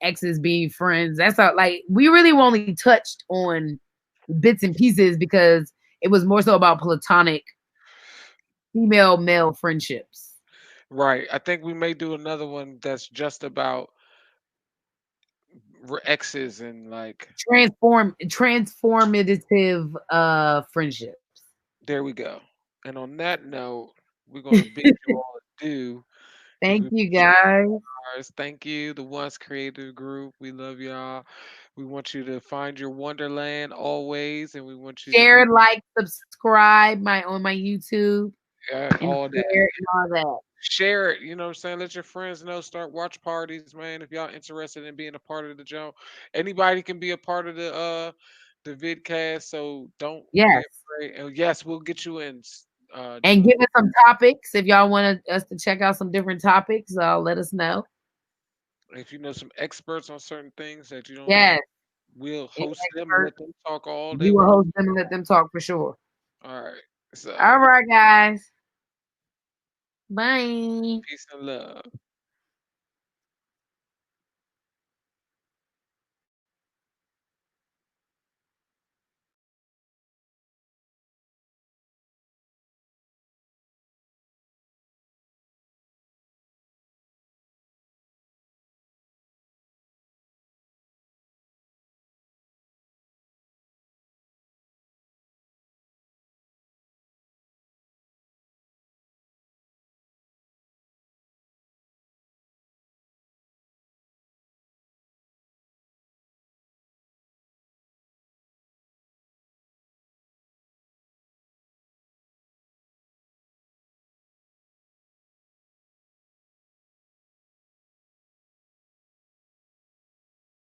exes being friends. That's how, like, we really only touched on bits and pieces because it was more so about platonic female male friendships. Right. I think we may do another one that's just about exes and like. Transformative friendships. There we go. And on that note, we're gonna bid you all adieu because Thank we you appreciate guys. ours. Thank you, the Once Creative Group. We love y'all. We want you to find your wonderland always, and we want you to be Share, like, subscribe on my YouTube and all that. share and all that. Share it. You know what I'm saying? Let your friends know. Start watch parties, man. If y'all interested in being a part of the jump, anybody can be a part of the vidcast. So don't be Yes. afraid. And yes, we'll get you in. And give us some topics. If y'all want us to check out some different topics, let us know. If you know some experts on certain things that you don't know, Yes. we'll Any host them and expert. let them talk all they We will want. host them and let them talk for sure. All right. So All right, guys. Bye. peace and love.